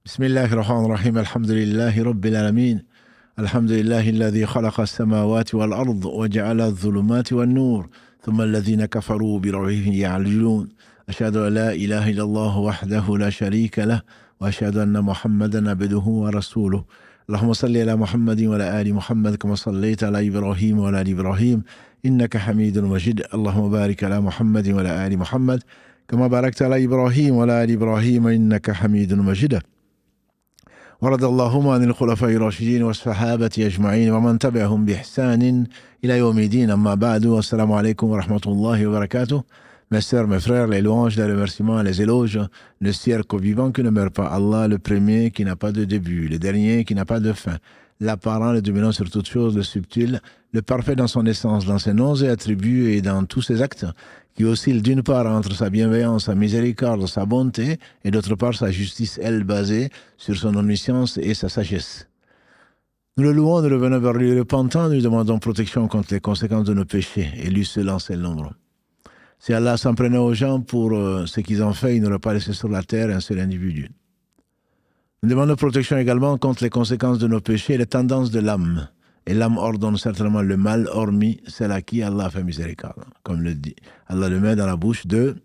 بسم الله الرحمن الرحيم الحمد لله رب العالمين الحمد لله الذي خلق السماوات والأرض وجعل الظلمات والنور ثم الذين كفروا بربهم يعدلون أشهد أن لا إله إلا الله وحده لا شريك له وأشهد أن محمدا عبده ورسوله اللهم صل على محمد وعلى آل محمد كما صليت على إبراهيم وعلى آل إبراهيم إنك حميد مجيد اللهم بارك على محمد وعلى آل محمد كما باركت على إبراهيم وعلى آل إبراهيم إنك حميد مجيد ورضي اللهم عن الخلفاء الراشدين والصحابة أجمعين ومن تبعهم بإحسان إلى يوم الدين أما بعد والسلام عليكم ورحمة الله وبركاته. Mes sœurs, mes frères, les louanges, les remerciements, les éloges, le cirque vivant qui ne meurt pas, Allah le premier qui n'a pas de début, le dernier qui n'a pas de fin, l'apparent, le dominant sur toutes choses, le subtil, le parfait dans son essence, dans ses noms et attributs et dans tous ses actes, qui oscille d'une part entre sa bienveillance, sa miséricorde, sa bonté, et d'autre part sa justice, elle, basée sur son omniscience et sa sagesse. Nous le louons, nous revenons vers lui repentant, nous lui demandons protection contre les conséquences de nos péchés, et lui seul en sait le nombre. Si Allah s'en prenait aux gens pour ce qu'ils ont fait, il n'aurait pas laissé sur la terre un seul individu. Nous demandons protection également contre les conséquences de nos péchés et les tendances de l'âme. Et l'âme ordonne certainement le mal, hormis celle à qui Allah a fait miséricorde. Comme le dit, Allah le met dans la bouche de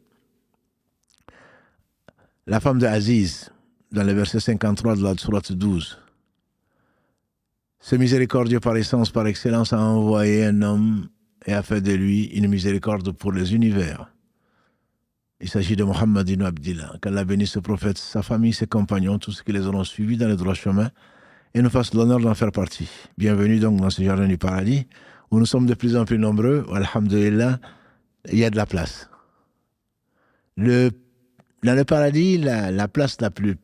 la femme de Aziz, dans le verset 53 de la sourate 12. Ce miséricordieux par essence, par excellence, a envoyé un homme et a fait de lui une miséricorde pour les univers. Il s'agit de Muhammad ibn Abdillah. Qu'Allah bénisse ce prophète, sa famille, ses compagnons, tous ceux qui les auront suivis dans le droit chemin et nous fasse l'honneur d'en faire partie. Bienvenue donc dans ce jardin du paradis où nous sommes de plus en plus nombreux. Alhamdulillah, il y a de la place. Dans le paradis, la place la plus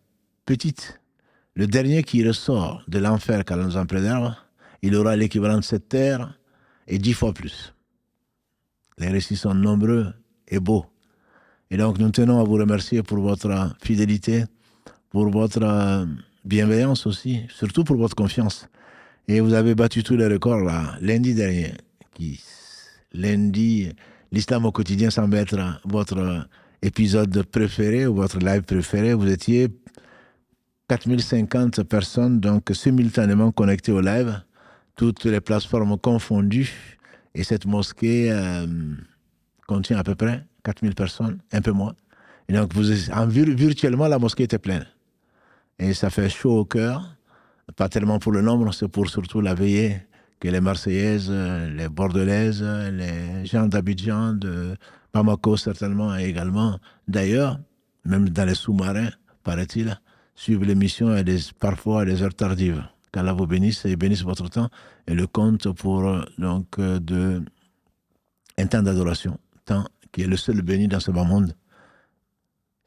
petite, le dernier qui ressort de l'enfer qu'Allah nous en préserve, il aura l'équivalent de cette terre et 10 fois plus. Les récits sont nombreux et beaux. Et donc nous tenons à vous remercier pour votre fidélité, pour votre bienveillance aussi, surtout pour votre confiance. Et vous avez battu tous les records là, lundi dernier. Lundi, l'islam au quotidien semble être votre épisode préféré ou votre live préféré. Vous étiez 4050 personnes donc simultanément connectées au live, toutes les plateformes confondues. Et cette mosquée contient à peu près 4000 personnes, un peu moins. Et donc, virtuellement, la mosquée était pleine. Et ça fait chaud au cœur, pas tellement pour le nombre, c'est pour surtout la veillée que les Marseillaises, les Bordelaises, les gens d'Abidjan, de Bamako certainement, et également d'ailleurs, même dans les sous-marins, paraît-il, suivent l'émission parfois à des heures tardives. Qu'Allah vous bénisse et bénisse votre temps et le compte pour un temps d'adoration, temps qui est le seul béni dans ce bas monde.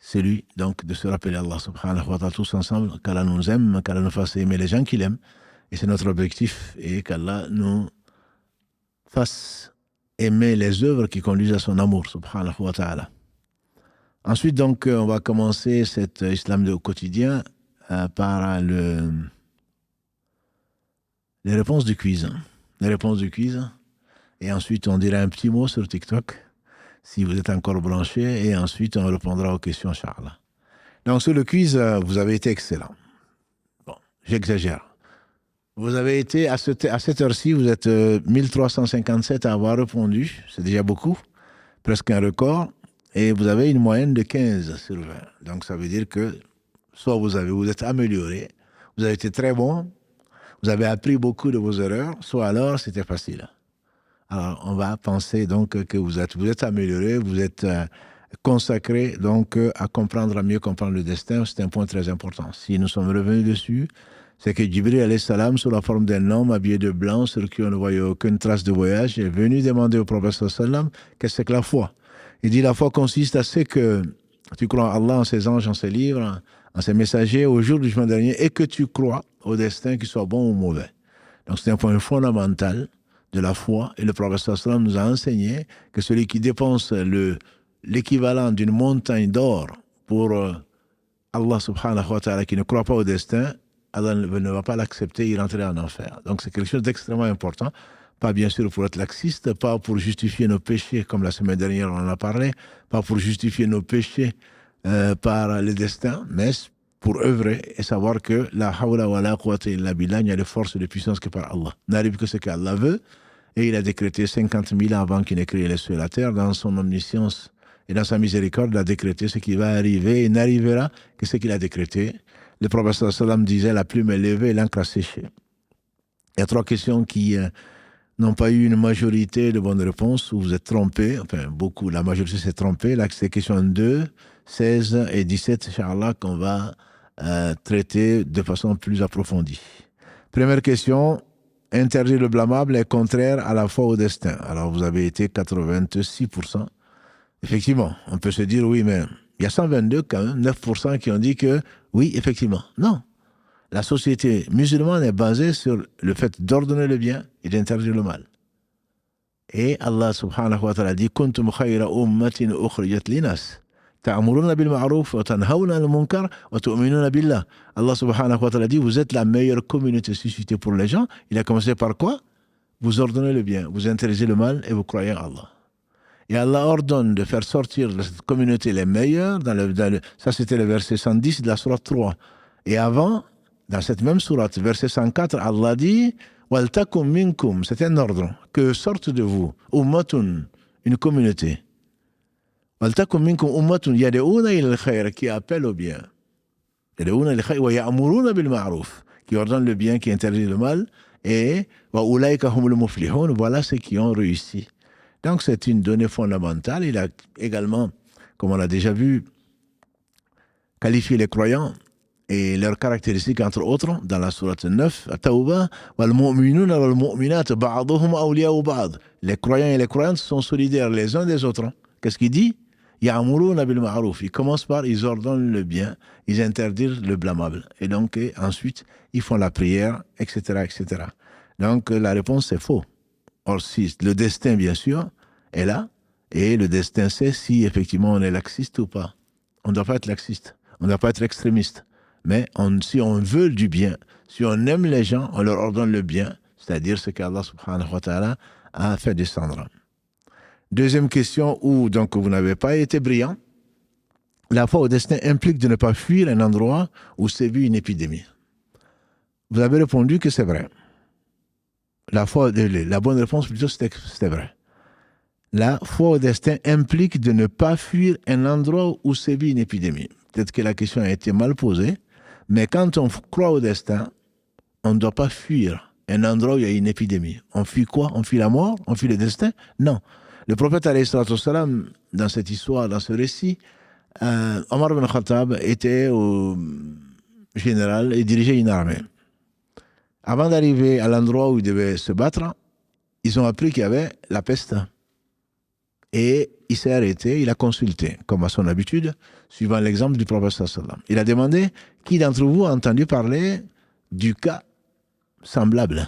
C'est lui, donc, de se rappeler Allah subhanahu wa ta'ala tous ensemble, qu'Allah nous aime, qu'Allah nous fasse aimer les gens qu'il aime. Et c'est notre objectif, et qu'Allah nous fasse aimer les œuvres qui conduisent à son amour, subhanahu wa ta'ala. Ensuite, donc, on va commencer cet islam au quotidien par les réponses du quiz. Les réponses du quiz. Et ensuite, on dira un petit mot sur TikTok, si vous êtes encore branché, et ensuite, on répondra aux questions, Inch'Allah. Donc, sur le quiz, vous avez été excellent. Bon, j'exagère. Vous avez été, à cette heure-ci, vous êtes 1357 à avoir répondu. C'est déjà beaucoup, presque un record. Et vous avez une moyenne de 15 sur 20. Donc, ça veut dire que soit vous êtes amélioré, vous avez été très bon, vous avez appris beaucoup de vos erreurs, soit alors c'était facile. Alors, on va penser donc que vous êtes amélioré, vous êtes consacré donc à mieux comprendre le destin. C'est un point très important. Si nous sommes revenus dessus, c'est que Jibril alayhi salam, sous la forme d'un homme habillé de blanc, sur qui on ne voyait aucune trace de voyage, est venu demander au prophète sallam qu'est-ce que c'est que la foi. Il dit la foi consiste à ce que tu crois en Allah, en ses anges, en ses livres, en ses messagers, au jour du jugement dernier, et que tu crois au destin, qu'il soit bon ou mauvais. Donc c'est un point fondamental de la foi, et le prophète sallam nous a enseigné que celui qui dépense l'équivalent d'une montagne d'or pour Allah subhanahu wa ta'ala, qui ne croit pas au destin, Allah ne va pas l'accepter, il rentrera en enfer. Donc c'est quelque chose d'extrêmement important, pas bien sûr pour être laxiste, pas pour justifier nos péchés, comme la semaine dernière on en a parlé, pas pour justifier nos péchés par le destin, mais pour œuvrer et savoir que la hawla wa la quwwata illa billah, il n'y a de force et de puissance que par Allah. N'arrive que ce qu'Allah veut, et il a décrété 50 000 ans avant qu'il n'ait créé les cieux et la terre, dans son omniscience et dans sa miséricorde, il a décrété ce qui va arriver et n'arrivera que ce qu'il a décrété. Le prophète sallallahu alayhi wa sallam disait, la plume est levée et l'encre a séché. Il y a 3 questions qui n'ont pas eu une majorité de bonnes réponses, où vous êtes trompés, enfin beaucoup, la majorité s'est trompée. Là, c'est questions 2, 16 et 17, Inch'Allah, qu'on va traiter de façon plus approfondie. Première question, interdire le blâmable est contraire à la foi au destin. Alors, vous avez été 86%. Effectivement, on peut se dire, oui, mais il y a 122 quand même, 9% qui ont dit que, oui, effectivement. Non. La société musulmane est basée sur le fait d'ordonner le bien et d'interdire le mal. Et Allah subhanahu wa ta'ala dit, kuntum khayra ummatin ukhrijat linas. Ta'amuruna bil ma'ruf wa tanhawna al munkar wa tu'minuna billah. Allah subhanahu wa ta'ala dit, vous êtes la meilleure communauté suscitée pour les gens. Il a commencé par quoi? Vous ordonnez le bien, vous interdisez le mal et vous croyez en Allah. Et Allah ordonne de faire sortir de cette communauté les meilleurs. Ça, c'était le verset 110 de la sourate 3. Et avant, dans cette même sourate, verset 104, Allah dit « Waltakum minkum » c'est un ordre, que sorte de vous, ummatun, une communauté. « Waltakum minkum ummatun yad'una ila al-khayr » qui appelle au bien. « Yad'una ila al-khayr wa ya'muruna bil ma'ruf » qui ordonne le bien, qui interdit le mal. Et « Wa ulaika humul muflihun » voilà ceux qui ont réussi. Donc c'est une donnée fondamentale. Il a également, comme on l'a déjà vu, qualifié les croyants et leurs caractéristiques, entre autres, dans la sourate 9, At-Tawbah, wal mu'minuna wal mu'minat ba'duhum awliya'u ba'd. Les croyants et les croyantes sont solidaires les uns des autres. Qu'est-ce qu'il dit? Ya'muruna bil ma'ruf. Ils commencent par, ils ordonnent le bien, ils interdisent le blâmable. Et donc, ensuite, ils font la prière, etc., etc. Donc, la réponse, c'est faux. Or, si le destin, bien sûr, est là, et le destin sait si effectivement on est laxiste ou pas. On ne doit pas être laxiste, on ne doit pas être extrémiste. Mais si on veut du bien, si on aime les gens, on leur ordonne le bien, c'est-à-dire ce qu'Allah subhanahu wa ta'ala a fait descendre. Deuxième question, où donc vous n'avez pas été brillant. La foi au destin implique de ne pas fuir un endroit où sévit une épidémie. Vous avez répondu que c'est vrai. La bonne réponse plutôt, c'était vrai. La foi au destin implique de ne pas fuir un endroit où sévit une épidémie. Peut-être que la question a été mal posée, mais quand on croit au destin, on ne doit pas fuir un endroit où il y a une épidémie. On fuit quoi? On fuit la mort? On fuit le destin? Non. Le prophète, alayhi salatu wassalam, dans cette histoire, dans ce récit, Omar ibn Khattab était au général et dirigeait une armée. Avant d'arriver à l'endroit où ils devaient se battre, ils ont appris qu'il y avait la peste. Et il s'est arrêté, il a consulté, comme à son habitude, suivant l'exemple du prophète sallallahu alayhi wa sallam. Il a demandé, qui d'entre vous a entendu parler du cas semblable,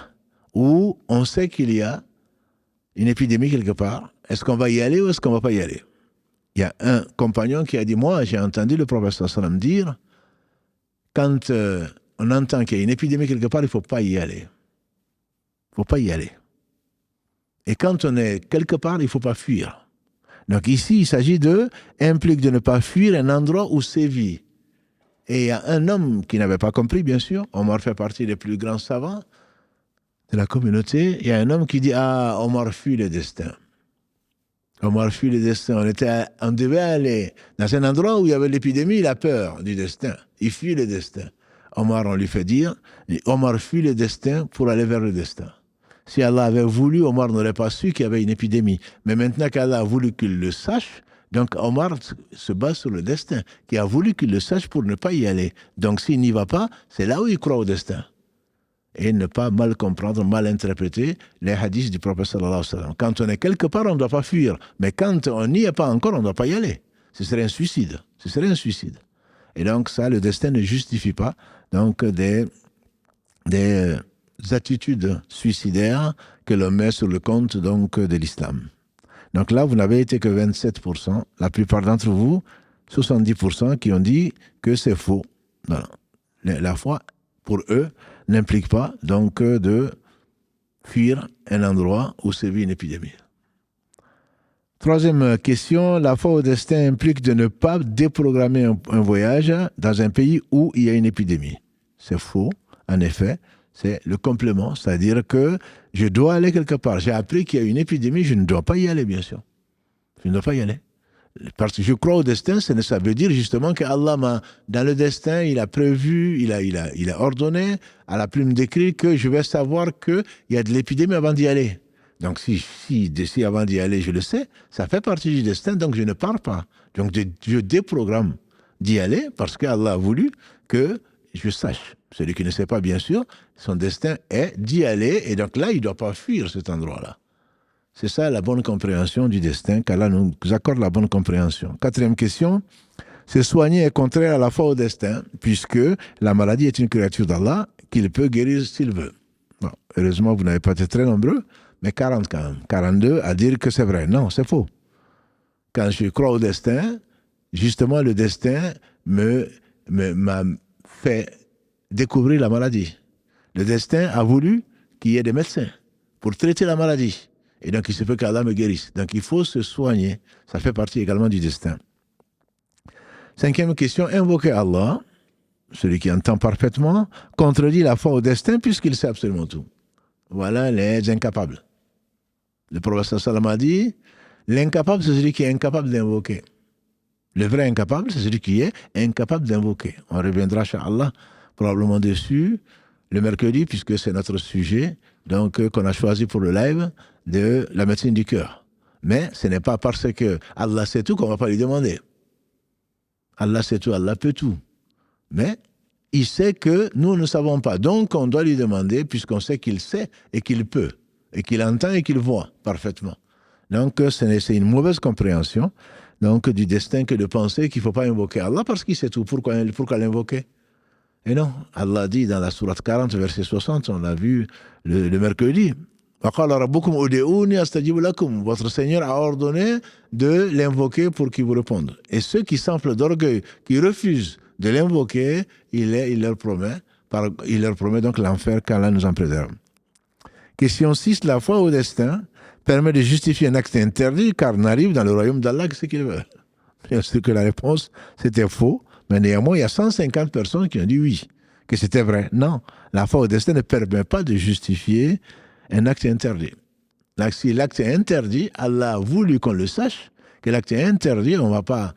où on sait qu'il y a une épidémie quelque part, est-ce qu'on va y aller ou est-ce qu'on ne va pas y aller? Il y a un compagnon qui a dit, moi j'ai entendu le prophète sallallahu alayhi wa sallam dire, quand on entend qu'il y a une épidémie quelque part, il ne faut pas y aller. Il ne faut pas y aller. Et quand on est quelque part, il ne faut pas fuir. Donc ici, il s'agit implique de ne pas fuir un endroit où sévit. Et il y a un homme qui n'avait pas compris, bien sûr. Omar fait partie des plus grands savants de la communauté. Il y a un homme qui dit, ah, Omar fuit le destin. Omar fuit le destin. On devait aller dans un endroit où il y avait l'épidémie, il a peur du destin. Il fuit le destin. Omar, on lui fait dire, Omar fuit le destin pour aller vers le destin. Si Allah avait voulu, Omar n'aurait pas su qu'il y avait une épidémie. Mais maintenant qu'Allah a voulu qu'il le sache, donc Omar se base sur le destin, qui a voulu qu'il le sache pour ne pas y aller. Donc s'il n'y va pas, c'est là où il croit au destin. Et ne pas mal comprendre, mal interpréter les hadiths du prophète sallallahu alayhi wa sallam. Quand on est quelque part, on ne doit pas fuir. Mais quand on n'y est pas encore, on ne doit pas y aller. Ce serait un suicide. Ce serait un suicide. Et donc ça, le destin ne justifie pas donc des attitudes suicidaires que l'on met sur le compte donc de l'islam. Donc là, vous n'avez été que 27%. La plupart d'entre vous, 70% qui ont dit que c'est faux. Voilà. La foi, pour eux, n'implique pas donc de fuir un endroit où sévit une épidémie. Troisième question, la foi au destin implique de ne pas déprogrammer un voyage dans un pays où il y a une épidémie. C'est faux, en effet. C'est le complément, c'est-à-dire que je dois aller quelque part. J'ai appris qu'il y a une épidémie, je ne dois pas y aller, bien sûr. Je ne dois pas y aller. Parce que je crois au destin, ça veut dire justement qu'Allah m'a, dans le destin, il a prévu, il a ordonné à la plume d'écrit que je vais savoir qu'il y a de l'épidémie avant d'y aller. Donc si avant d'y aller, je le sais, ça fait partie du destin, donc je ne pars pas. Donc je déprogramme d'y aller parce qu'Allah a voulu que je sache. Celui qui ne sait pas, bien sûr, son destin est d'y aller, et donc là, il ne doit pas fuir cet endroit-là. C'est ça la bonne compréhension du destin, qu'Allah nous accorde la bonne compréhension. Quatrième question, se soigner est contraire à la foi au destin, puisque la maladie est une créature d'Allah qu'il peut guérir s'il veut. Bon, heureusement, vous n'avez pas été très nombreux, mais 40 quand même. 42 à dire que c'est vrai. Non, c'est faux. Quand je crois au destin, justement, le destin m'a fait découvrir la maladie. Le destin a voulu qu'il y ait des médecins pour traiter la maladie. Et donc, il se peut qu'Allah me guérisse. Donc, il faut se soigner. Ça fait partie également du destin. Cinquième question, invoquer Allah, celui qui entend parfaitement, contredit la foi au destin puisqu'il sait absolument tout. Voilà les incapables. Le prophète sallam a dit, l'incapable, c'est celui qui est incapable d'invoquer. Le vrai incapable, c'est celui qui est incapable d'invoquer. On reviendra, incha'Allah, probablement dessus le mercredi, puisque c'est notre sujet, donc qu'on a choisi pour le live, de la médecine du cœur. Mais ce n'est pas parce que Allah sait tout qu'on ne va pas lui demander. Allah sait tout, Allah peut tout. Mais il sait que nous ne savons pas. Donc on doit lui demander, puisqu'on sait qu'il sait et qu'il peut, et qu'il entend et qu'il voit parfaitement. Donc c'est une mauvaise compréhension donc, du destin que de penser qu'il ne faut pas invoquer Allah parce qu'il sait tout. Pourquoi l'invoquer? Et non, Allah dit dans la sourate 40, verset 60, on l'a vu le mercredi, votre Seigneur a ordonné de l'invoquer pour qu'il vous réponde. Et ceux qui s'enflent d'orgueil, qui refusent de l'invoquer, il leur promet donc l'enfer qu'Allah nous en préserve. Question 6, la foi au destin permet de justifier un acte interdit car n'arrive dans le royaume d'Allah que ce qu'il veut. Bien sûr que la réponse, c'était faux. Mais néanmoins, il y a 150 personnes qui ont dit oui, que c'était vrai. Non, la foi au destin ne permet pas de justifier un acte interdit. Si l'acte est interdit, Allah a voulu qu'on le sache, que l'acte est interdit, on ne va pas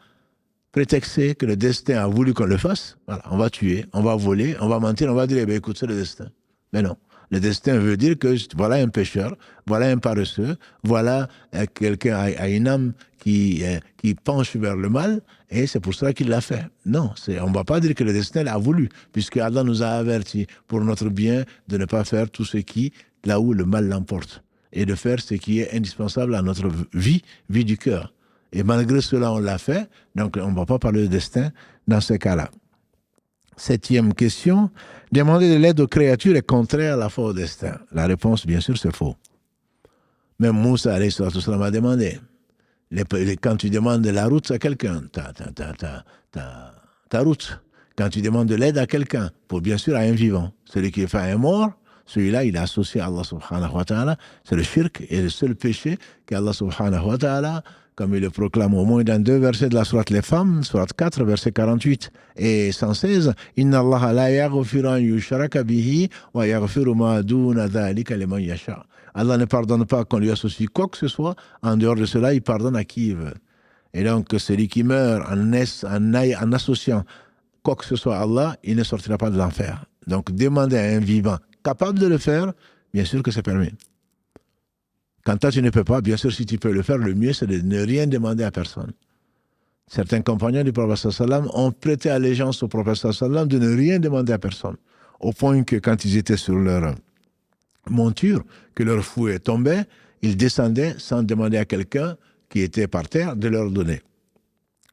prétexter que le destin a voulu qu'on le fasse. Voilà, on va tuer, on va voler, on va mentir, on va dire, eh bien, écoute, c'est le destin. Mais non. Le destin veut dire que voilà un pécheur, voilà un paresseux, voilà quelqu'un à une âme qui penche vers le mal, et c'est pour ça qu'il l'a fait. Non, on ne va pas dire que le destin l'a voulu, puisque Allah nous a avertis pour notre bien de ne pas faire tout ce qui, là où le mal l'emporte, et de faire ce qui est indispensable à notre vie du cœur. Et malgré cela, on l'a fait, donc on ne va pas parler de destin dans ce cas-là. Septième question, demander de l'aide aux créatures est contraire à la foi au destin. La réponse, bien sûr, c'est faux. Même Moussa, alayhi salatu wassalam, a demandé. Quand tu demandes de la route à quelqu'un, ta route. Quand tu demandes de l'aide à quelqu'un, pour bien sûr à un vivant, celui qui est fait à un mort, celui-là, il est associé à Allah subhanahu wa ta'ala. C'est le shirk et le seul péché qu'Allah subhanahu wa ta'ala, comme il le proclame au moins dans 2 versets de la sourate Les Femmes, sourate 4, verset 48 et 116, « Inna Allah la yaghfiru an yushraka bihi wa yaghfiru ma duna dhalika liman yasha » Allah ne pardonne pas qu'on lui associe quoi que ce soit. En dehors de cela, il pardonne à qui il veut. Et donc, celui qui meurt en associant quoi que ce soit à Allah, il ne sortira pas de l'enfer. Donc, demander à un vivant capable de le faire, bien sûr que c'est permis. Quand toi, tu ne peux pas, bien sûr, si tu peux le faire, le mieux, c'est de ne rien demander à personne. Certains compagnons du prophète sallam ont prêté allégeance au prophète sallam de ne rien demander à personne. Au point que quand ils étaient sur leur monture, que leur fouet tombait, ils descendaient sans demander à quelqu'un qui était par terre de leur donner.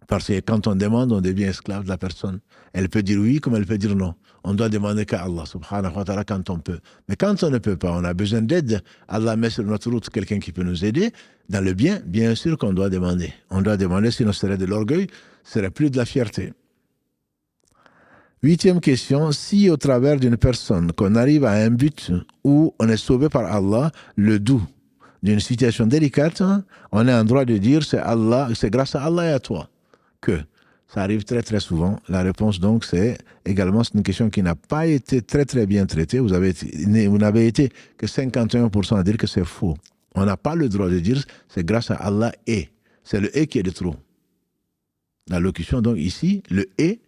Parce que quand on demande, on devient esclave de la personne. Elle peut dire oui comme elle peut dire non. On doit demander qu'à Allah, subhanahu wa ta'ala, quand on peut. Mais quand on ne peut pas, on a besoin d'aide. Allah met sur notre route quelqu'un qui peut nous aider. Dans le bien, bien sûr qu'on doit demander. On doit demander, sinon ce serait de l'orgueil, ce serait plus de la fierté. 8e question, si au travers d'une personne qu'on arrive à un but où on est sauvé par Allah, le doux, d'une situation délicate, on est en droit de dire c'est Allah, c'est grâce à Allah et à toi que ça arrive très très souvent. La réponse donc c'est également c'est une question qui n'a pas été très très bien traitée. Vous n'avez été que 51% à dire que c'est faux. On n'a pas le droit de dire c'est grâce à Allah et. C'est le et qui est de trop. La locution donc ici, le et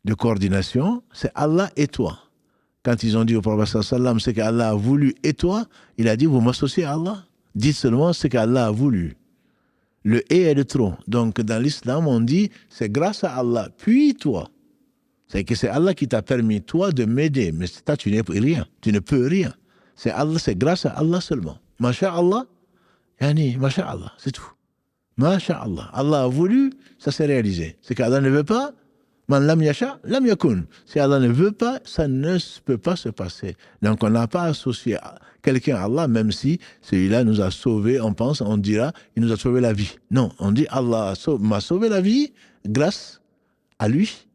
de coordination, c'est Allah et toi. Quand ils ont dit au prophète sallam, c'est qu'Allah a voulu et toi, il a dit vous m'associez à Allah. Dites seulement ce qu'Allah a voulu. Le et est de trop. Donc dans l'islam, on dit c'est grâce à Allah, puis toi. C'est que c'est Allah qui t'a permis toi de m'aider, mais toi tu n'es rien, tu ne peux rien. C'est Allah, c'est grâce à Allah seulement. Masha'Allah, yani Masha'Allah, c'est tout. Masha'Allah. Allah a voulu, ça s'est réalisé. C'est qu'Allah ne veut pas, man lam yasha, lam yakun. Si Allah ne veut pas, ça ne peut pas se passer. Donc on n'a pas associé quelqu'un à Allah, même si celui-là nous a sauvés, on pense, on dira, il nous a sauvé la vie. Non, on dit Allah m'a sauvé la vie grâce à lui,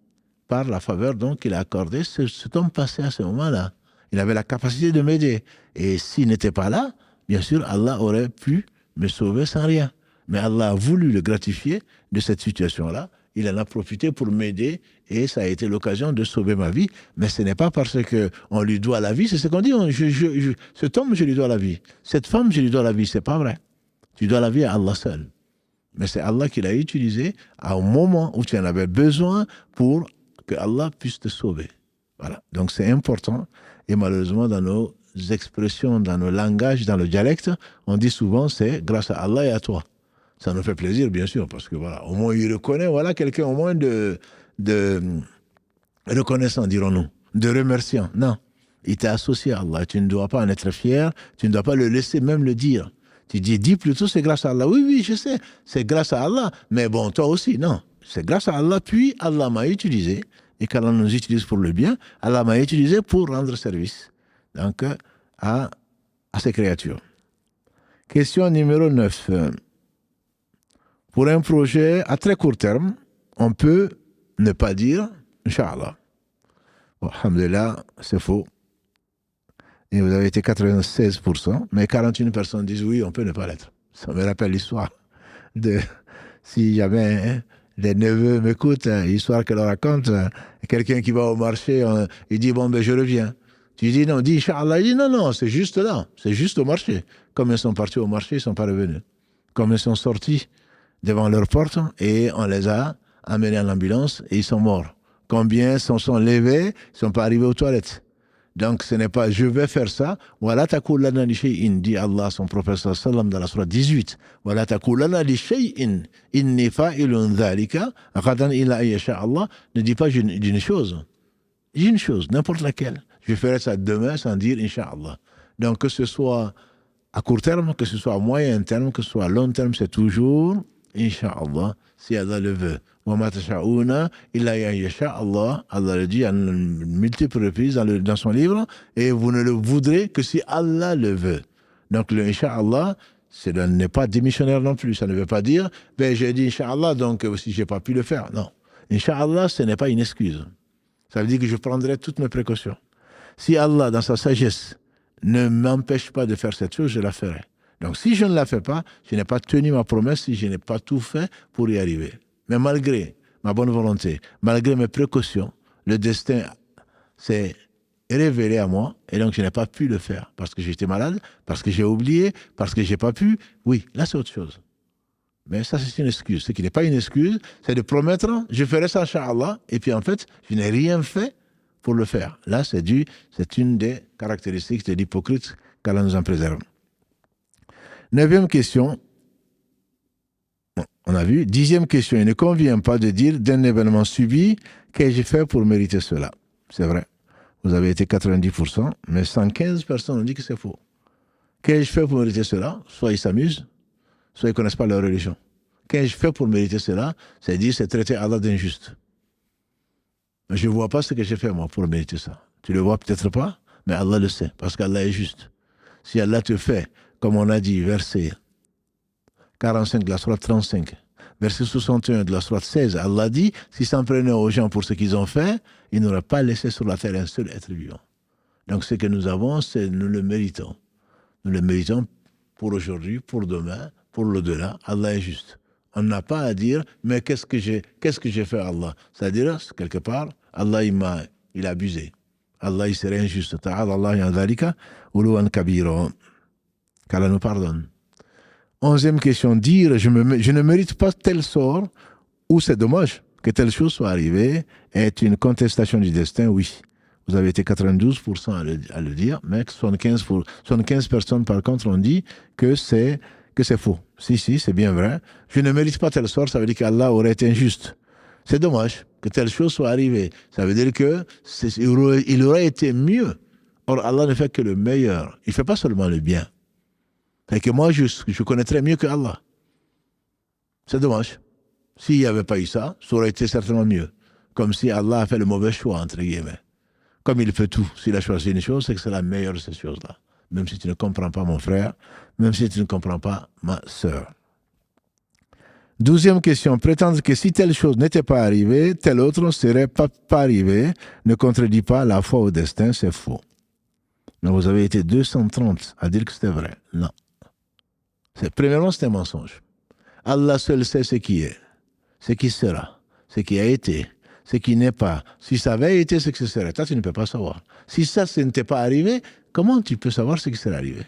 par la faveur donc qu'il a accordée. Cet homme passé à ce moment-là, il avait la capacité de m'aider. Et s'il n'était pas là, bien sûr, Allah aurait pu me sauver sans rien. Mais Allah a voulu le gratifier de cette situation-là. Il en a profité pour m'aider et ça a été l'occasion de sauver ma vie. Mais ce n'est pas parce qu'on lui doit la vie, c'est ce qu'on dit. Cet homme, je lui dois la vie. Cette femme, je lui dois la vie. C'est pas vrai. Tu dois la vie à Allah seul. Mais c'est Allah qui l'a utilisé à un moment où tu en avais besoin pour que Allah puisse te sauver. Voilà. Donc c'est important. Et malheureusement, dans nos expressions, dans nos langages, dans le dialecte, on dit souvent c'est grâce à Allah et à toi. Ça nous fait plaisir, bien sûr, parce que voilà, au moins il reconnaît, voilà, quelqu'un au moins de reconnaissant, dirons-nous, de remerciant. Non, il t'est associé à Allah. Tu ne dois pas en être fier, tu ne dois pas le laisser même le dire. Tu dis plutôt c'est grâce à Allah. Oui, oui, je sais, c'est grâce à Allah, mais bon, toi aussi, non. C'est grâce à Allah, puis Allah m'a utilisé, et qu'Allah nous utilise pour le bien, Allah m'a utilisé pour rendre service donc, à ces créatures. Question numéro 9. Pour un projet à très court terme, on peut ne pas dire Inch'Allah. Bon, alhamdulillah, c'est faux. Et vous avez été 96%, mais 41 personnes disent oui, on peut ne pas l'être. Ça me rappelle l'histoire de si jamais les neveux m'écoutent, l'histoire qu'elle raconte, quelqu'un qui va au marché, il dit bon ben je reviens. Tu dis non, dis Inch'Allah, il dit non, c'est juste là, c'est juste au marché. Comme ils sont partis au marché, ils ne sont pas revenus. Comme ils sont sortis devant leur porte et on les a amenés à l'ambulance et ils sont morts. Combien se sont levés, ils ne sont pas arrivés aux toilettes. Donc ce n'est pas je vais faire ça. Voilà taqullana li shay'in, dit Allah son prophète sallam dans la sourate 18. Voilà taqullana li shay'in inni fa'ilun dhalika ghadan illa ayyasha Allah. Ne dis pas d'une chose. Dis une chose, n'importe laquelle. Je ferai ça demain sans dire Inch'Allah. Donc que ce soit à court terme, que ce soit à moyen terme, que ce soit à long terme, c'est toujours Inch'Allah, si Allah le veut. Wa ma tasha'una illa yasha Allah. Allah le dit à une multiples reprises dans son livre, et vous ne le voudrez que si Allah le veut. Donc le Inch'Allah, n'est pas démissionnaire non plus. Ça ne veut pas dire, ben j'ai dit Inch'Allah, donc si j'ai pas pu le faire. Non. Inch'Allah, ce n'est pas une excuse. Ça veut dire que je prendrai toutes mes précautions. Si Allah, dans sa sagesse, ne m'empêche pas de faire cette chose, je la ferai. Donc si je ne la fais pas, je n'ai pas tenu ma promesse, si je n'ai pas tout fait pour y arriver. Mais malgré ma bonne volonté, malgré mes précautions, le destin s'est révélé à moi et donc je n'ai pas pu le faire parce que j'étais malade, parce que j'ai oublié, parce que je n'ai pas pu. Oui, là c'est autre chose. Mais ça c'est une excuse. Ce qui n'est pas une excuse, c'est de promettre, je ferai ça, Inch'Allah, et puis en fait, je n'ai rien fait pour le faire. Là, c'est une des caractéristiques de l'hypocrite qu'Allah nous en préserve. 9e question. On a vu. 10e question. Il ne convient pas de dire d'un événement subi qu'ai-je fait pour mériter cela. C'est vrai. Vous avez été 90%, mais 115 personnes ont dit que c'est faux. Qu'ai-je fait pour mériter cela? Soit ils s'amusent, soit ils ne connaissent pas leur religion. Qu'ai-je fait pour mériter cela? C'est dire, c'est traiter Allah d'injuste. Je ne vois pas ce que j'ai fait, moi, pour mériter ça. Tu ne le vois peut-être pas, mais Allah le sait, parce qu'Allah est juste. Si Allah te fait, comme on a dit, verset 45 de la sourate 35, verset 61 de la sourate 16, Allah dit, si s'en prenait aux gens pour ce qu'ils ont fait, il n'aurait pas laissé sur la terre un seul être vivant. Donc ce que nous avons, nous le méritons. Nous le méritons pour aujourd'hui, pour demain, pour l'au-delà. Allah est juste. On n'a pas à dire, mais qu'est-ce que j'ai fait à Allah? C'est-à-dire, quelque part, Allah, il a abusé. Allah, il serait injuste. Ta'ala Allah yan dhalika, uluwan kabira. Qu'Allah nous pardonne. 11e question, dire, je ne mérite pas tel sort, ou c'est dommage que telle chose soit arrivée, est une contestation du destin, oui. Vous avez été 92% à le dire, mais 75 personnes, par contre, ont dit que c'est faux. Si, c'est bien vrai. Je ne mérite pas tel sort, ça veut dire qu'Allah aurait été injuste. C'est dommage que telle chose soit arrivée. Ça veut dire qu'il aurait été mieux. Or, Allah ne fait que le meilleur. Il ne fait pas seulement le bien. Et que moi, je connaîtrais mieux que Allah. C'est dommage. S'il n'y avait pas eu ça, ça aurait été certainement mieux. Comme si Allah a fait le mauvais choix, entre guillemets. Comme il fait tout. S'il a choisi une chose, c'est que c'est la meilleure de ces choses-là. Même si tu ne comprends pas mon frère, même si tu ne comprends pas ma sœur. 12e question. Prétendre que si telle chose n'était pas arrivée, telle autre ne serait pas arrivée, ne contredit pas la foi au destin, c'est faux. Mais vous avez été 230 à dire que c'était vrai. Non. Premièrement, c'est un mensonge. Allah seul sait ce qui est, ce qui sera, ce qui a été, ce qui n'est pas. Si ça avait été ce que ce serait, toi, tu ne peux pas savoir. Si ça n'était pas arrivé, comment tu peux savoir ce qui serait arrivé?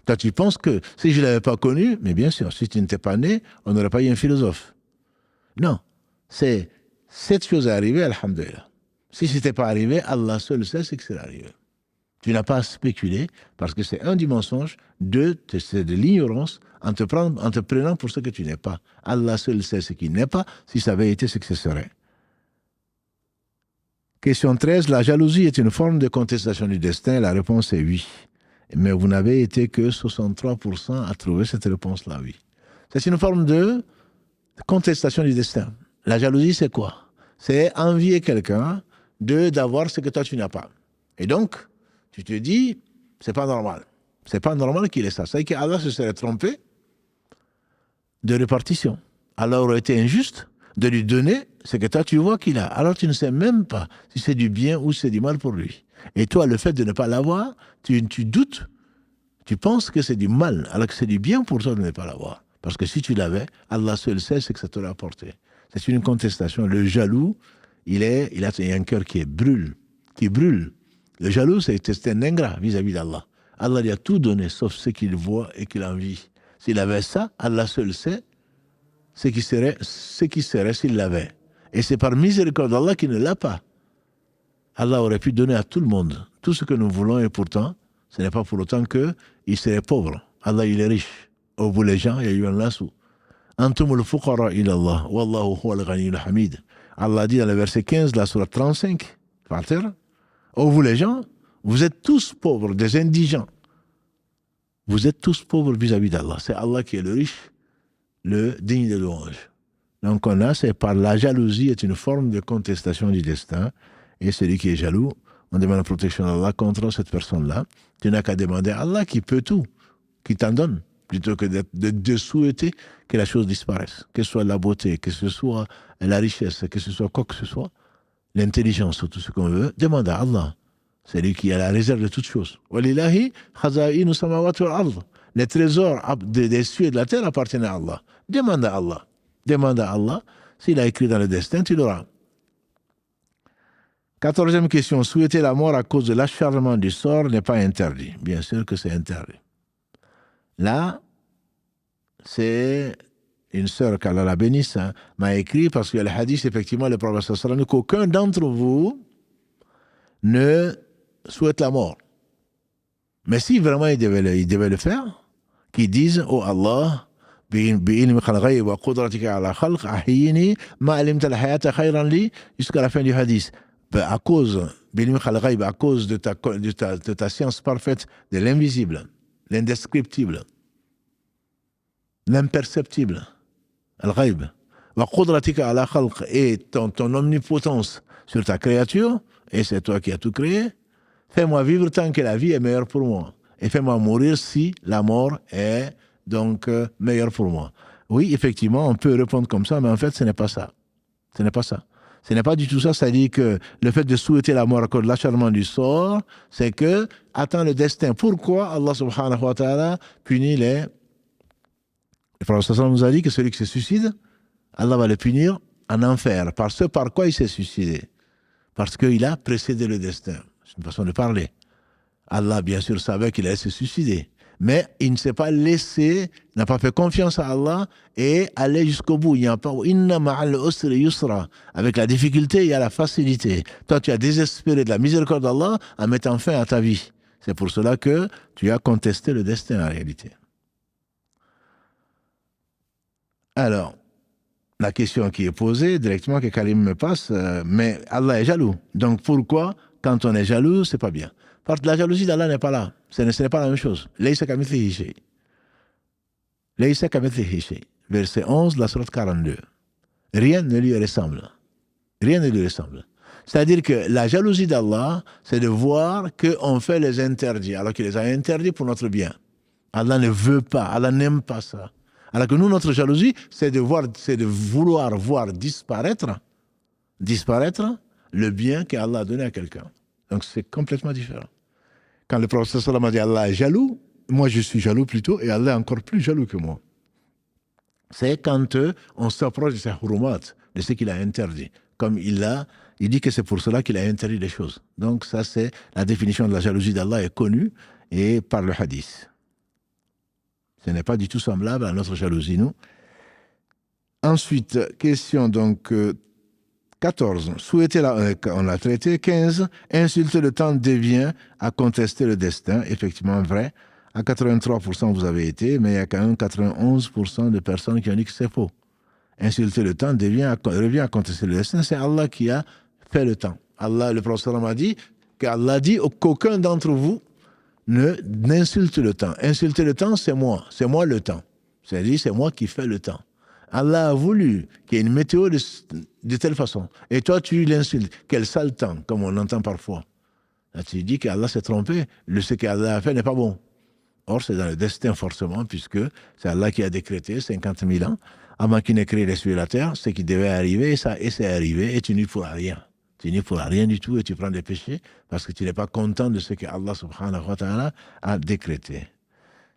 Toi, tu penses que si je ne l'avais pas connu, mais bien sûr, si tu n'étais pas né, on n'aurait pas eu un philosophe. Non. Cette chose est arrivée, alhamdoulilah. Si ce n'était pas arrivé, Allah seul sait ce qui serait arrivé. Tu n'as pas à spéculer, parce que c'est un du mensonge, deux, c'est de l'ignorance, en te prenant pour ce que tu n'es pas. Allah seul sait ce qui n'est pas, si ça avait été ce que ce serait. Question 13, la jalousie est une forme de contestation du destin? La réponse est oui. Mais vous n'avez été que 63% à trouver cette réponse-là, oui. C'est une forme de contestation du destin. La jalousie, c'est quoi? C'est envier quelqu'un d'avoir ce que toi, tu n'as pas. Et donc, tu te dis, c'est pas normal. C'est pas normal qu'il ait ça. C'est qu'Allah se serait trompé de répartition. Allah aurait été injuste de lui donner ce que toi tu vois qu'il a. Alors tu ne sais même pas si c'est du bien ou si c'est du mal pour lui. Et toi, le fait de ne pas l'avoir, tu doutes, tu penses que c'est du mal, alors que c'est du bien pour toi de ne pas l'avoir. Parce que si tu l'avais, Allah seul sait ce que ça t'aurait apporté. C'est une contestation. Le jaloux, il a un cœur qui brûle. Le jaloux, c'est un ingrat vis-à-vis d'Allah. Allah lui a tout donné, sauf ce qu'il voit et qu'il envie. S'il avait ça, Allah seul sait ce qui serait s'il l'avait. Et c'est par miséricorde d'Allah qu'il ne l'a pas. Allah aurait pu donner à tout le monde tout ce que nous voulons, et pourtant, ce n'est pas pour autant qu'il serait pauvre. Allah, il est riche. Au bout, les gens, il y a eu un lassou. Antumul fuqara ila Allah, wallahu huwa al-ghaniyyul hamid. Allah dit dans le verset 15 de la sourate 35, par terre, oh vous les gens, vous êtes tous pauvres, des indigents. Vous êtes tous pauvres vis-à-vis d'Allah. C'est Allah qui est le riche, le digne de louange. Donc c'est par la jalousie est une forme de contestation du destin. Et celui qui est jaloux, on demande la protection d'Allah contre cette personne-là. Tu n'as qu'à demander à Allah qui peut tout, qui t'en donne, plutôt que de souhaiter que la chose disparaisse. Que ce soit la beauté, que ce soit la richesse, que ce soit quoi que ce soit, l'intelligence, tout ce qu'on veut, demande à Allah. C'est lui qui a la réserve de toutes choses. Walillahi khaza'inu samawati wal ard. Les trésors des cieux et de la terre appartiennent à Allah. Demande à Allah. Demande à Allah. S'il a écrit dans le destin, tu l'auras. 14e question. Souhaiter la mort à cause de l'acharnement du sort n'est pas interdit. Bien sûr que c'est interdit. Là, c'est une sœur, qu'Allah la bénisse, m'a écrit, parce qu'il y a le hadith, effectivement, le prophète sallallahu alayhi wa sallam, qu'aucun d'entre vous ne souhaite la mort. Mais si vraiment il devait le faire, qu'ils disent, oh Allah, jusqu'à la fin du hadith, à cause de ta science parfaite de l'invisible, l'indescriptible, l'imperceptible, al-ghayb, et ton omnipotence sur ta créature, et c'est toi qui as tout créé, fais-moi vivre tant que la vie est meilleure pour moi, et fais-moi mourir si la mort est donc meilleure pour moi. Oui, effectivement, on peut répondre comme ça, mais en fait, ce n'est pas ça. Ce n'est pas ça. Ce n'est pas du tout ça. C'est-à-dire que le fait de souhaiter la mort à cause de l'acharnement du sort, c'est que, attends le destin. Pourquoi Allah subhanahu wa ta'ala punit Le prophète sallallahu nous a dit que celui qui se suicide, Allah va le punir en enfer par ce par quoi il s'est suicidé. Parce qu'il a précédé le destin. C'est une façon de parler. Allah, bien sûr, savait qu'il allait se suicider. Mais il ne s'est pas laissé, n'a pas fait confiance à Allah et aller jusqu'au bout. Il n'y a pas inna ma'al usri yusra. Avec la difficulté, il y a la facilité. Toi, tu as désespéré de la miséricorde d'Allah en mettant fin à ta vie. C'est pour cela que tu as contesté le destin en réalité. Alors, la question qui est posée directement, que Karim me passe, mais Allah est jaloux. Donc pourquoi, quand on est jaloux, c'est pas bien? Parce que la jalousie d'Allah n'est pas là. Ce n'est pas la même chose. Laysa kamithlihi shay. Laysa kamithlihi shay. Verset 11 de la sourate 42. Rien ne lui ressemble. Rien ne lui ressemble. C'est-à-dire que la jalousie d'Allah, c'est de voir qu'on fait les interdits, alors qu'il les a interdits pour notre bien. Allah ne veut pas, Allah n'aime pas ça. Alors que nous, notre jalousie, c'est de vouloir voir disparaître le bien qu'Allah a donné à quelqu'un. Donc c'est complètement différent. Quand le prophète sallallahu a dit Allah est jaloux, moi je suis jaloux plutôt, et Allah est encore plus jaloux que moi. C'est quand on s'approche de ses hurumat, de ce qu'il a interdit. Comme il dit que c'est pour cela qu'il a interdit les choses. Donc ça, c'est la définition de la jalousie d'Allah est connue et par le hadith. Ce n'est pas du tout semblable à notre jalousie, nous. Ensuite, question donc 14. Souhaiter on l'a traité. 15. Insulter le temps devient à contester le destin. Effectivement vrai. À 83%, vous avez été, mais il y a quand même 91% de personnes qui ont dit que c'est faux. Insulter le temps revient à contester le destin. C'est Allah qui a fait le temps. Allah, le prophète a dit qu'Allah dit qu'aucun d'entre vous n'insulte le temps. Insulter le temps, c'est moi le temps. C'est-à-dire, c'est moi qui fais le temps. Allah a voulu qu'il y ait une météo de telle façon. Et toi, tu l'insultes. Quel sale temps, comme on entend parfois. Là, tu dis qu'Allah s'est trompé. Ce qu'Allah a fait n'est pas bon. Or, c'est dans le destin forcément, puisque c'est Allah qui a décrété 50 000 ans, avant qu'il n'ait créé les cieux et la terre, ce qui devait arriver, et c'est arrivé, et tu n'y pourras rien. Tu n'y pourras rien du tout, et tu prends des péchés, parce que tu n'es pas content de ce que Allah subhanahu wa ta'ala a décrété.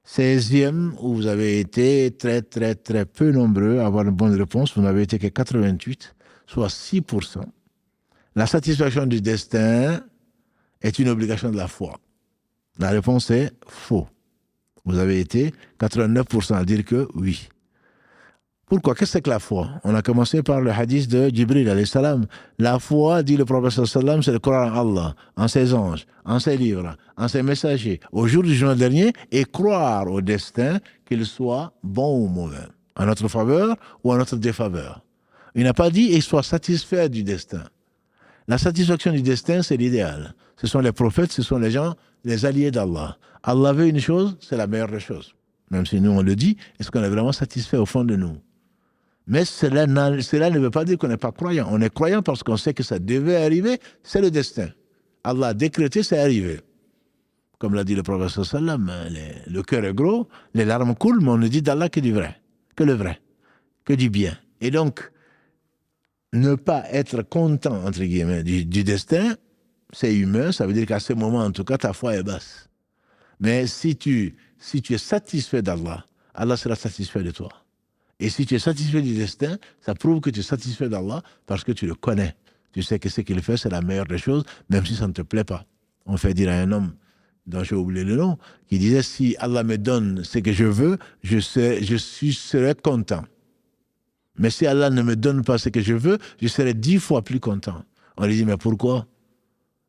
16e, où vous avez été très, très, très peu nombreux à avoir une bonne réponse. Vous n'avez été que 88, soit 6%. La satisfaction du destin est une obligation de la foi. La réponse est faux. Vous avez été 89% à dire que oui. Pourquoi? Qu'est-ce que c'est que la foi? On a commencé par le hadith de Jibril alayhi salam. La foi, dit le prophète sallam, c'est de croire en Allah, en ses anges, en ses livres, en ses messagers, au jour du jour dernier, et croire au destin, qu'il soit bon ou mauvais, en notre faveur ou en notre défaveur. Il n'a pas dit et soit satisfait du destin. La satisfaction du destin, c'est l'idéal. Ce sont les prophètes, ce sont les gens, les alliés d'Allah. Allah veut une chose, c'est la meilleure des choses. Même si nous on le dit, est-ce qu'on est vraiment satisfait au fond de nous? Mais cela ne veut pas dire qu'on n'est pas croyant. On est croyant parce qu'on sait que ça devait arriver, c'est le destin. Allah a décrété, c'est arrivé. Comme l'a dit le prophète sallam, le cœur est gros, les larmes coulent, mais on ne dit d'Allah que du vrai, que du bien. Et donc, ne pas être content, entre guillemets, du destin, c'est humain, ça veut dire qu'à ce moment, en tout cas, ta foi est basse. Mais si tu es satisfait d'Allah, Allah sera satisfait de toi. Et si tu es satisfait du destin, ça prouve que tu es satisfait d'Allah parce que tu le connais. Tu sais que ce qu'il fait, c'est la meilleure des choses, même si ça ne te plaît pas. On fait dire à un homme, dont j'ai oublié le nom, qui disait, si Allah me donne ce que je veux, je serai content. Mais si Allah ne me donne pas ce que je veux, je serai 10 fois plus content. On lui dit, mais pourquoi?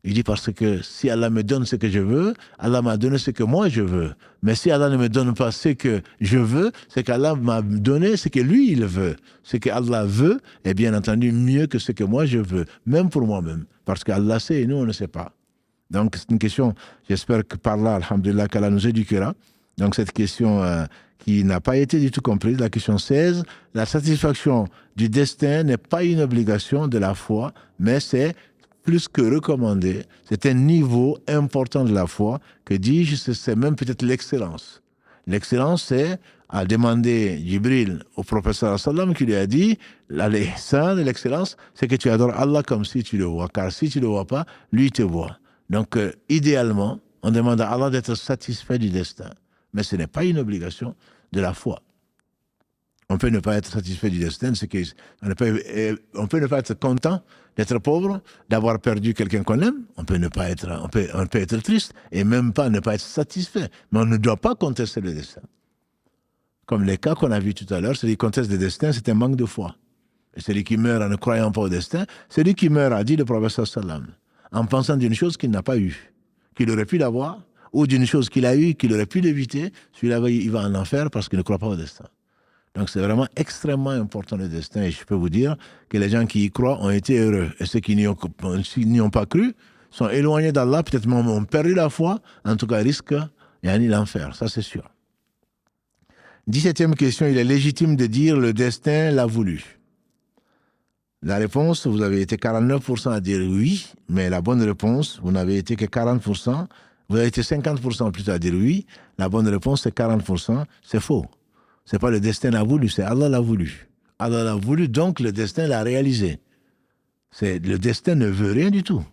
Il dit, parce que si Allah me donne ce que je veux, Allah m'a donné ce que moi je veux. Mais si Allah ne me donne pas ce que je veux, c'est qu'Allah m'a donné ce que lui il veut. Ce que Allah veut est bien entendu mieux que ce que moi je veux, même pour moi-même. Parce qu'Allah sait et nous on ne sait pas. Donc c'est une question, j'espère que par là, alhamdulillah, qu'Allah nous éduquera. Donc cette question qui n'a pas été du tout comprise, la question 16, la satisfaction du destin n'est pas une obligation de la foi, mais c'est plus que recommandé. C'est un niveau important de la foi que dis-je, c'est même peut-être l'excellence. L'excellence, c'est à demander Jibril au prophète sallallahu alayhi wa sallam qui lui a dit l'ihsan, l'excellence, c'est que tu adores Allah comme si tu le vois, car si tu ne le vois pas, lui te voit. Donc, idéalement, on demande à Allah d'être satisfait du destin. Mais ce n'est pas une obligation de la foi. On peut ne pas être satisfait du destin, on peut ne pas être content d'être pauvre, d'avoir perdu quelqu'un qu'on aime, on peut être triste et même pas ne pas être satisfait, mais on ne doit pas contester le destin. Comme les cas qu'on a vus tout à l'heure, celui qui conteste le destin, c'est un manque de foi. Et celui qui meurt en ne croyant pas au destin, celui qui meurt, a dit le prophète sallam, en pensant d'une chose qu'il n'a pas eue, qu'il aurait pu l'avoir, ou d'une chose qu'il a eue, qu'il aurait pu l'éviter, celui-là, il va en enfer parce qu'il ne croit pas au destin. Donc c'est vraiment extrêmement important le destin, et je peux vous dire que les gens qui y croient ont été heureux, et ceux qui n'y ont pas cru sont éloignés d'Allah, peut-être même ont perdu la foi, en tout cas risquent l'enfer, ça c'est sûr. 17e question, il est légitime de dire le destin l'a voulu. La réponse, vous avez été 49% à dire oui, mais la bonne réponse, vous n'avez été que 40%, vous avez été 50% plutôt à dire oui, la bonne réponse c'est 40%, c'est faux. C'est pas le destin l'a voulu, c'est Allah l'a voulu. Allah l'a voulu, donc le destin l'a réalisé. Le destin ne veut rien du tout.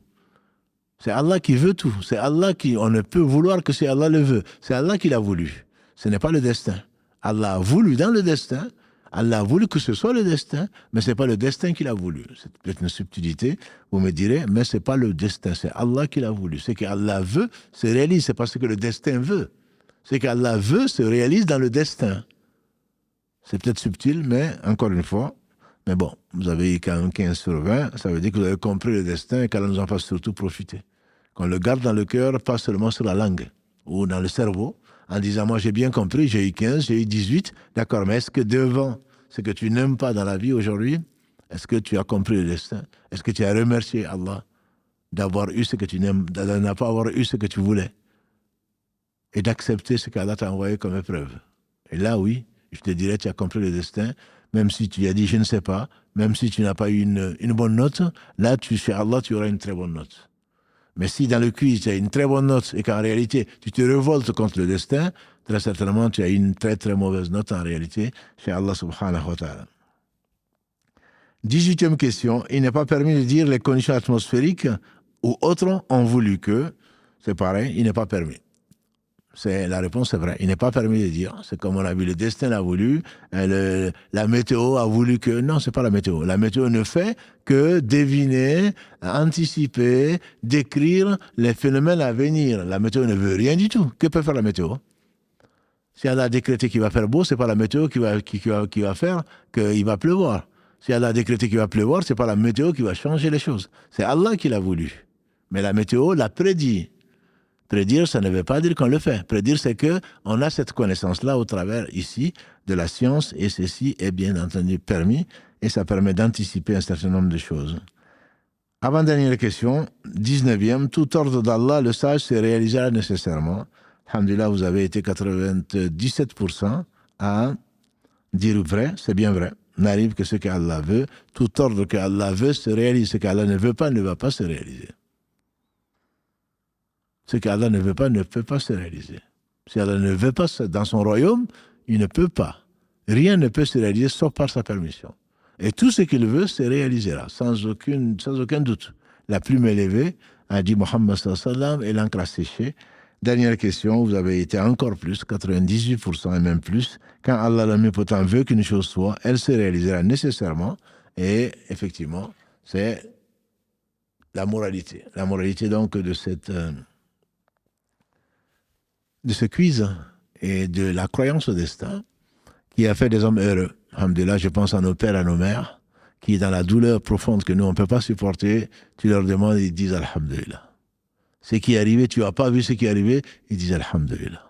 C'est Allah qui veut tout. C'est Allah on ne peut vouloir que si Allah le veut. C'est Allah qui l'a voulu. Ce n'est pas le destin. Allah a voulu dans le destin. Allah a voulu que ce soit le destin, mais ce n'est pas le destin qu'il a voulu. C'est peut-être une subtilité, vous me direz, mais ce n'est pas le destin, c'est Allah qui l'a voulu. Ce qu'Allah veut se réalise, c'est pas ce que le destin veut. Ce qu'Allah veut se réalise dans le destin. C'est peut-être subtil, mais encore une fois, mais bon, vous avez eu quand même 15 sur 20, ça veut dire que vous avez compris le destin et qu'Allah nous en fasse surtout profiter. Qu'on le garde dans le cœur, pas seulement sur la langue ou dans le cerveau, en disant, moi j'ai bien compris, j'ai eu 15, j'ai eu 18, d'accord, mais est-ce que devant ce que tu n'aimes pas dans la vie aujourd'hui, est-ce que tu as compris le destin? Est-ce que tu as remercié Allah d'avoir eu ce que tu n'aimes, de ne pas avoir eu ce que tu voulais et d'accepter ce qu'Allah t'a envoyé comme épreuve? Et là, oui, je te dirais, tu as compris le destin, même si tu as dit, je ne sais pas, même si tu n'as pas eu une bonne note, là, chez Allah, tu auras une très bonne note. Mais si dans le quiz, tu as une très bonne note et qu'en réalité, tu te révoltes contre le destin, très certainement, tu as une très très mauvaise note en réalité chez Allah subhanahu wa ta'ala. 18e question. Il n'est pas permis de dire les conditions atmosphériques ou autres ont voulu que. C'est pareil, il n'est pas permis. La réponse est vraie. Il n'est pas permis de dire. C'est comme on a vu, le destin l'a voulu, la météo a voulu que... Non, c'est pas la météo. La météo ne fait que deviner, anticiper, décrire les phénomènes à venir. La météo ne veut rien du tout. Que peut faire la météo? Si elle a décrété qu'il va faire beau, c'est pas la météo qui va faire qu'il va pleuvoir. Si elle a décrété qu'il va pleuvoir, c'est pas la météo qui va changer les choses. C'est Allah qui l'a voulu. Mais la météo l'a prédit. Prédire, ça ne veut pas dire qu'on le fait. Prédire, c'est qu'on a cette connaissance-là au travers, ici, de la science, et ceci est bien entendu permis, et ça permet d'anticiper un certain nombre de choses. Avant-dernière question, 19e, tout ordre d'Allah, le sage, se réalisera nécessairement. Alhamdulillah, vous avez été 97% à dire vrai, c'est bien vrai. N'arrive que ce qu'Allah veut. Tout ordre qu'Allah veut se réalise. Ce qu'Allah ne veut pas ne va pas se réaliser. Ce qu'Allah ne veut pas ne peut pas se réaliser. Si Allah ne veut pas dans son royaume, il ne peut pas. Rien ne peut se réaliser sauf par sa permission. Et tout ce qu'il veut se réalisera, sans aucun doute. La plume est levée, a dit Muhammad sallallahu alayhi wa sallam, et l'encre a séché. Dernière question, vous avez été encore plus, 98% et même plus. Quand Allah l'Omnipotent veut qu'une chose soit, elle se réalisera nécessairement. Et effectivement, c'est la moralité. La moralité donc de ce quiz et de la croyance au destin qui a fait des hommes heureux. Alhamdulillah, je pense à nos pères, à nos mères, qui dans la douleur profonde que nous, on ne peut pas supporter, tu leur demandes, ils disent Alhamdulillah. Ce qui est arrivé, tu n'as pas vu ce qui est arrivé, ils disent Alhamdulillah.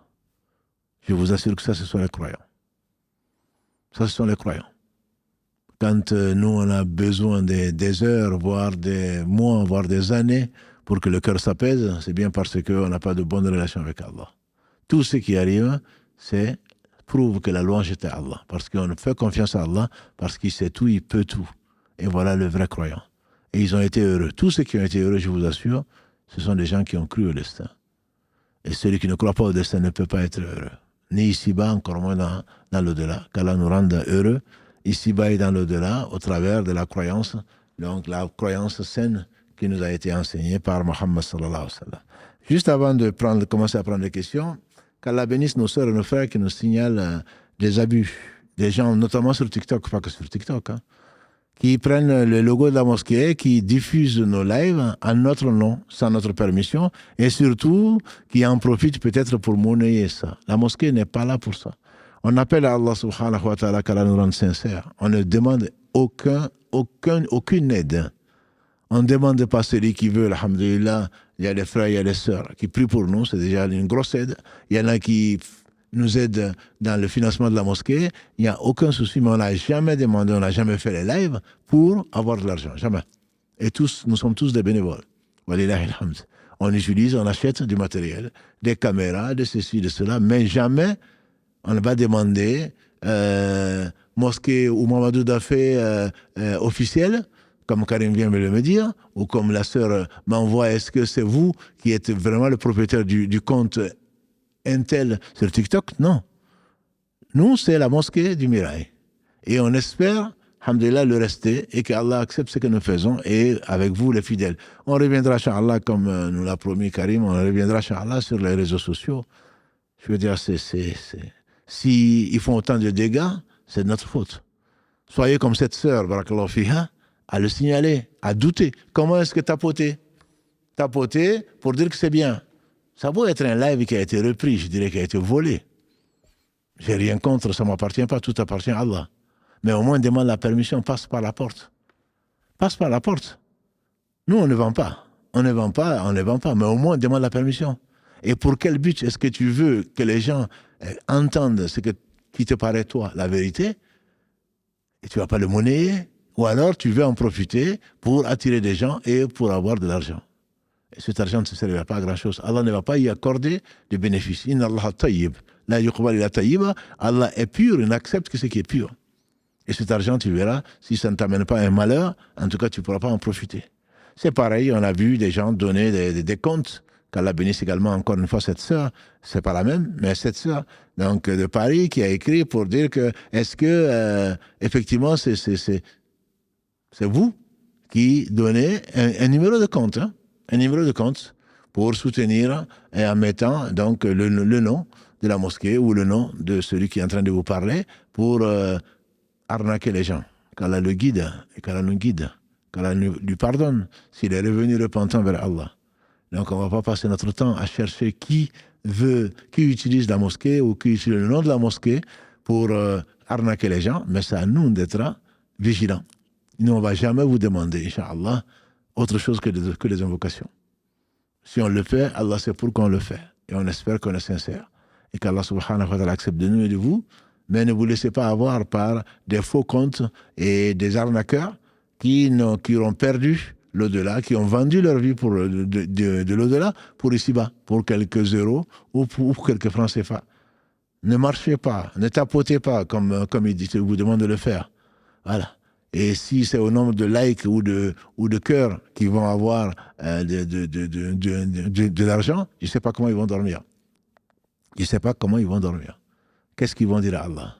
Je vous assure que ça, ce sont les croyants. Ça, ce sont les croyants. Quand nous, on a besoin des heures, voire des mois, voire des années, pour que le cœur s'apaise, c'est bien parce qu'on n'a pas de bonne relation avec Allah. Tout ce qui arrive, prouve que la louange est à Allah. Parce qu'on fait confiance à Allah, parce qu'il sait tout, il peut tout. Et voilà le vrai croyant. Et ils ont été heureux. Tous ceux qui ont été heureux, je vous assure, ce sont des gens qui ont cru au destin. Et celui qui ne croit pas au destin ne peut pas être heureux. Ni ici-bas, encore moins dans l'au-delà. Qu'Allah nous rende heureux, ici-bas et dans l'au-delà, au travers de la croyance, donc la croyance saine qui nous a été enseignée par Muhammad sallallahu alayhi wa sallam. Juste avant de commencer à prendre les questions, qu'Allah bénisse nos sœurs et nos frères qui nous signalent des abus Des gens, notamment sur TikTok, pas que sur TikTok, hein, qui prennent le logo de la mosquée, qui diffusent nos lives en notre nom, sans notre permission, et surtout qui en profitent peut-être pour monnayer ça. La mosquée n'est pas là pour ça. On appelle à Allah subhanahu wa ta'ala qu'Allah nous rende sincères. On ne demande aucune aide. On ne demande pas celui qui veut, alhamdulillah, il y a des frères, il y a des sœurs qui prient pour nous, c'est déjà une grosse aide. Il y en a qui nous aident dans le financement de la mosquée, il n'y a aucun souci, mais on n'a jamais demandé, on n'a jamais fait les lives pour avoir de l'argent, jamais. Et tous, nous sommes tous des bénévoles. Walillahi alhamd. On utilise, on achète du matériel, des caméras, de ceci, de cela, mais jamais on ne va demander mosquée ou Mamadou Dafé officielle, comme Karim vient de me dire, ou comme la sœur m'envoie, est-ce que c'est vous qui êtes vraiment le propriétaire du compte Intel sur TikTok? Non. Nous, c'est la mosquée du Mirail. Et on espère, alhamdulillah, le rester et qu'Allah accepte ce que nous faisons et avec vous, les fidèles. On reviendra, Inch'Allah, comme nous l'a promis Karim, on reviendra, Inch'Allah, sur les réseaux sociaux. Je veux dire, s'ils font autant de dégâts, c'est de notre faute. Soyez comme cette sœur, barakallahu fiha, à le signaler, à douter. Comment est-ce que tapoter? Tapoter pour dire que c'est bien. Ça peut être un live qui a été repris, je dirais, qui a été volé. J'ai rien contre, ça ne m'appartient pas, tout appartient à Allah. Mais au moins, demande la permission, passe par la porte. Passe par la porte. Nous, on ne vend pas. On ne vend pas, mais au moins, demande la permission. Et pour quel but est-ce que tu veux que les gens entendent ce qui te paraît, toi, la vérité, et tu ne vas pas le monnayer, ou alors tu veux en profiter pour attirer des gens et pour avoir de l'argent. Et cet argent ne se servira pas à grand-chose. Allah ne va pas y accorder de bénéfices. Inna Allah tayyib. La yuqbal illa tayyiba. Allah est pur, il n'accepte que ce qui est pur. Et cet argent, tu verras, si ça ne t'amène pas un malheur, en tout cas, tu ne pourras pas en profiter. C'est pareil, on a vu des gens donner des comptes, qu'Allah bénisse également encore une fois cette sœur, c'est pas la même, mais cette sœur, donc de Paris, qui a écrit pour dire que, est-ce que, effectivement, c'est vous qui donnez un numéro de compte, hein, un numéro de compte pour soutenir et en mettant donc le nom de la mosquée ou le nom de celui qui est en train de vous parler pour arnaquer les gens. Qu'Allah le guide et qu'Allah nous guide, qu'Allah lui pardonne s'il est revenu repentant vers Allah. Donc on ne va pas passer notre temps à chercher qui utilise la mosquée ou qui utilise le nom de la mosquée pour arnaquer les gens, mais c'est à nous d'être vigilants. Nous, on ne va jamais vous demander, Inch'Allah, autre chose que des invocations. Si on le fait, Allah sait pourquoi on le fait. Et on espère qu'on est sincère. Et qu'Allah subhanahu wa ta'ala accepte de nous et de vous. Mais ne vous laissez pas avoir par des faux comptes et des arnaqueurs qui auront perdu l'au-delà, qui ont vendu leur vie pour de l'au-delà pour ici-bas, pour quelques euros ou pour quelques francs CFA. Ne marchez pas, ne tapotez pas comme il vous demande de le faire. Voilà. Et si c'est au nombre de likes ou de cœurs qui vont avoir de l'argent, je ne sais pas comment ils vont dormir. Je ne sais pas comment ils vont dormir. Qu'est-ce qu'ils vont dire à Allah?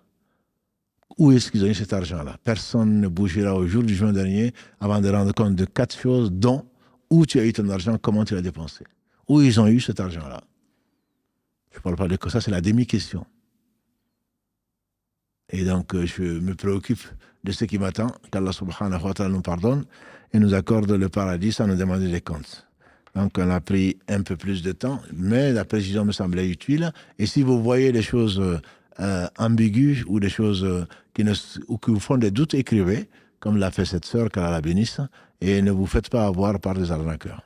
Où est-ce qu'ils ont eu cet argent-là? Personne ne bougera au jour du juin dernier avant de rendre compte de 4 choses, dont où tu as eu ton argent, comment tu l'as dépensé. Où ils ont eu cet argent-là? Je ne parle pas de ça, c'est la demi-question. Et donc, je me préoccupe de ce qui m'attend, qu'Allah subhanahu wa ta'ala nous pardonne et nous accorde le paradis sans nous demander des comptes. Donc, on a pris un peu plus de temps, mais la précision me semblait utile. Et si vous voyez des choses ambiguës ou des choses qui vous font des doutes, écrivez, comme l'a fait cette sœur, qu'Allah la bénisse, et ne vous faites pas avoir par des arnaqueurs.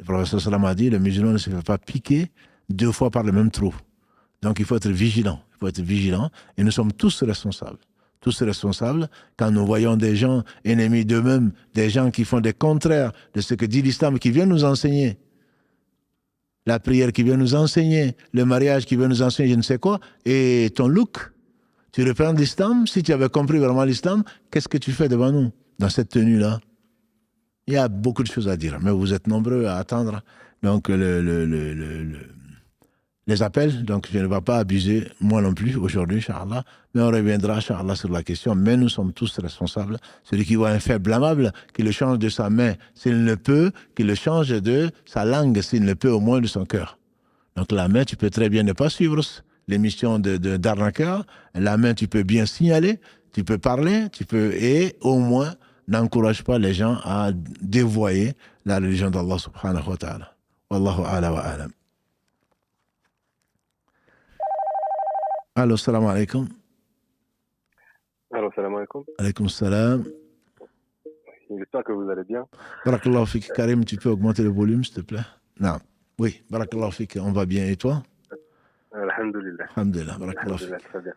Le professeur Salam a dit, le musulman ne se fait pas piquer 2 fois par le même trou. Donc, il faut être vigilant. Il faut être vigilant. Et nous sommes tous responsables. Tous responsables quand nous voyons des gens ennemis d'eux-mêmes, des gens qui font des contraires de ce que dit l'islam, qui vient nous enseigner. La prière qui vient nous enseigner, le mariage qui vient nous enseigner, je ne sais quoi. Et ton look, tu reprends l'islam. Si tu avais compris vraiment l'islam, qu'est-ce que tu fais devant nous, dans cette tenue-là? Il y a beaucoup de choses à dire, mais vous êtes nombreux à attendre. Donc, les appels, donc je ne vais pas abuser, moi non plus, aujourd'hui, Inch'Allah, mais on reviendra, Inch'Allah, sur la question, mais nous sommes tous responsables. Celui qui voit un fait blâmable, qu'il le change de sa main, s'il ne peut, qu'il le change de sa langue, s'il ne peut, au moins de son cœur. Donc la main, tu peux très bien ne pas suivre l'émission d'arnaqueur, la main, tu peux bien signaler, tu peux parler, et au moins, n'encourage pas les gens à dévoyer la religion d'Allah subhanahu wa ta'ala. Wallahu a'la wa a'lam. Allô, salam alaikum. Allô, salam alaikum. Alaikum salam. J'espère que vous allez bien. Barakallahu fik. Karim, tu peux augmenter le volume, s'il te plaît? Non. Oui, barakallahu fik. On va bien. Et toi? Alhamdulillah. Alhamdulillah, barakallahu fik. Alhamdulillah, très bien.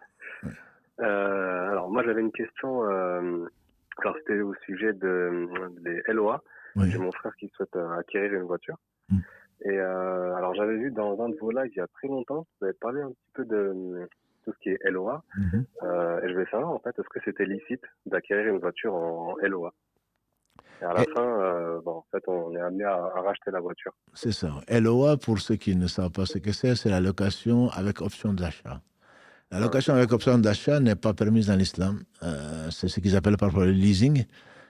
Alors, moi, j'avais une question. Alors, c'était au sujet des LOA. Oui. J'ai mon frère qui souhaite acquérir une voiture. Mm. Et alors, j'avais vu dans un de vos lives il y a très longtemps, vous avez parlé un petit peu de tout ce qui est LOA. Et je voulais savoir, en fait, est-ce que c'était licite d'acquérir une voiture en LOA? Et à la fin, en fait, on est amené à racheter la voiture. C'est ça. LOA, pour ceux qui ne savent pas ce que c'est la location avec option d'achat. La location avec option d'achat n'est pas permise dans l'islam. C'est ce qu'ils appellent parfois le leasing.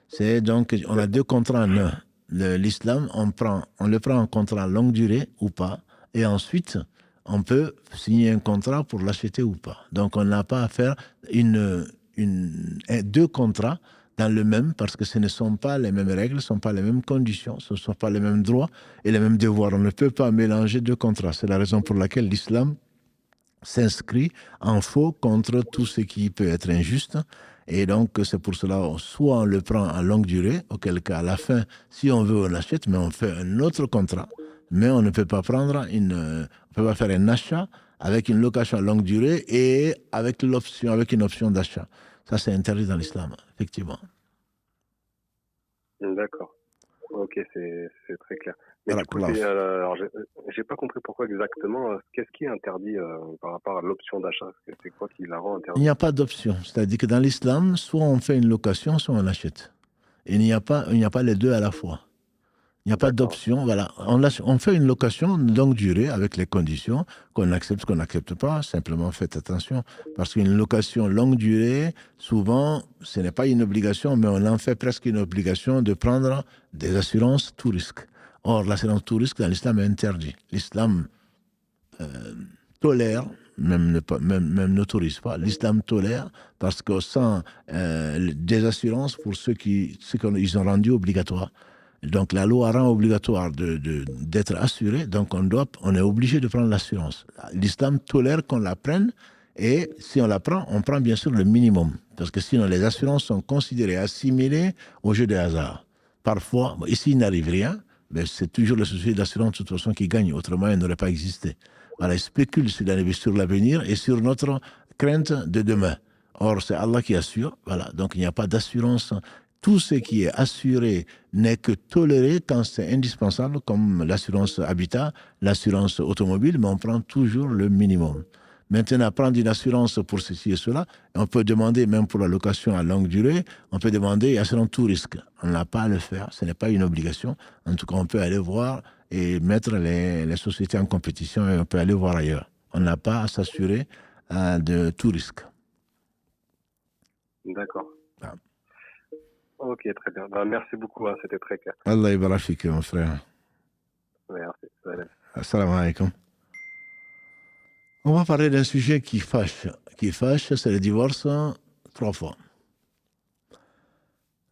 C'est donc, on a deux contrats en un. L'islam, on le prend en contrat longue durée ou pas. Et ensuite, on peut signer un contrat pour l'acheter ou pas. Donc, on n'a pas à faire deux contrats dans le même, parce que ce ne sont pas les mêmes règles, ce ne sont pas les mêmes conditions, ce ne sont pas les mêmes droits et les mêmes devoirs. On ne peut pas mélanger deux contrats. C'est la raison pour laquelle l'islam s'inscrit en faux contre tout ce qui peut être injuste. Et donc, c'est pour cela, soit on le prend en longue durée, auquel cas, à la fin, si on veut, on l'achète, mais on fait un autre contrat. Mais on ne peut pas prendre on peut pas faire un achat avec une location à longue durée et avec une option d'achat. Ça, c'est interdit dans l'islam, effectivement. D'accord. Ok, c'est très clair. Mais du coup, alors, j'ai pas compris pourquoi exactement. Qu'est-ce qui est interdit par rapport à l'option d'achat? C'est quoi qui la rend interdite? Il n'y a pas d'option. C'est-à-dire que dans l'islam, soit on fait une location, soit on achète. Et il n'y a pas les deux à la fois. Il n'y a pas d'option. Voilà. On fait une location de longue durée avec les conditions qu'on accepte, qu'on n'accepte pas. Simplement, faites attention. Parce qu'une location longue durée, souvent, ce n'est pas une obligation, mais on en fait presque une obligation de prendre des assurances tout risque. Or, l'assurance tout risque dans l'islam est interdit. L'islam tolère, même n'autorise pas. L'islam tolère parce qu'on sent des assurances pour ceux qu'ils ont rendu obligatoires. Donc la loi rend obligatoire d'être assuré, donc on est obligé de prendre l'assurance. L'islam tolère qu'on la prenne, et si on la prend, on prend bien sûr le minimum, parce que sinon les assurances sont considérées assimilées au jeu de hasard. Parfois, ici il n'arrive rien, mais c'est toujours le société d'assurance de toute façon qui gagne, autrement elle n'aurait pas existé. Voilà, ils spéculent sur l'avenir et sur notre crainte de demain. Or, c'est Allah qui assure, voilà, donc il n'y a pas d'assurance. Tout ce qui est assuré n'est que toléré quand c'est indispensable, comme l'assurance habitat, l'assurance automobile, mais on prend toujours le minimum. Maintenant, prendre une assurance pour ceci et cela, on peut demander, même pour la location à longue durée, on peut demander assurance tout risque. On n'a pas à le faire, ce n'est pas une obligation. En tout cas, on peut aller voir et mettre les sociétés en compétition et on peut aller voir ailleurs. On n'a pas à s'assurer de tout risque. D'accord. Ah. Ok, très bien. Merci beaucoup, hein, c'était très clair. Allah yabarak fik, mon frère. Merci. Assalamu alaikum. On va parler d'un sujet qui fâche. Qui fâche, c'est le divorce 3 fois.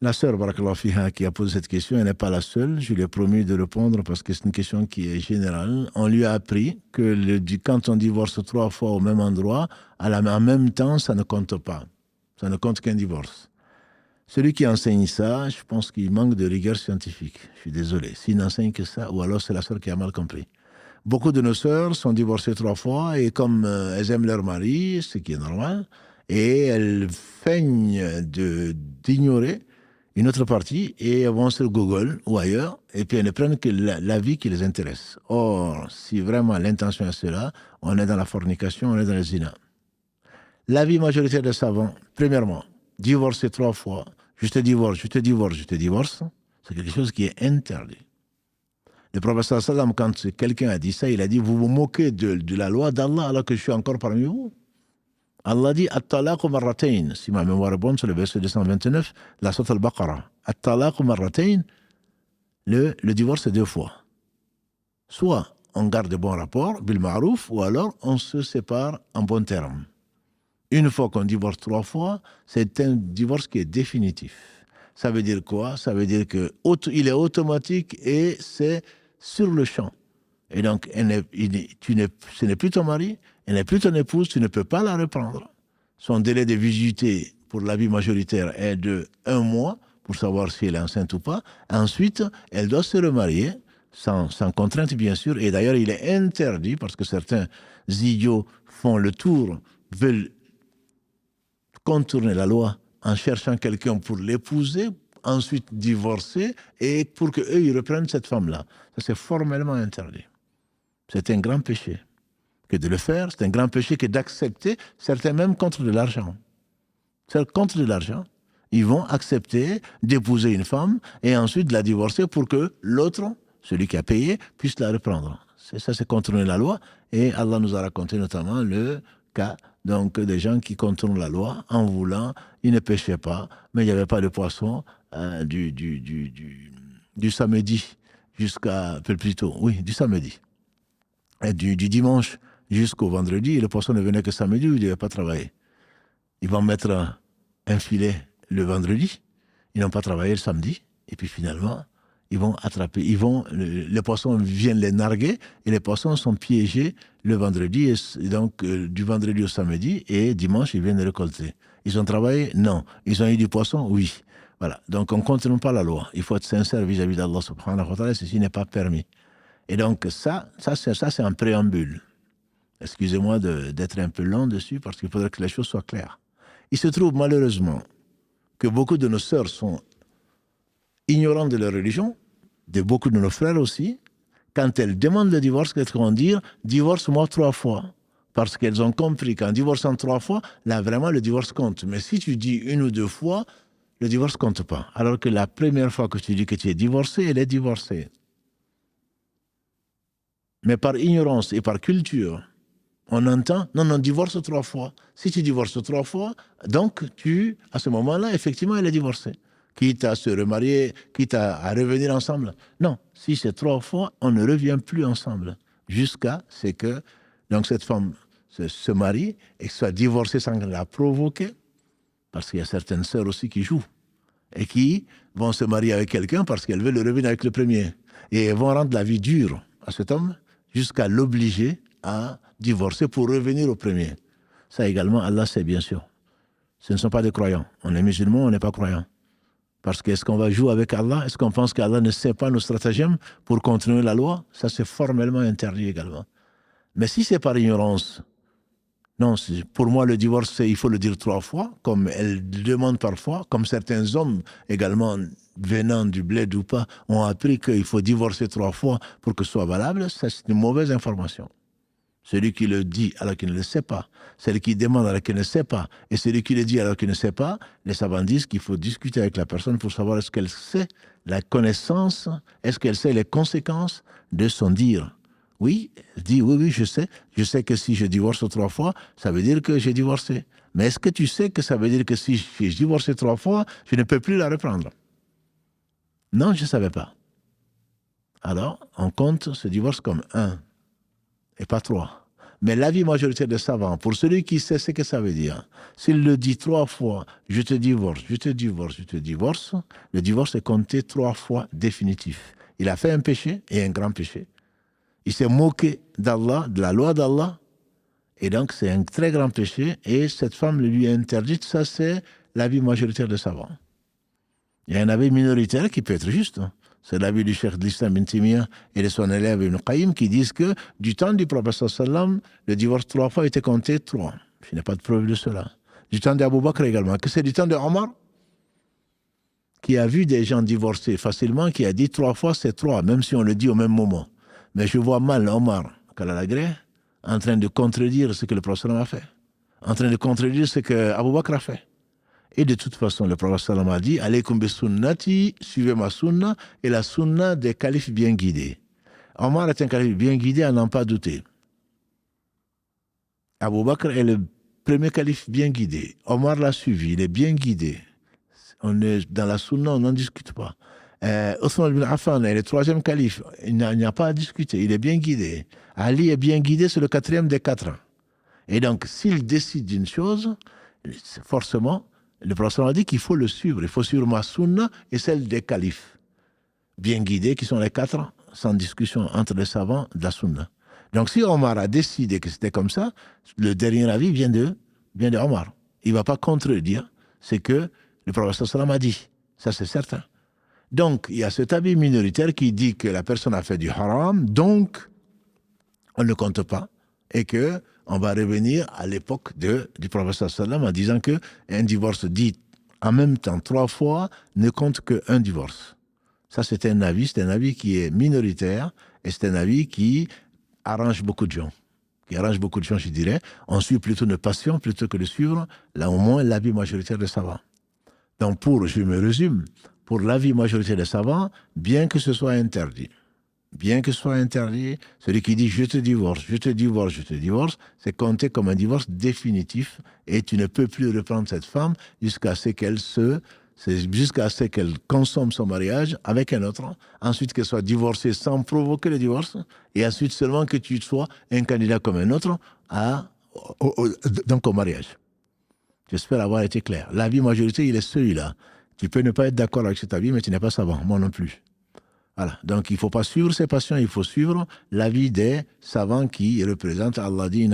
La sœur Barakallahu Fiha qui a posé cette question, elle n'est pas la seule. Je lui ai promis de répondre parce que c'est une question qui est générale. On lui a appris que quand on divorce 3 fois au même endroit, en même temps, ça ne compte pas. Ça ne compte qu'un divorce. Celui qui enseigne ça, je pense qu'il manque de rigueur scientifique. Je suis désolé. S'il n'enseigne que ça, ou alors c'est la sœur qui a mal compris. Beaucoup de nos sœurs sont divorcées 3 fois et comme elles aiment leur mari, ce qui est normal, et elles feignent d'ignorer une autre partie et elles vont sur Google ou ailleurs et puis elles ne prennent que la vie qui les intéresse. Or, si vraiment l'intention est cela, on est dans la fornication, on est dans le zina. L'avis majoritaire des savants, premièrement, divorcer 3 fois, je te divorce, c'est quelque chose qui est interdit. Le prophète sallam, quand quelqu'un a dit ça, il a dit, vous vous moquez de la loi d'Allah alors que je suis encore parmi vous. Allah dit, at-talaqu marratayn, si ma mémoire est bonne, sur le verset 229, la sourate al-Baqarah. At-talaqu marratayn, le divorce est 2 fois. Soit on garde de bons rapports, bil ma'rouf, ou alors on se sépare en bons termes. Une fois qu'on divorce 3 fois, c'est un divorce qui est définitif. Ça veut dire quoi? Ça veut dire qu'il est automatique et c'est sur le champ. Et donc, ce n'est plus ton mari, elle n'est plus ton épouse, tu ne peux pas la reprendre. Son délai de visiter pour l'avis majoritaire est de 1 mois, pour savoir si elle est enceinte ou pas. Ensuite, elle doit se remarier, sans contrainte bien sûr. Et d'ailleurs, il est interdit, parce que certains idiots font le tour, veulent contourner la loi en cherchant quelqu'un pour l'épouser, ensuite divorcer, et pour qu'eux, ils reprennent cette femme-là. Ça, c'est formellement interdit. C'est un grand péché que de le faire, c'est un grand péché que d'accepter, certains même contre de l'argent. C'est contre de l'argent. Ils vont accepter d'épouser une femme et ensuite de la divorcer pour que l'autre, celui qui a payé, puisse la reprendre. Ça, c'est contourner la loi. Et Allah nous a raconté notamment le cas donc, des gens qui contournent la loi en voulant, ils ne pêchaient pas, mais il n'y avait pas de poisson du samedi jusqu'à, plutôt, oui, du samedi. Et du dimanche jusqu'au vendredi, le poisson ne venait que samedi, il ne devait pas travailler. Ils vont mettre un filet le vendredi, ils n'ont pas travaillé le samedi, et puis finalement, ils vont attraper, les poissons viennent les narguer, et les poissons sont piégés le vendredi, et donc du vendredi au samedi, et dimanche, ils viennent récolter. Ils ont travaillé? Non. Ils ont eu du poisson? Oui. Voilà. Donc on ne continue pas la loi. Il faut être sincère vis-à-vis d'Allah subhanahu wa ta'ala, ceci n'est pas permis. Et donc ça c'est un préambule. Excusez-moi d'être un peu long dessus, parce qu'il faudrait que les choses soient claires. Il se trouve malheureusement que beaucoup de nos sœurs sont ignorantes de leur religion, de beaucoup de nos frères aussi. Quand elles demandent le divorce, qu'est-ce qu'on dit? Divorce-moi 3 fois. Parce qu'elles ont compris qu'en divorçant 3 fois, là vraiment le divorce compte. Mais si tu dis 1 ou 2 fois, le divorce compte pas. Alors que la première fois que tu dis que tu es divorcé, elle est divorcée. Mais par ignorance et par culture, on entend, non, divorce 3 fois. Si tu divorces 3 fois, donc à ce moment-là, effectivement, elle est divorcée. Quitte à se remarier, quitte à revenir ensemble. Non, si c'est 3 fois, on ne revient plus ensemble. Jusqu'à ce que donc cette femme se marie et soit divorcée sans la provoquer. Parce qu'il y a certaines sœurs aussi qui jouent. Et qui vont se marier avec quelqu'un parce qu'elles veulent revenir avec le premier. Et elles vont rendre la vie dure à cet homme jusqu'à l'obliger à divorcer pour revenir au premier. Ça également, Allah sait bien sûr. Ce ne sont pas des croyants. On est musulmans, on n'est pas croyants. Parce que est-ce qu'on va jouer avec Allah? Est-ce qu'on pense qu'Allah ne sait pas nos stratagèmes pour continuer la loi? Ça, c'est formellement interdit également. Mais si c'est par ignorance, non, pour moi, le divorce, il faut le dire 3 fois, comme elle demande parfois, comme certains hommes également venant du bled ou pas, ont appris qu'il faut divorcer 3 fois pour que ce soit valable. Ça, c'est une mauvaise information. Celui qui le dit alors qu'il ne le sait pas, celui qui demande alors qu'il ne sait pas, et celui qui le dit alors qu'il ne sait pas, les savants disent qu'il faut discuter avec la personne pour savoir est-ce qu'elle sait la connaissance, est-ce qu'elle sait les conséquences de son dire. Oui, elle dit oui, je sais que si je divorce 3 fois, ça veut dire que j'ai divorcé. Mais est-ce que tu sais que ça veut dire que si j'ai divorcé 3 fois, je ne peux plus la reprendre? Non, je ne savais pas. Alors, on compte ce divorce comme 1. Et pas 3. Mais l'avis majoritaire des savants, pour celui qui sait ce que ça veut dire, s'il le dit 3 fois, je te divorce, le divorce est compté 3 fois définitif. Il a fait un péché et un grand péché. Il s'est moqué d'Allah, de la loi d'Allah, et donc c'est un très grand péché, et cette femme le lui a interdite. Ça, c'est l'avis majoritaire des savants. Il y a un avis minoritaire qui peut être juste. C'est l'avis du cheikh de l'Islam Ibn Taymiyyah et de son élève Ibn Qayyim qui disent que du temps du prophète sallam, le divorce 3 fois était compté 3. Je n'ai pas de preuve de cela. Du temps d'Abou Bakr également. Que c'est du temps de Omar qui a vu des gens divorcer facilement, qui a dit 3 fois c'est 3, même si on le dit au même moment. Mais je vois mal Omar Kalalagré en train de contredire ce que le prophète a fait, en train de contredire ce que Abou Bakr a fait. Et de toute façon, le prophète sallam a dit « Alaykum bi sunnati, suivez ma sunna et la sunna des califes bien guidés. » Omar est un calife bien guidé, à n'en pas douter. Abou Bakr est le premier calife bien guidé. Omar l'a suivi, il est bien guidé. On est dans la sunna, on n'en discute pas. Othman ibn Affan est le troisième calife. Il n'y a pas à discuter. Il est bien guidé. Ali est bien guidé, c'est le quatrième des quatre. Et donc, s'il décide d'une chose, forcément, le prophète a dit qu'il faut le suivre. Il faut suivre ma sunna et celle des califes. Bien guidés, qui sont les quatre, sans discussion entre les savants de la sunna. Donc, si Omar a décidé que c'était comme ça, le dernier avis vient de Omar. Il ne va pas contredire ce que le prophète a dit. Ça, c'est certain. Donc, il y a cet avis minoritaire qui dit que la personne a fait du haram, donc on ne le compte pas, et qu'on va revenir à l'époque du prophète sallam en disant qu'un divorce dit en même temps 3 fois ne compte qu'un divorce. Ça, c'est un avis qui est minoritaire, et c'est un avis qui arrange beaucoup de gens. Je dirais. On suit plutôt nos passions plutôt que de suivre, là au moins, l'avis majoritaire des savants. Donc, je me résume, pour l'avis majoritaire des savants, bien que ce soit interdit, celui qui dit je te divorce, c'est compté comme un divorce définitif et tu ne peux plus reprendre cette femme jusqu'à ce qu'elle consomme son mariage avec un autre, ensuite qu'elle soit divorcée sans provoquer le divorce, et ensuite seulement que tu sois un candidat comme un autre donc au mariage. J'espère avoir été clair. L'avis majoritaire, il est celui-là. Tu peux ne pas être d'accord avec cet avis, mais tu n'es pas savant, moi non plus. Voilà. Donc, il ne faut pas suivre ses passions, il faut suivre l'avis des savants qui représentent. Allah dit,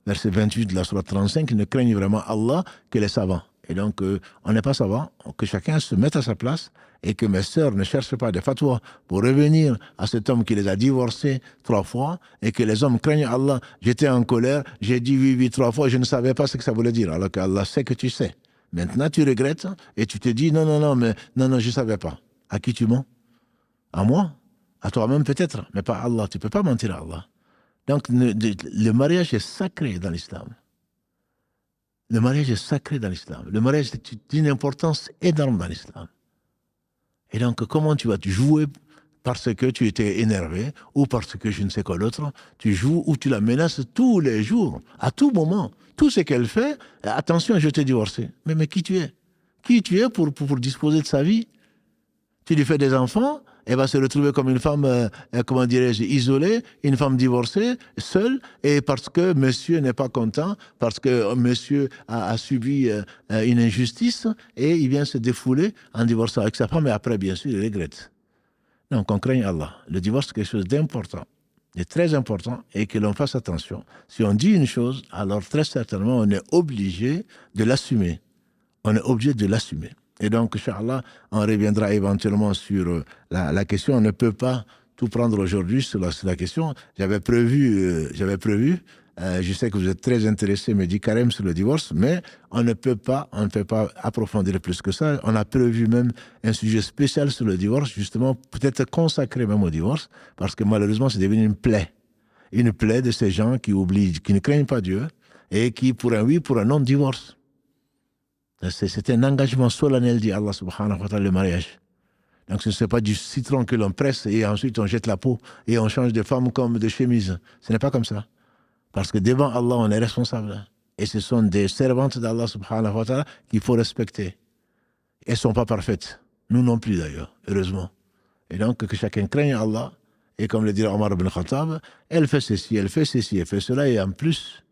verset 28 de la sourate 35, ils ne craignent vraiment Allah que les savants. Et donc, on n'est pas savant, que chacun se mette à sa place et que mes sœurs ne cherchent pas des fatwas pour revenir à cet homme qui les a divorcés 3 fois et que les hommes craignent Allah. J'étais en colère, j'ai dit oui 3 fois, je ne savais pas ce que ça voulait dire, alors qu'Allah sait que tu sais. Maintenant, tu regrettes et tu te dis non, je ne savais pas. À qui tu mens? À moi? À toi-même peut-être, mais pas à Allah. Tu ne peux pas mentir à Allah. Donc, le mariage est sacré dans l'islam. Le mariage est sacré dans l'islam. Le mariage est d'une importance énorme dans l'islam. Et donc, comment tu vas te jouer parce que tu étais énervé ou parce que je ne sais quoi d'autre? Tu joues ou tu la menaces tous les jours, à tout moment. Tout ce qu'elle fait, attention, je t'ai divorcé. Mais qui tu es? Qui tu es pour disposer de sa vie? Tu lui fais des enfants, elle va se retrouver comme une femme, comment dirais-je, isolée, une femme divorcée, seule, et parce que monsieur n'est pas content, parce que monsieur a subi une injustice, et il vient se défouler en divorçant avec sa femme, et après, bien sûr, il regrette. Donc, on craigne Allah. Le divorce, c'est quelque chose d'important, de très important, et que l'on fasse attention. Si on dit une chose, alors très certainement, on est obligé de l'assumer. Et donc, Inch'Allah, on reviendra éventuellement sur la question. On ne peut pas tout prendre aujourd'hui sur la question. J'avais prévu, je sais que vous êtes très intéressé, me dit Karim, sur le divorce, mais on ne peut pas approfondir plus que ça. On a prévu même un sujet spécial sur le divorce, justement, peut-être consacré même au divorce, parce que malheureusement, c'est devenu une plaie de ces gens qui oublient, qui ne craignent pas Dieu, et qui, pour un oui, pour un non, divorcent. C'est un engagement solennel, dit Allah subhanahu wa ta'ala, le mariage. Donc ce n'est pas du citron que l'on presse et ensuite on jette la peau et on change de femme comme de chemise. Ce n'est pas comme ça. Parce que devant Allah, on est responsable. Et ce sont des servantes d'Allah subhanahu wa ta'ala qu'il faut respecter. Elles ne sont pas parfaites. Nous non plus d'ailleurs, heureusement. Et donc que chacun craigne Allah. Et comme le dit Omar ibn Khattab, elle fait ceci, elle fait cela, et en plus,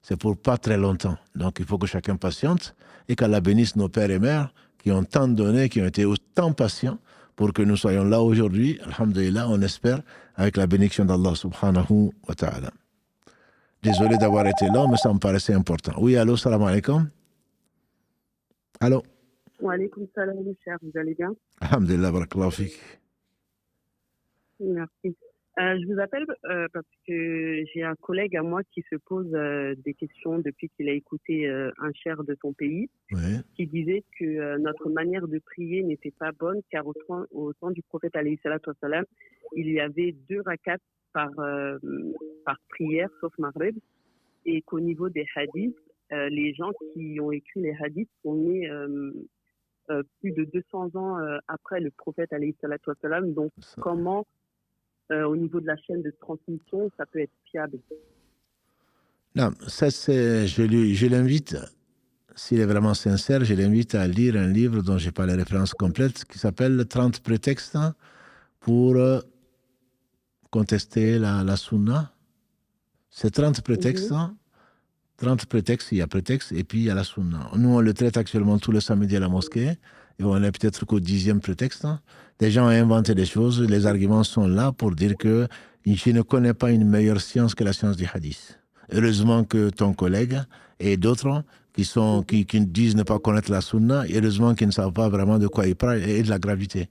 c'est pour pas très longtemps. Donc il faut que chacun patiente et qu'Allah bénisse nos pères et mères qui ont tant donné, qui ont été autant patients pour que nous soyons là aujourd'hui. Alhamdulillah, on espère, avec la bénédiction d'Allah subhanahu wa ta'ala. Désolé d'avoir été là, mais ça me paraissait important. Oui, allô, salam alaikum. Allô. Wa alaikum salam, cher, vous allez bien? Alhamdulillah, barakallahu fik. Merci. Je vous appelle parce que j'ai un collègue à moi qui se pose des questions depuis qu'il a écouté un cher de son pays, qui disait que notre manière de prier n'était pas bonne, car au temps du prophète alayhi salatu wassalam, il y avait 2 rakats par prière, sauf Maghrib, et qu'au niveau des hadiths, les gens qui ont écrit les hadiths sont nés plus de 200 ans après le prophète alayhi salatu wassalam. Donc, comment au niveau de la chaîne de transmission, ça peut être fiable? Non, ça c'est, je l'invite, s'il est vraiment sincère, je l'invite à lire un livre dont je n'ai pas les références complètes, qui s'appelle 30 prétextes pour contester la sunna. C'est 30 prétextes. 30 prétextes, il y a prétexte et puis il y a la sunna. Nous, on le traite actuellement tous les samedis à la mosquée et on est peut-être qu'au 10e prétexte. Des gens ont inventé des choses, les arguments sont là pour dire que je ne connais pas une meilleure science que la science du hadith. Heureusement que ton collègue et d'autres qui disent ne pas connaître la sunna, heureusement qu'ils ne savent pas vraiment de quoi ils parlent et de la gravité.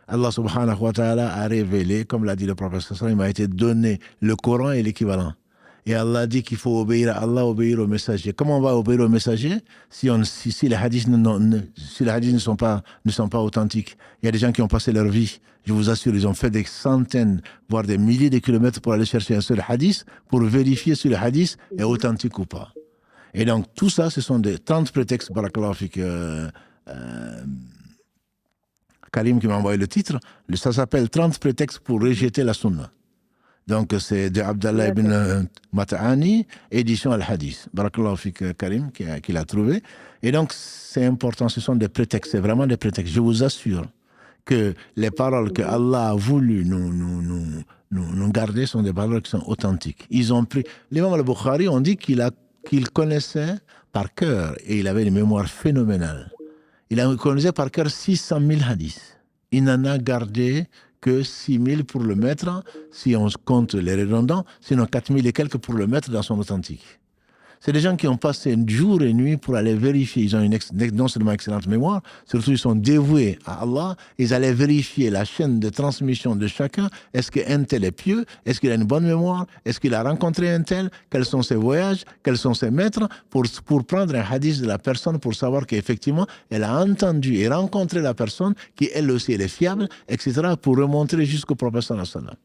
Allah subhanahu wa ta'ala a révélé, comme l'a dit le prophète, il m'a été donné le Coran et l'équivalent. Et Allah dit qu'il faut obéir à Allah, obéir aux messagers. Comment on va obéir aux messagers si les hadiths ne sont pas authentiques? Il y a des gens qui ont passé leur vie, je vous assure, ils ont fait des centaines, voire des milliers de kilomètres pour aller chercher un seul hadith, pour vérifier si le hadith est authentique ou pas. Et donc tout ça, ce sont des 30 prétextes, barakallahu fik, Karim qui m'a envoyé le titre, ça s'appelle 30 prétextes pour rejeter la sunna. Donc, c'est de Abdallah ibn Mata'ani, édition Al-Hadith. Barakallahu fik Karim, qui l'a trouvé. Et donc, c'est important, ce sont des prétextes, c'est vraiment des prétextes. Je vous assure que les paroles que Allah a voulu nous garder sont des paroles qui sont authentiques. Ils ont pris... L'imam al-Bukhari, on dit qu'il connaissait par cœur, et il avait une mémoire phénoménale. Il connaissait par cœur 600 000 hadiths. Il n'en a gardé que 6 000 pour le mettre, si on compte les redondants, sinon 4 000 et quelques pour le mettre dans son authentique. C'est des gens qui ont passé jour et nuit pour aller vérifier. Ils ont une non seulement excellente mémoire, surtout ils sont dévoués à Allah. Ils allaient vérifier la chaîne de transmission de chacun. Est-ce qu'un tel est pieux? Est-ce qu'il a une bonne mémoire? Est-ce qu'il a rencontré un tel? Quels sont ses voyages? Quels sont ses maîtres? Pour prendre un hadith de la personne, pour savoir qu'effectivement, elle a entendu et rencontré la personne, qui elle aussi elle est fiable, etc., pour remonter jusqu'au prophète sallallahu alayhi wa sallam.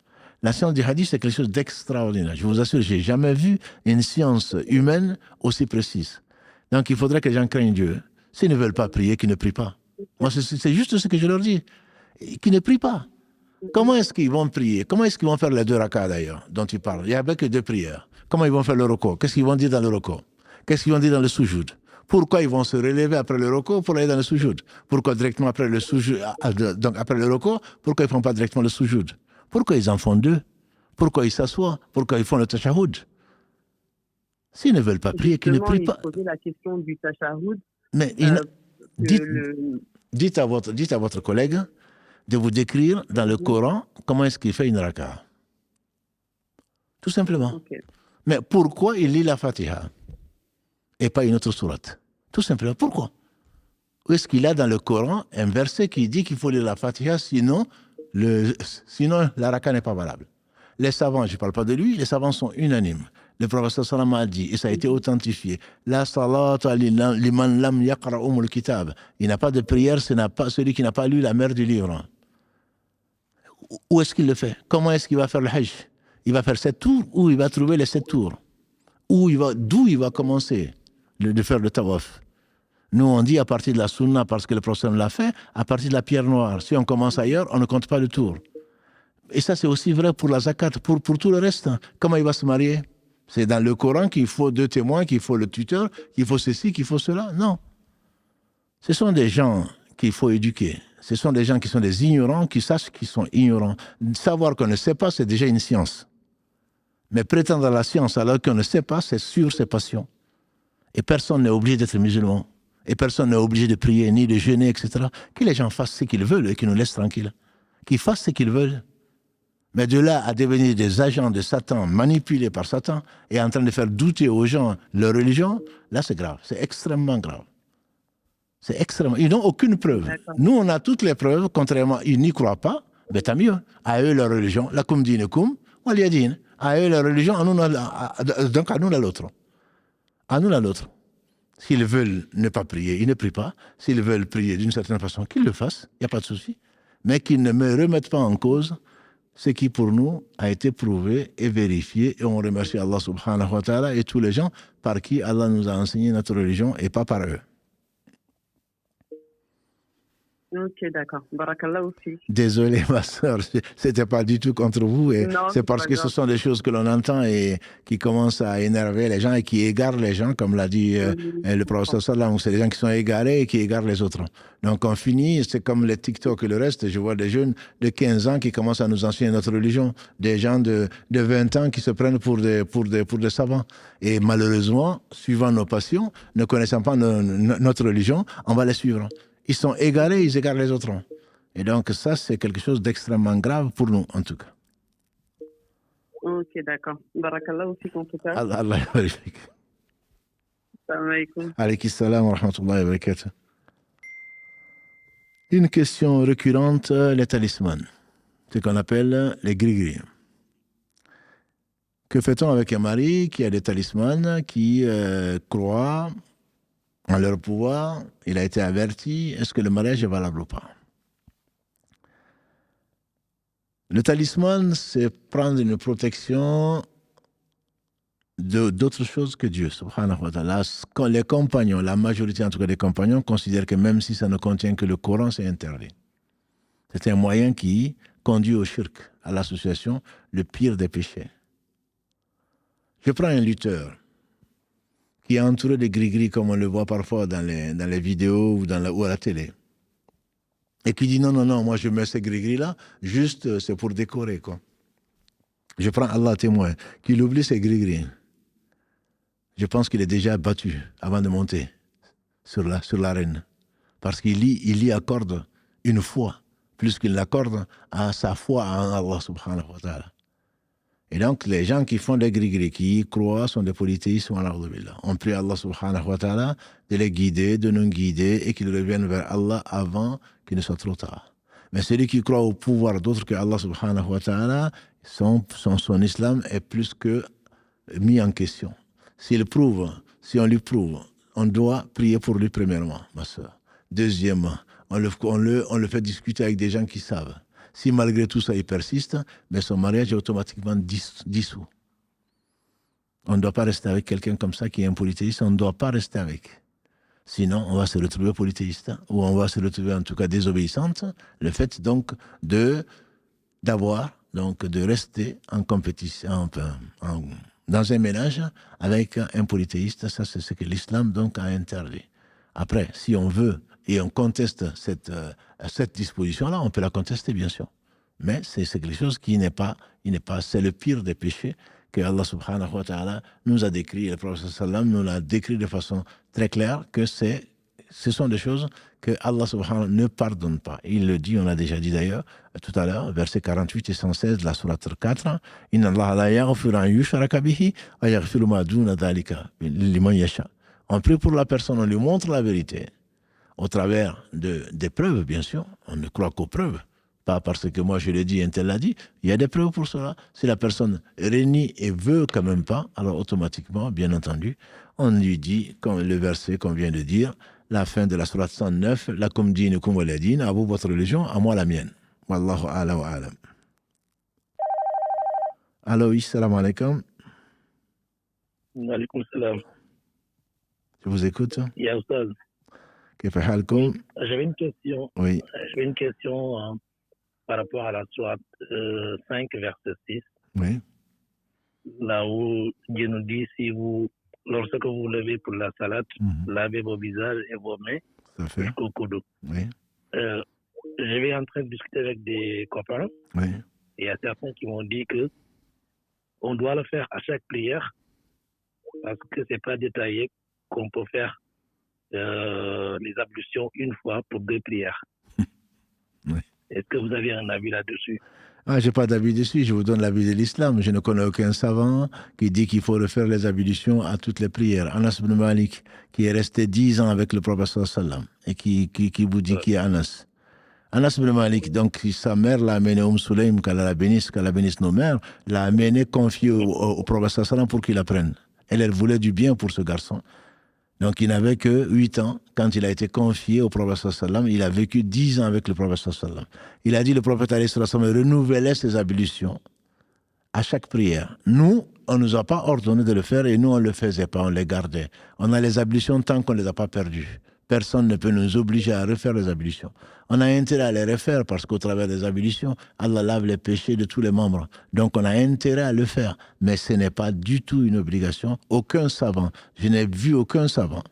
La science du hadith, c'est quelque chose d'extraordinaire. Je vous assure, je n'ai jamais vu une science humaine aussi précise. Donc, il faudrait que les gens craignent Dieu. S'ils ne veulent pas prier, qu'ils ne prient pas. Moi, c'est juste ce que je leur dis. Qu'ils ne prient pas. Comment est-ce qu'ils vont prier? Comment est-ce qu'ils vont faire les 2 rakas, d'ailleurs, dont tu parles? Il n'y a que 2 prières. Comment ils vont faire le roko? Qu'est-ce qu'ils vont dire dans le roko? Qu'est-ce qu'ils vont dire dans le soujoud? Pourquoi ils vont se relever après le roko pour aller dans le soujoud? Pourquoi directement après le soujoud, donc après le roko, pourquoi ils ne font pas directement le soujoud? Pourquoi ils en font 2? Pourquoi ils s'assoient? Pourquoi ils font le tashahoud? S'ils ne veulent pas prier, qu'ils ne prient pas. Poser la question du tashahoud. Mais dites à votre collègue de vous décrire dans le Coran comment est-ce qu'il fait une raka. Tout simplement. Okay. Mais pourquoi il lit la Fatiha et pas une autre sourate? Tout simplement. Pourquoi? Où est-ce qu'il a dans le Coran un verset qui dit qu'il faut lire la Fatiha, sinon la raka n'est pas valable? Les savants, je ne parle pas de lui, les savants sont unanimes. Le prophète sallam a dit, et ça a été authentifié, la salata liman lam yaqra'umul kitab. Il n'a pas de prière, celui qui n'a pas lu la mère du livre. Où est-ce qu'il le fait? Comment est-ce qu'il va faire le hajj? Il va faire 7 tours, ou il va trouver les 7 tours? D'où il va commencer de faire le tawaf? Nous, on dit à partir de la sunna, parce que le prophète l'a fait, à partir de la pierre noire. Si on commence ailleurs, on ne compte pas le tour. Et ça, c'est aussi vrai pour la zakat, pour tout le reste. Comment il va se marier? C'est dans le Coran qu'il faut 2 témoins, qu'il faut le tuteur, qu'il faut ceci, qu'il faut cela. Non. Ce sont des gens qu'il faut éduquer. Ce sont des gens qui sont des ignorants, qui sachent qu'ils sont ignorants. Savoir qu'on ne sait pas, c'est déjà une science. Mais prétendre à la science alors qu'on ne sait pas, c'est sûr, c'est passion. Et personne n'est obligé d'être musulman. Et personne n'est obligé de prier, ni de jeûner, etc. Que les gens fassent ce qu'ils veulent et qu'ils nous laissent tranquilles. Qu'ils fassent ce qu'ils veulent. Mais de là à devenir des agents de Satan, manipulés par Satan, et en train de faire douter aux gens leur religion, là c'est grave, c'est extrêmement grave. C'est extrêmement... Ils n'ont aucune preuve. D'accord. Nous, on a toutes les preuves, contrairement, ils n'y croient pas, mais tant mieux. À eux leur religion, lakum dinukum, waliyadin. À eux leur religion, donc à nous l'autre. À nous l'autre. S'ils veulent ne pas prier, ils ne prient pas. S'ils veulent prier d'une certaine façon, qu'ils le fassent, il n'y a pas de souci. Mais qu'ils ne me remettent pas en cause ce qui pour nous a été prouvé et vérifié, et on remercie Allah subhanahu wa ta'ala et tous les gens par qui Allah nous a enseigné notre religion et pas par eux. Ok, d'accord. Barakallah aussi. Désolé, ma soeur, c'était pas du tout contre vous. Et Non, c'est parce pas que ce grave. sont des choses que l'on entend et qui commencent à énerver les gens et qui égarent les gens, comme l'a dit le Je comprends. professeur Sallam. C'est des gens qui sont égarés et qui égarent les autres. Donc on finit, c'est comme les TikTok et le reste. Je vois des jeunes de 15 ans qui commencent à nous enseigner notre religion. Des gens de 20 ans qui se prennent pour des savants. Et malheureusement, suivant nos passions, ne connaissant pas notre religion, on va les suivre. Ils sont égarés, ils égarent les autres. Et donc, ça, c'est quelque chose d'extrêmement grave pour nous, en tout cas. Ok, d'accord. Barakallah aussi, en tout cas. Allah vérifie. Salam alaikum. Alayhi salam wa rahmatullahi wa barakatuh. Une question récurrente, les talismans. Ce qu'on appelle les gris-gris. Que fait-on avec un mari qui a des talismans, qui croit en leur pouvoir? Il a été averti. Est-ce que le mariage est valable ou pas? Le talisman, c'est prendre une protection d'autre chose que Dieu, subhanahu wa ta'ala. Les compagnons, la majorité en tout cas des compagnons, considèrent que même si ça ne contient que le Coran, c'est interdit. C'est un moyen qui conduit au shirk, à l'association, le pire des péchés. Je prends un lutteur qui est entouré de gris-gris, comme on le voit parfois dans les vidéos ou à la télé. Et qui dit non, moi je mets ces gris-gris-là, juste c'est pour décorer, quoi. Je prends Allah témoin, qu'il oublie ces gris-gris. Je pense qu'il est déjà battu avant de monter sur l'arène. Parce qu'il y accorde une foi, plus qu'il l'accorde à sa foi en Allah subhanahu wa ta'ala. Et donc, les gens qui font des gris-gris, qui y croient, sont des polythéistes. On prie Allah subhanahu wa ta'ala de les guider, de nous guider et qu'ils reviennent vers Allah avant qu'il ne soit trop tard. Mais celui qui croit au pouvoir d'autre que Allah subhanahu wa ta'ala, son islam est plus que mis en question. Si on lui prouve, on doit prier pour lui premièrement, ma soeur. Deuxièmement, on le fait discuter avec des gens qui savent. Si malgré tout ça, il persiste, mais son mariage est automatiquement dissous. On ne doit pas rester avec quelqu'un comme ça qui est un polythéiste, on ne doit pas rester avec. Sinon, on va se retrouver polythéiste, ou on va se retrouver en tout cas désobéissante. Le fait donc de rester en compétition, dans un ménage avec un polythéiste, ça c'est ce que l'islam donc a interdit. Après, si on veut et on conteste cette disposition-là, on peut la contester, bien sûr. Mais c'est quelque chose qui n'est pas, c'est le pire des péchés que Allah subhanahu wa ta'ala nous a décrit, et le prophète sallam nous l'a décrit de façon très claire, que ce sont des choses que Allah subhanahu wa ta'ala ne pardonne pas. Il le dit, on l'a déjà dit d'ailleurs, tout à l'heure, versets 48 et 116 de la sourate 4, « Inna Allah la yaghfiru an yushraka bihi wa yaghfiru ma duna dhalika liman yasha » On prie pour la personne, on lui montre la vérité. Au travers des preuves, bien sûr. On ne croit qu'aux preuves. Pas parce que moi je l'ai dit, un tel l'a dit. Il y a des preuves pour cela. Si la personne renie et veut quand même pas, alors automatiquement, bien entendu, on lui dit, comme le verset qu'on vient de dire, la fin de la sourate 109, lakum dinukum waladin, à vous votre religion, à moi la mienne. Wallahu a'la wa a'lam. Allô, oui, salam alaikum. Alaikum salam. Je vous écoute. Ya Oustaz. J'avais une question. Oui. J'avais une question par rapport à la sourate 5, verset 6. Oui. Là où Dieu nous dit, lorsque vous vous levez pour la salade, lavez vos visages et vos mains jusqu'au coude. Oui. Je vais en train de discuter avec des copains. Oui. Et il y a certains qui m'ont dit que on doit le faire à chaque prière parce que c'est pas détaillé qu'on peut faire les ablutions une fois pour 2 prières. Oui. Est-ce que vous avez un avis là-dessus? Je n'ai pas d'avis dessus, je vous donne l'avis de l'islam. Je ne connais aucun savant qui dit qu'il faut refaire les ablutions à toutes les prières. Anas ibn Malik, qui est resté 10 ans avec le prophète sallam, et qui vous dit qui est Anas. Anas ibn Malik, donc sa mère l'a amené Sulaym, qu'elle la bénisse nos mères, l'a amené confié au prophète sallam pour qu'il apprenne. Elle voulait du bien pour ce garçon. Donc, il n'avait que 8 ans. Quand il a été confié au prophète sallam, il a vécu 10 ans avec le prophète sallam. Il a dit, le prophète sallam renouvelait ses ablutions à chaque prière. Nous, on ne nous a pas ordonné de le faire et nous, on ne le faisait pas, on les gardait. On a les ablutions tant qu'on ne les a pas perdues. Personne ne peut nous obliger à refaire les ablutions. On a intérêt à les refaire parce qu'au travers des ablutions, Allah lave les péchés de tous les membres. Donc on a intérêt à le faire. Mais ce n'est pas du tout une obligation. Aucun savant, je n'ai vu aucun savant,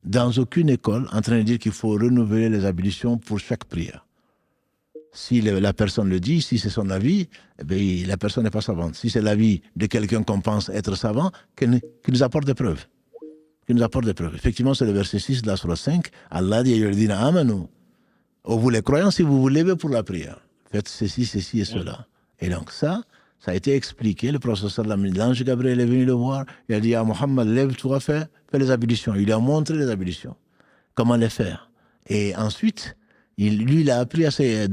dans aucune école, en train de dire qu'il faut renouveler les ablutions pour chaque prière. Si la personne le dit, si c'est son avis, eh bien, la personne n'est pas savante. Si c'est l'avis de quelqu'un qu'on pense être savant, qu'il nous apporte des preuves. Qu'il nous apporte des preuves. Effectivement, c'est le verset 6 de la Sourate 5. Allah dit « Amanu » vous les croyants, si vous vous levez pour la prière, faites ceci, ceci et cela. Et donc ça a été expliqué. Le prophète sallam, l'ange Gabriel est venu le voir. Il a dit à Mohammed, lève-toi, fais les ablutions. Il lui a montré les ablutions. Comment les faire. Et ensuite, il a appris à ses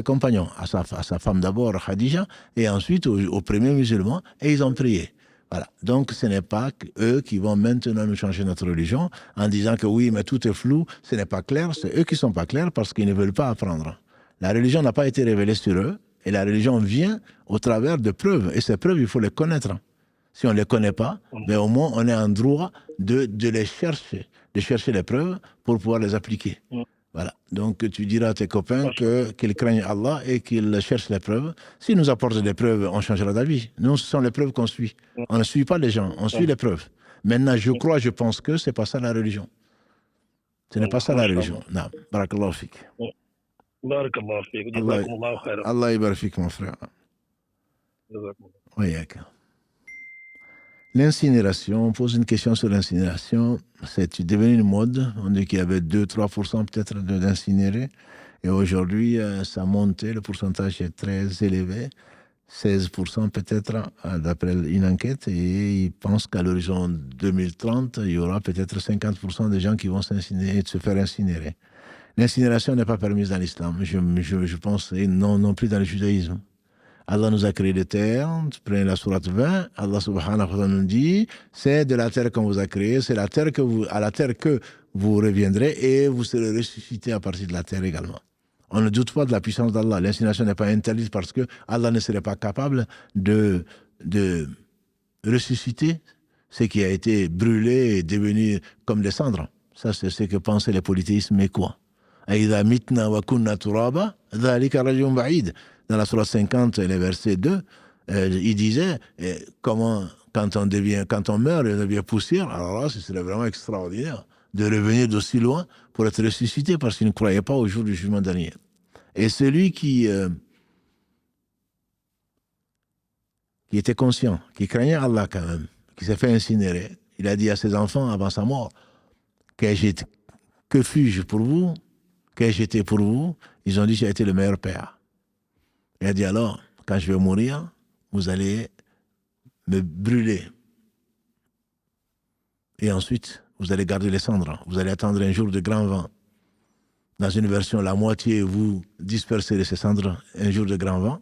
compagnons, à sa femme d'abord, Khadija, et ensuite aux premiers musulmans, et ils ont prié. Voilà. Donc, ce n'est pas eux qui vont maintenant nous changer notre religion en disant que oui, mais tout est flou, ce n'est pas clair. C'est eux qui ne sont pas clairs parce qu'ils ne veulent pas apprendre. La religion n'a pas été révélée sur eux et la religion vient au travers de preuves. Et ces preuves, il faut les connaître. Si on ne les connaît pas, mais au moins on est en droit de les chercher, de chercher les preuves pour pouvoir les appliquer. Voilà. Donc, tu diras à tes copains qu'ils craignent Allah et qu'ils cherchent les preuves. S'ils nous apportent des preuves, on changera d'avis. Nous, ce sont les preuves qu'on suit. On ne suit pas les gens, on suit les preuves. Maintenant, je pense que ce n'est pas ça la religion. Ce n'est pas ça la religion. Non. Barakallahu fik. Barakallahu fik. Allah yabarak fik, mon frère. Oui, d'accord. L'incinération, on pose une question sur l'incinération. C'est devenu une mode. On dit qu'il y avait 2-3% peut-être d'incinérés. Et aujourd'hui, ça a monté. Le pourcentage est très élevé. 16% peut-être, d'après une enquête. Et ils pensent qu'à l'horizon 2030, il y aura peut-être 50% de gens qui vont s'incinérer, de se faire incinérer. L'incinération n'est pas permise dans l'islam. Je pense, et non plus dans le judaïsme. Allah nous a créé de terre, prenez la sourate 20, Allah subhanahu wa ta'ala nous dit, c'est de la terre qu'on vous a créé, c'est à la terre que vous reviendrez et vous serez ressuscité à partir de la terre également. On ne doute pas de la puissance d'Allah. L'incinération n'est pas interdite parce que Allah ne serait pas capable de ressusciter ce qui a été brûlé et devenu comme des cendres. Ça, c'est ce que pensaient les polythéistes, mais quoi? Aïda mitna wa kunna turaba, dhalika rajun ba'id. Dans la sourate 50, le verset 2, il disait quand on meurt, on devient poussière. Alors là, ce serait vraiment extraordinaire de revenir d'aussi loin pour être ressuscité parce qu'il ne croyait pas au jour du jugement dernier. Et celui qui était conscient, qui craignait Allah quand même, qui s'est fait incinérer, il a dit à ses enfants avant sa mort, que fus-je pour vous? Qu'ai-je été pour vous? Ils ont dit, j'ai été le meilleur père. Il a dit alors, quand je vais mourir, vous allez me brûler. Et ensuite, vous allez garder les cendres. Vous allez attendre un jour de grand vent. Dans une version, la moitié, vous disperserez ces cendres un jour de grand vent.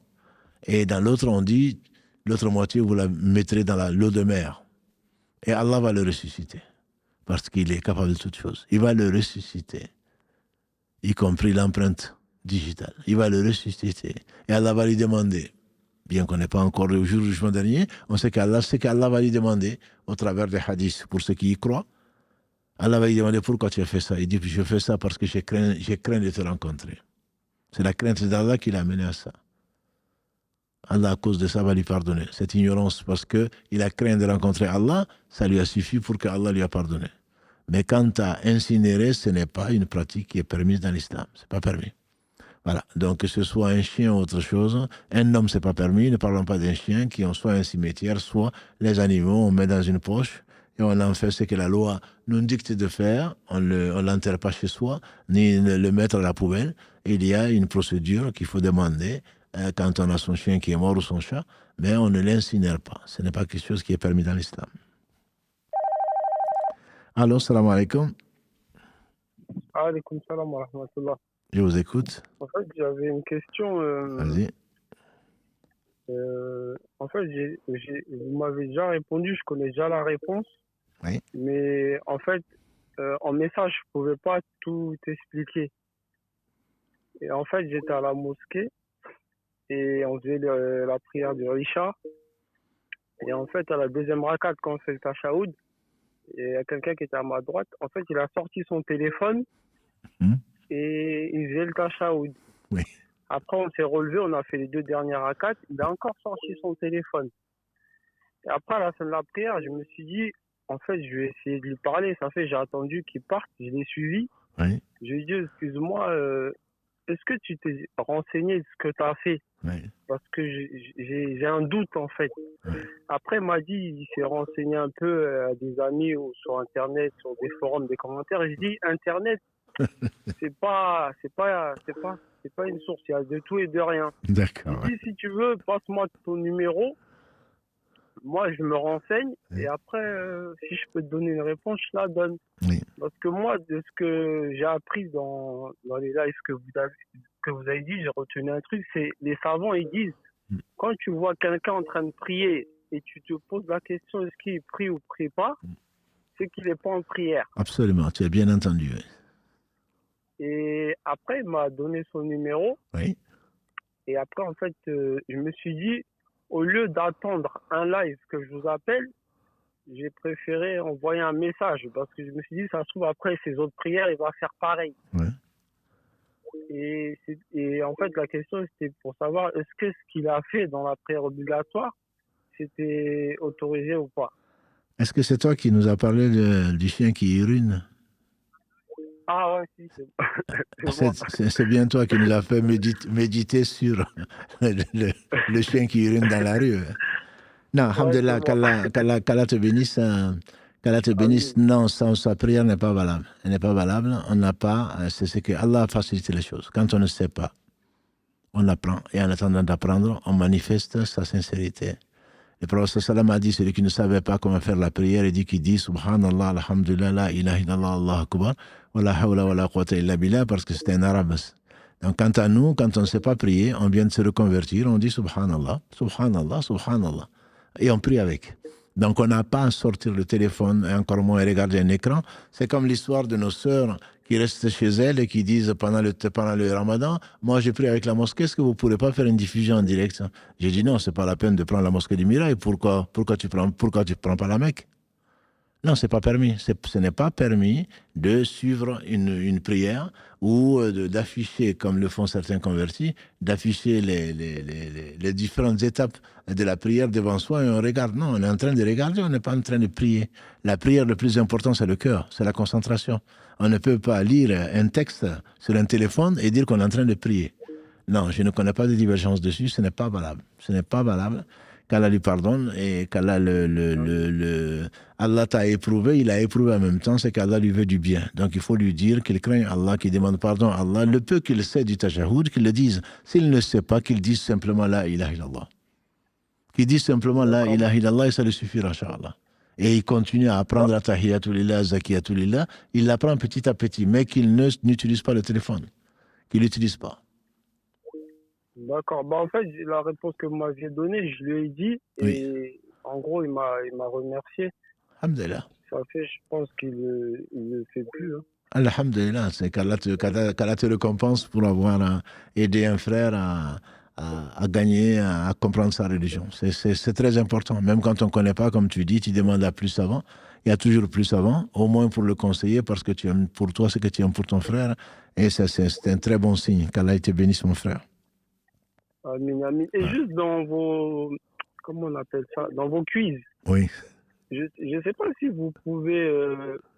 Et dans l'autre, on dit, l'autre moitié, vous la mettrez dans l'eau de mer. Et Allah va le ressusciter. Parce qu'il est capable de toutes choses. Il va le ressusciter. Y compris l'empreinte digitale. Il va le ressusciter. Et Allah va lui demander, bien qu'on n'ait pas encore au jour du jugement dernier, on sait qu'Allah va lui demander, au travers des hadiths, pour ceux qui y croient, Allah va lui demander pourquoi tu as fait ça. Il dit, je fais ça parce que j'ai craint de te rencontrer. C'est la crainte d'Allah qui l'a amené à ça. Allah, à cause de ça, va lui pardonner. Cette ignorance, parce qu'il a craint de rencontrer Allah, ça lui a suffi pour qu'Allah lui a pardonné. Mais quant à incinérer, ce n'est pas une pratique qui est permise dans l'islam. Ce n'est pas permis. Voilà. Donc, que ce soit un chien ou autre chose, un homme, ce n'est pas permis. Ne parlons pas d'un chien qui ont soit un cimetière, soit les animaux, on met dans une poche et on en fait ce que la loi nous dicte de faire. On ne l'enterre pas chez soi, ni le mettre à la poubelle. Il y a une procédure qu'il faut demander quand on a son chien qui est mort ou son chat, mais on ne l'incinère pas. Ce n'est pas quelque chose qui est permis dans l'islam. Allô, salam alaikum. Alaikum salam wa rahmatullah. Je vous écoute. En fait, j'avais une question. Vas-y. En fait, vous m'avez déjà répondu, je connais déjà la réponse. Oui. Mais en fait, en message, je ne pouvais pas tout expliquer. Et en fait, j'étais à la mosquée et on faisait la prière du Isha. Et en fait, à la deuxième rakat, quand on fait le tashaoud, Et il y a quelqu'un qui était à ma droite. En fait, il a sorti son téléphone et il faisait le tashahhud. Oui. Après, on s'est relevé, on a fait les 2 dernières rakats. Il a encore sorti son téléphone. Et après, à la fin de la prière, je me suis dit, en fait, je vais essayer de lui parler. Ça fait, j'ai attendu qu'il parte, je l'ai suivi. Oui. Je lui ai dit, excuse-moi, est-ce que tu t'es renseigné de ce que tu as fait? Oui. Parce que j'ai un doute, en fait. Oui. Après, il m'a dit, il s'est renseigné un peu à des amis ou sur Internet, sur des forums, des commentaires. Et je dis, Internet, c'est pas une source. Il y a de tout et de rien. D'accord. Je dis, si tu veux, passe-moi ton numéro. Moi, je me renseigne. Oui. Et après, si je peux te donner une réponse, je la donne. Oui. Parce que moi, de ce que j'ai appris dans les lives que vous avez dit, j'ai retenu un truc, c'est les savants, ils disent, quand tu vois quelqu'un en train de prier et tu te poses la question est-ce qu'il prie ou prie pas, c'est qu'il n'est pas en prière. Absolument, tu as bien entendu. Oui. Et après, il m'a donné son numéro. Oui. Et après, en fait, je me suis dit, au lieu d'attendre un live que je vous appelle, j'ai préféré envoyer un message parce que je me suis dit, ça se trouve, après ses autres prières, il va faire pareil. Ouais. Et en fait, la question, c'était pour savoir, est-ce que ce qu'il a fait dans la prière obligatoire, c'était autorisé ou pas? Est-ce que c'est toi qui nous as parlé du chien qui urine? Ah ouais, si, c'est bien toi qui nous as fait méditer sur le chien qui urine dans la rue. Non, alhamdoulilah, qu'Allah te bénisse. Qu'Allah te bénisse. Non, sa prière n'est pas valable. Elle n'est pas valable. On n'a pas. C'est ce que Allah a facilité les choses. Quand on ne sait pas, on apprend. Et en attendant d'apprendre, on manifeste sa sincérité. Le prophète sallam a dit, celui qui ne savait pas comment faire la prière, il dit qu'il dit Subhanallah, alhamdulillah, la ilaha illallah, Allahu akbar, wa la hawla wa la quwwata illa billah, parce que c'était un arabe. Donc, quant à nous, quand on ne sait pas prier, on vient de se reconvertir, on dit Subhanallah, Subhanallah, Subhanallah. Et on prie avec. Donc, on n'a pas à sortir le téléphone et encore moins à regarder un écran. C'est comme l'histoire de nos sœurs qui restent chez elles et qui disent pendant le ramadan, moi j'ai pris avec la mosquée, est-ce que vous ne pourrez pas faire une diffusion en direct? J'ai dit non, ce n'est pas la peine de prendre la mosquée du Mirail. Pourquoi tu prends pas la Mecque? Non, ce n'est pas permis. Ce n'est pas permis de suivre une prière ou d'afficher, comme le font certains convertis, d'afficher les différentes étapes de la prière devant soi et on regarde. Non, on est en train de regarder, on n'est pas en train de prier. La prière, le plus important, c'est le cœur, c'est la concentration. On ne peut pas lire un texte sur un téléphone et dire qu'on est en train de prier. Non, je ne connais pas de divergence dessus, ce n'est pas valable. Ce n'est pas valable. Qu'Allah lui pardonne et qu'Allah Allah t'a éprouvé, il a éprouvé en même temps, c'est qu'Allah lui veut du bien. Donc il faut lui dire qu'il craigne Allah, qu'il demande pardon à Allah. Le peu qu'il sait du tashahhud, qu'il le dise. S'il ne sait pas, qu'il dise simplement la ilaha illallah. Qu'il dise simplement la ilaha illallah et ça lui suffira, inshallah. Et il continue à apprendre la tahiyatulillah, zakiyatulillah. Il l'apprend petit à petit, mais qu'il n'utilise pas le téléphone. Qu'il n'utilise pas. D'accord. Bah, en fait, la réponse que vous m'aviez donnée, je lui ai dit. Oui. Et en gros, il m'a remercié. Alhamdulillah. Ça fait, je pense qu'il ne le fait plus. Hein. Alhamdulillah, c'est qu'Allah te récompense pour avoir aidé un frère à gagner, à comprendre sa religion. C'est très important. Même quand on ne connaît pas, comme tu dis, tu demandes à plus savant. Il y a toujours plus savant, au moins pour le conseiller, parce que tu aimes pour toi ce que tu aimes pour ton frère. Et ça, c'est un très bon signe. Qu'Allah te bénisse, mon frère. Amin, amin. Et juste dans vos, comment on appelle ça, dans vos quiz. Oui. Je ne sais pas si vous pouvez,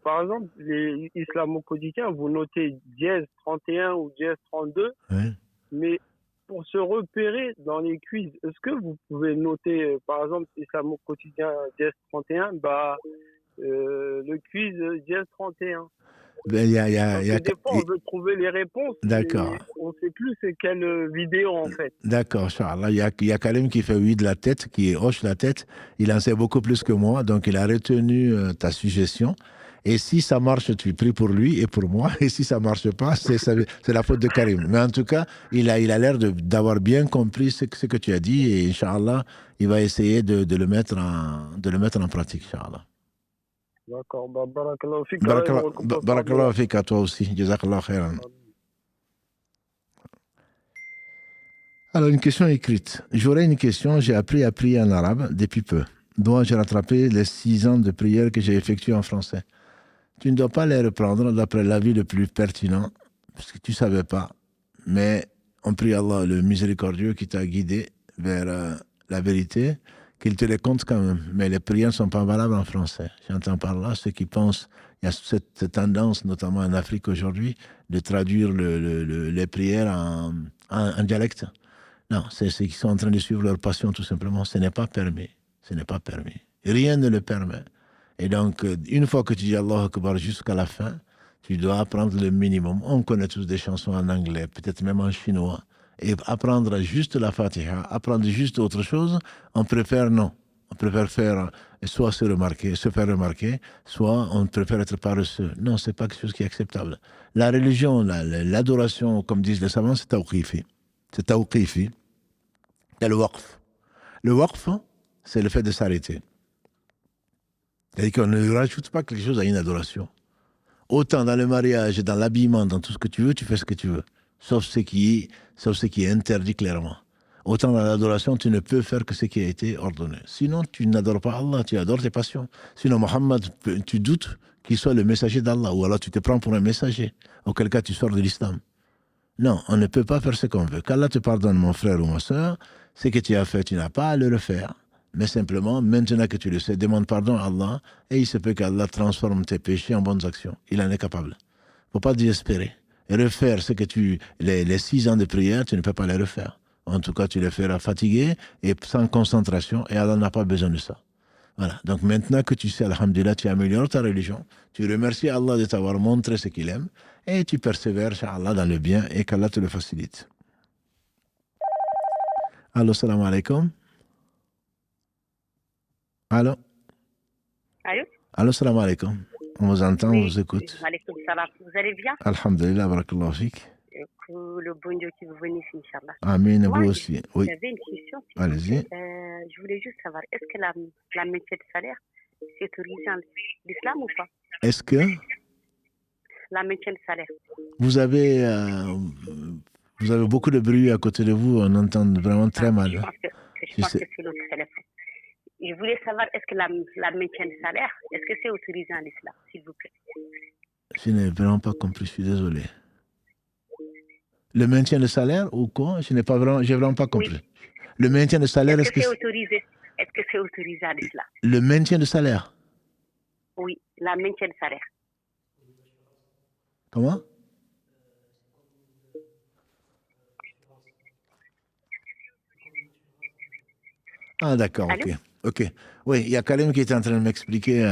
par exemple, les islamo-codicains, vous notez dièse 31 ou dièse 32, Oui. mais pour se repérer dans les quiz, est-ce que vous pouvez noter, par exemple, islamo-codicien dièse 31, le quiz dièse 31? Ben, des fois, on veut trouver les réponses. D'accord. On ne sait plus c'est quelle vidéo, en fait. D'accord, Inch'Allah. Il y a Karim qui fait oui de la tête, qui hoche la tête. Il en sait beaucoup plus que moi, donc il a retenu ta suggestion. Et si ça marche, tu pries pour lui et pour moi. Et si ça ne marche pas, c'est la faute de Karim. Mais en tout cas, il a l'air d'avoir bien compris ce que tu as dit. Et Inch'Allah, il va essayer de le mettre en pratique, Inch'Allah. D'accord. Barakallahu fik. Barakallahu fik à toi aussi. Jazakallahu khairan. Alors, une question écrite. J'aurais une question. J'ai appris à prier en arabe depuis peu. dois-je rattraper les 6 ans de prière que j'ai effectués en français? Tu ne dois pas les reprendre d'après l'avis le plus pertinent, parce que tu ne savais pas. Mais on prie Allah, le miséricordieux, qui t'a guidé vers la vérité, qu'il te les compte quand même. Mais les prières ne sont pas valables en français. J'entends par là ceux qui pensent, il y a cette tendance, notamment en Afrique aujourd'hui, de traduire les prières en dialecte. Non, c'est ceux qui sont en train de suivre leur passion, tout simplement. Ce n'est pas permis. Ce n'est pas permis. Rien ne le permet. Et donc, une fois que tu dis Allah Akbar jusqu'à la fin, tu dois apprendre le minimum. On connaît tous des chansons en anglais, peut-être même en chinois. Et apprendre juste la Fatiha, apprendre juste autre chose, on préfère non. On préfère faire soit se faire remarquer, soit on préfère être paresseux. Non, c'est pas quelque chose qui est acceptable. La religion, l'adoration, comme disent les savants, c'est tawqifi. C'est tawqifi. Il y a le waqf. Le waqf, c'est le fait de s'arrêter. C'est-à-dire qu'on ne rajoute pas quelque chose à une adoration. Autant dans le mariage, dans l'habillement, dans tout ce que tu veux, tu fais ce que tu veux. Sauf ce qui est interdit clairement. Autant dans l'adoration, tu ne peux faire que ce qui a été ordonné. Sinon, tu n'adores pas Allah, tu adores tes passions. Sinon, Mohammed, tu doutes qu'il soit le messager d'Allah, ou alors tu te prends pour un messager, auquel cas tu sors de l'islam. Non, on ne peut pas faire ce qu'on veut. Qu'Allah te pardonne, mon frère ou ma soeur, ce que tu as fait, tu n'as pas à le refaire. Mais simplement, maintenant que tu le sais, demande pardon à Allah, et il se peut qu'Allah transforme tes péchés en bonnes actions. Il en est capable. Il ne faut pas désespérer. Et refaire ce que les 6 ans de prière, tu ne peux pas les refaire. En tout cas, tu les feras fatigués et sans concentration, et Allah n'a pas besoin de ça. Voilà. Donc maintenant que tu sais, alhamdulillah, tu améliores ta religion, tu remercies Allah de t'avoir montré ce qu'il aime, et tu persévères, inshallah, dans le bien, et qu'Allah te le facilite. Allô, salam alaikum. Allô? Allô? Allô, salam alaikum. On vous entend, Oui, on vous écoute. Alaikum salam. Vous allez bien? Alhamdulillah, barakallahu fik. Que le bon Dieu qui vous bénisse, Inch'Allah. Amin, Moi, vous aussi. Oui. j'avais une question. Allez-y. Je voulais juste savoir, est-ce que la maintien de salaire, c'est autorisé en l'islam ou pas? Est-ce que La maintien de salaire. vous avez beaucoup de bruit à côté de vous, on entend vraiment très mal. Je pense que c'est l'autre téléphone. Je voulais savoir, est-ce que la maintien de salaire, est-ce que c'est autorisé en islam, s'il vous plaît? Je n'ai vraiment pas compris, je suis désolé. Le maintien de salaire ou quoi? J'ai vraiment pas compris. Oui. Le maintien de salaire, est-ce que c'est autorisé? Est-ce que c'est autorisé en islam? Le maintien de salaire? Oui, la maintien de salaire. Comment? Ah d'accord, ok. Ok. Oui, il y a Karim qui est en train de m'expliquer.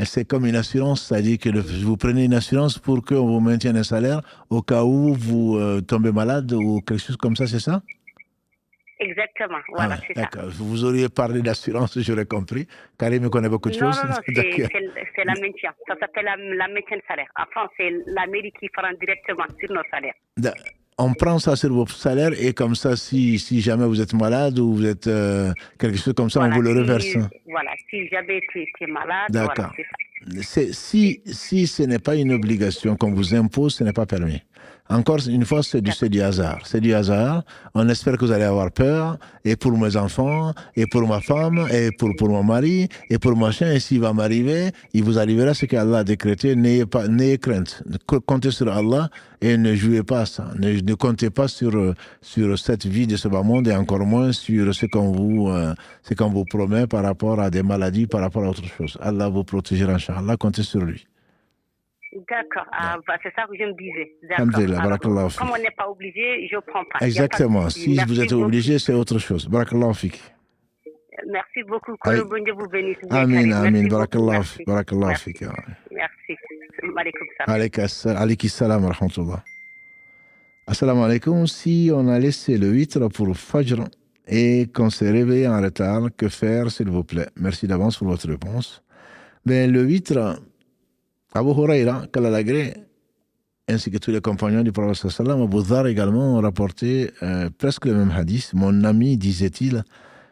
C'est comme une assurance, c'est-à-dire que vous prenez une assurance pour qu'on vous maintienne un salaire au cas où vous tombez malade ou quelque chose comme ça, c'est ça? Exactement, voilà, c'est ça. D'accord. Vous auriez parlé d'assurance, j'aurais compris. Karim connaît beaucoup de choses. Non, c'est la maintien. Ça s'appelle la maintien de salaire. Enfin, c'est la mairie qui prend directement sur nos salaires. On prend ça sur vos salaires et comme ça, si jamais vous êtes malade ou vous êtes quelque chose comme ça, voilà, on vous le reverse. Voilà, si jamais tu es malade, d'accord. Voilà, c'est ça. Si ce n'est pas une obligation qu'on vous impose, ce n'est pas permis. Encore une fois, c'est du hasard. C'est du hasard. On espère que vous allez avoir peur. Et pour mes enfants, et pour ma femme, et pour mon mari, et pour machin. Et s'il va m'arriver, il vous arrivera ce qu'Allah a décrété. N'ayez crainte. Comptez sur Allah et ne jouez pas à ça. Ne comptez pas sur cette vie de ce bas monde et encore moins sur ce qu'on vous promet par rapport à des maladies, par rapport à autre chose. Allah vous protégera, Inch'Allah. Comptez sur lui. D'accord, c'est ça que je me disais. Alors, comme on n'est pas obligé, je ne prends pas. Exactement, si vous êtes obligé, c'est autre chose. Barakallahu fik. Merci beaucoup, que le bon Dieu vous bénisse. Amin, amin, barakallahu fik. Merci. Alaikum salam. Alaykum salam wa rahmatullah. Assalamu alaikum. Si on a laissé le 8 pour Fajr et qu'on s'est réveillé en retard, que faire, s'il vous plaît? Merci d'avance pour votre réponse. Mais le 8, Abu Huraira, qu'Allah l'agrée, ainsi que tous les compagnons du prophète sallam, Abu Dhar également ont rapporté presque le même hadith. Mon ami, disait-il,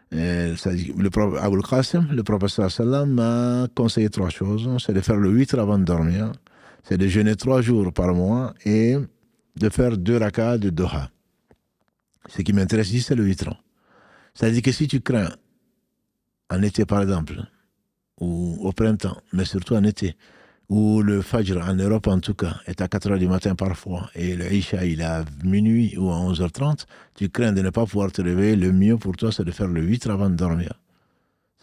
le prophète Abul Qasim, le prophète sallam m'a conseillé 3 choses. C'est de faire le 8 avant de dormir, c'est de jeûner 3 jours par mois et de faire 2 rakats de Doha. Ce qui m'intéresse ici, c'est le 8. C'est-à-dire que si tu crains en été par exemple, ou au printemps, mais surtout en été, où le Fajr, en Europe en tout cas, est à 4h du matin parfois, et le Isha, il est à minuit ou à 11h30, tu crains de ne pas pouvoir te réveiller, le mieux pour toi, c'est de faire le witr avant de dormir.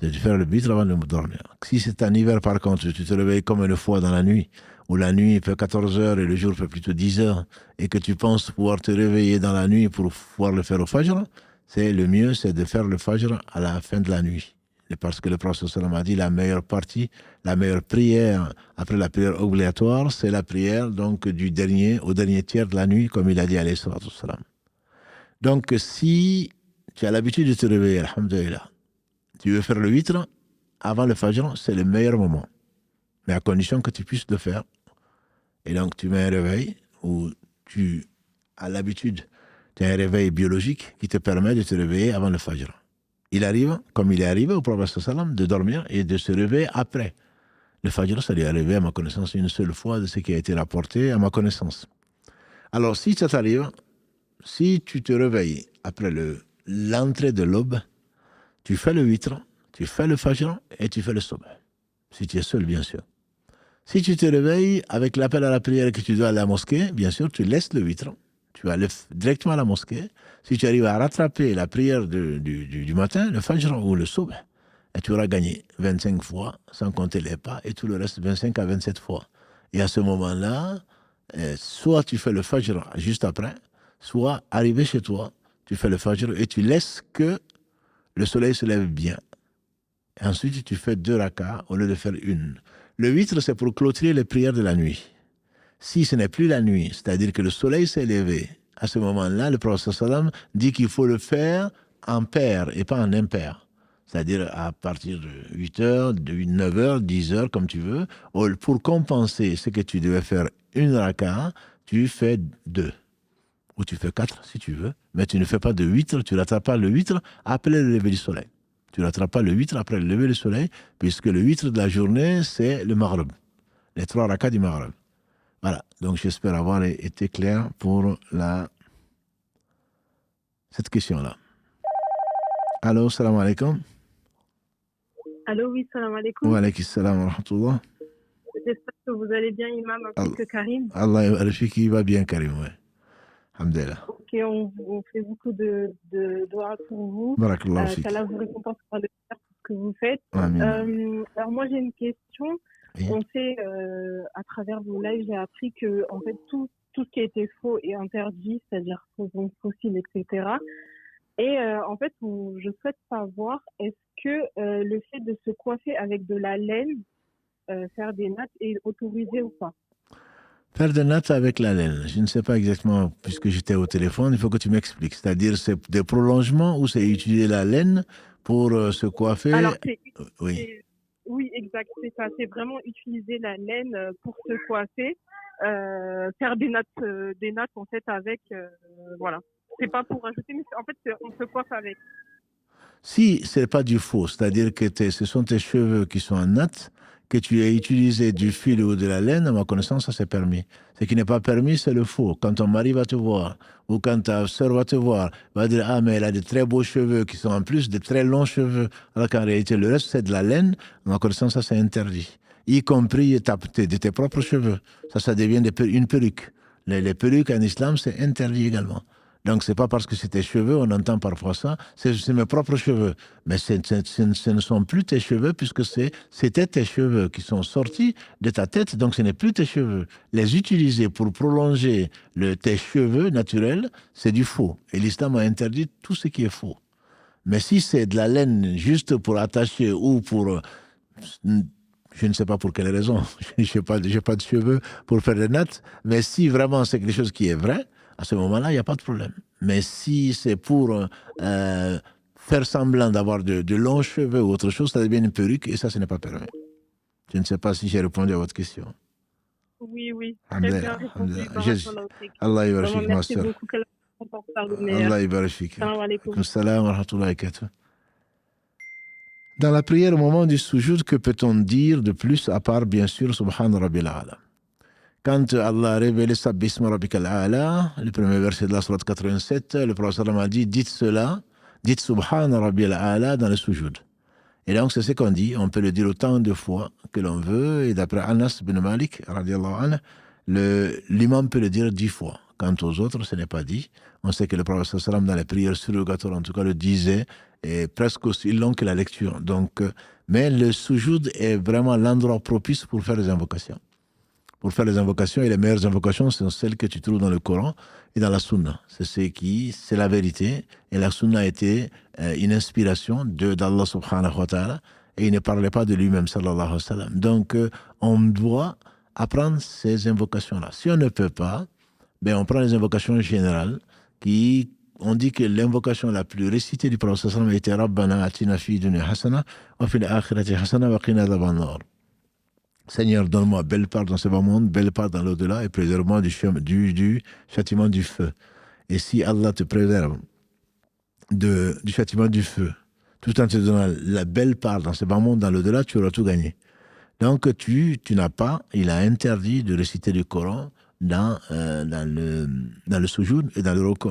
C'est de faire le witr avant de dormir. Si c'est en hiver, par contre, tu te réveilles comme une fois dans la nuit, où la nuit fait 14h et le jour fait plutôt 10h, et que tu penses pouvoir te réveiller dans la nuit pour pouvoir le faire au Fajr, c'est le mieux, c'est de faire le Fajr à la fin de la nuit. Et parce que le prophète sallam a dit la meilleure partie, la meilleure prière après la prière obligatoire, c'est la prière donc du dernier au dernier tiers de la nuit, comme il a dit alayhi salatu wassalam. Donc si tu as l'habitude de te réveiller, alhamdulillah, tu veux faire le witr avant le Fajr, c'est le meilleur moment. Mais à condition que tu puisses le faire. Et donc tu mets un réveil où tu as l'habitude, tu as un réveil biologique qui te permet de te réveiller avant le Fajr. Il arrive, comme il est arrivé au prophète sallam, de dormir et de se réveiller après. Le Fajr, ça lui est arrivé à ma connaissance une seule fois de ce qui a été rapporté à ma connaissance. Alors si ça t'arrive, si tu te réveilles après l'entrée de l'aube, tu fais le witr, tu fais le Fajr et tu fais le subh. Si tu es seul, bien sûr. Si tu te réveilles avec l'appel à la prière que tu dois aller à la mosquée, bien sûr, tu laisses le witr. Tu vas aller directement à la mosquée. Si tu arrives à rattraper la prière du matin, le Fajr ou le Subh, et tu auras gagné 25 fois, sans compter les pas, et tout le reste 25 à 27 fois. Et à ce moment-là, soit tu fais le Fajr juste après, soit arrivé chez toi, tu fais le Fajr et tu laisses que le soleil se lève bien. Et ensuite, tu fais 2 rakas au lieu de faire une. Le witr, c'est pour clôturer les prières de la nuit. Si ce n'est plus la nuit, c'est-à-dire que le soleil s'est levé, à ce moment-là, le prophète sallam dit qu'il faut le faire en pair et pas en impair. C'est-à-dire à partir de 8h, de 9h, 10h, comme tu veux. Pour compenser ce que tu devais faire une raka, tu fais 2. Ou tu fais 4 si tu veux. Mais tu ne fais pas de witr, tu ne rattrapes pas le witr après le lever du soleil. Tu ne rattrapes pas le witr après le lever du soleil, puisque le witr de la journée, c'est le maghrib. Les 3 rakas du maghrib. Voilà, donc j'espère avoir été clair pour cette question-là. Allô, salam alaikum. Allô, oui, salam alaikum. Wa alaikum salam wa rahmatullah. J'espère que vous allez bien, Imam, ainsi que Karim. Allah yarfik, il va bien, Karim, ouais. Alhamdulillah. Ok, on fait beaucoup de doigts pour vous. Barakallahu fik. Allah vous récompense pour le faire ce que vous faites. Amin. Alors moi, j'ai une question. Oui. On sait, à travers vos lives, j'ai appris que en fait, tout ce qui était faux est interdit, c'est-à-dire faux fossiles, etc. Et en fait, je souhaite savoir, est-ce que le fait de se coiffer avec de la laine, faire des nattes, est autorisé ou pas? Faire des nattes avec la laine, je ne sais pas exactement, puisque j'étais au téléphone, il faut que tu m'expliques. C'est-à-dire, c'est des prolongements ou c'est utiliser la laine pour se coiffer? Alors, oui. Oui, exact, c'est ça. C'est vraiment utiliser la laine pour se coiffer, faire des nattes en fait avec, voilà. C'est pas pour rajouter, mais en fait, on se coiffe avec. Si c'est pas du faux, c'est-à-dire que ce sont tes cheveux qui sont en natte, que tu as utilisé du fil ou de la laine, à ma connaissance, ça c'est permis. Ce qui n'est pas permis, c'est le faux. Quand ton mari va te voir, ou quand ta sœur va te voir, va dire « Ah, mais elle a de très beaux cheveux, qui sont en plus de très longs cheveux », alors qu'en réalité, le reste, c'est de la laine, à ma connaissance, ça c'est interdit. Y compris de tes propres cheveux. Ça devient une perruque. Les perruques en islam, c'est interdit également. Donc, c'est pas parce que c'est tes cheveux, on entend parfois ça, c'est mes propres cheveux. Mais ce ne sont plus tes cheveux, puisque c'était tes cheveux qui sont sortis de ta tête, donc ce n'est plus tes cheveux. Les utiliser pour prolonger tes cheveux naturels, c'est du faux. Et l'islam a interdit tout ce qui est faux. Mais si c'est de la laine juste pour attacher ou pour... je ne sais pas pour quelle raison, j'ai pas de cheveux pour faire des nattes, mais si vraiment c'est quelque chose qui est vrai, à ce moment-là, il n'y a pas de problème. Mais si c'est pour faire semblant d'avoir de longs cheveux ou autre chose, ça devient une perruque et ça, ce n'est pas permis. Je ne sais pas si j'ai répondu à votre question. Oui. Très bien répondu. Allah yabarak ma sœur. Merci beaucoup. Allah yabarak. Salam alaikum. Salam wa rahmatullahi wa barakatuh. Dans la prière au moment du sujoud, que peut-on dire de plus à part, bien sûr, Subhan Rabbil A'la? Quand Allah a révélé Sabbisma Rabbikal A'la, le premier verset de la sourate 87, le prophète a dit, dites cela, dites Subhan Rabbil A'la dans le sujoud. Et donc, c'est ce qu'on dit. On peut le dire autant de fois que l'on veut. Et d'après Anas bin Malik, radiallahu anhu, l'imam peut le dire 10 fois. Quant aux autres, ce n'est pas dit. On sait que le prophète sallam dans les prières surrogatoires, en tout cas, le disait, et presque aussi long que la lecture. Donc, mais le sujoud est vraiment l'endroit propice pour faire les invocations. Pour faire les invocations, et les meilleures invocations sont celles que tu trouves dans le Coran et dans la Sunna. C'est la vérité. Et la Sunna a été une inspiration d'Allah subhanahu wa ta'ala. Et il ne parlait pas de lui-même, sallallahu alayhi wa sallam. Donc, on doit apprendre ces invocations-là. Si on ne peut pas, ben on prend les invocations générales on dit que l'invocation la plus récitée du prophète sallallahu alayhi wa sallam était Rabbana atina fi dunya hasana wa fil akhirati hasana wa qina adhaban nar. Seigneur, donne-moi belle part dans ce bas monde, belle part dans l'au-delà et préserve-moi du châtiment du feu. Et si Allah te préserve du châtiment du feu, tout en te donnant la belle part dans ce bas monde, dans l'au-delà, tu auras tout gagné. Donc, tu n'as pas, il a interdit de réciter le Coran dans le sujoud et dans le rukû.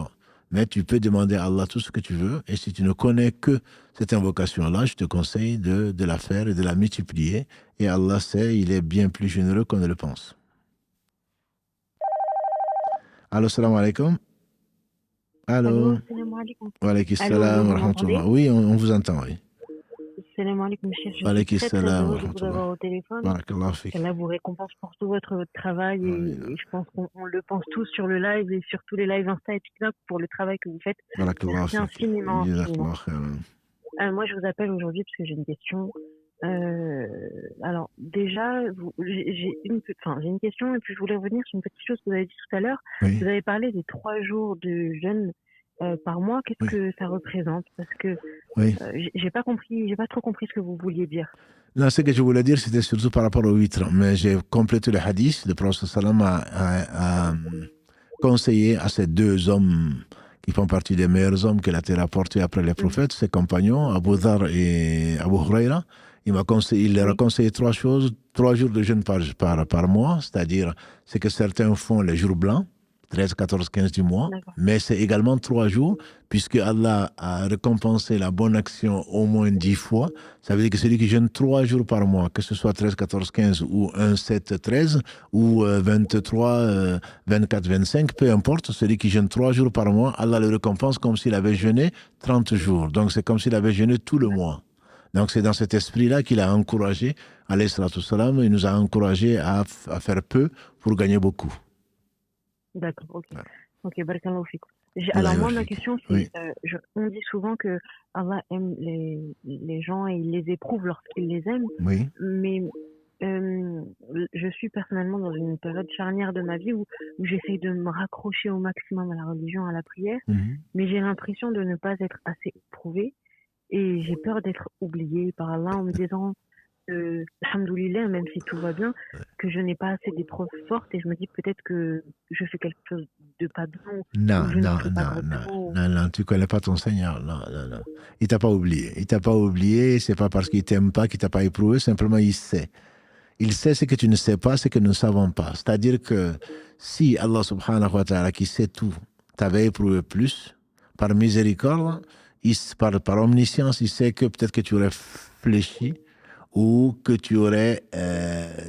Mais tu peux demander à Allah tout ce que tu veux. Et si tu ne connais que cette invocation-là, je te conseille de la faire et de la multiplier. Et Allah sait, il est bien plus généreux qu'on ne le pense. Allô, salam alaikum. Allô. Wa alaykum salam wa rahmatullah. Oui, on vous entend, oui. Salam alaikum, cher. Wa alaykum salam wa Je vous avoir au téléphone. Barakallahu fik. Allah vous récompense pour tout votre travail et je pense qu'on le pense tous sur le live et sur tous les lives Insta et TikTok pour le travail que vous faites. Merci infiniment. Moi, je vous appelle aujourd'hui parce que j'ai une question. Alors, déjà, j'ai une question et puis je voulais revenir sur une petite chose que vous avez dit tout à l'heure. Oui. Vous avez parlé des 3 jours de jeûne par mois. Qu'est-ce que ça représente? Parce que j'ai pas trop compris ce que vous vouliez dire. Non, ce que je voulais dire, c'était surtout par rapport au vitre. Mais j'ai complété le hadith. Le prophète sallam a conseillé à ces 2 hommes qui font partie des meilleurs hommes qu'il a été rapporté après les prophètes, ses compagnons, Abu Dhar et Abu Huraira. Il leur a conseillé 3 choses, 3 jours de jeûne par mois, c'est-à-dire ce que certains font les jours blancs, 13, 14, 15 du mois, mais c'est également 3 jours, puisque Allah a récompensé la bonne action au moins 10 fois. Ça veut dire que celui qui jeûne 3 jours par mois, que ce soit 13, 14, 15 ou 1, 7, 13, ou 23, 24, 25, peu importe, celui qui jeûne 3 jours par mois, Allah le récompense comme s'il avait jeûné 30 jours. Donc c'est comme s'il avait jeûné tout le mois. Donc c'est dans cet esprit-là qu'il a encouragé, alayhi salatu salam, il nous a encouragé à faire peu pour gagner beaucoup. D'accord, ok. Ok, barakallahu fik. Alors moi, ma question, c'est, on dit souvent que Allah aime les gens et il les éprouve lorsqu'il les aime. Oui. Mais je suis personnellement dans une période charnière de ma vie où j'essaye de me raccrocher au maximum à la religion, à la prière, mais j'ai l'impression de ne pas être assez éprouvée et j'ai peur d'être oubliée par Allah en me disant alhamdoulilah, même si tout va bien, que je n'ai pas assez d'épreuves fortes et je me dis peut-être que je fais quelque chose de pas bien. Non, tu connais pas ton Seigneur. Non. Il t'a pas oublié. C'est pas parce qu'il t'aime pas qu'il t'a pas éprouvé, simplement il sait. Il sait ce que tu ne sais pas, ce que nous ne savons pas. C'est-à-dire que si Allah subhanahu wa ta'ala, qui sait tout, t'avait éprouvé plus, par miséricorde, par omniscience, il sait que peut-être que tu aurais fléchi, ou que tu aurais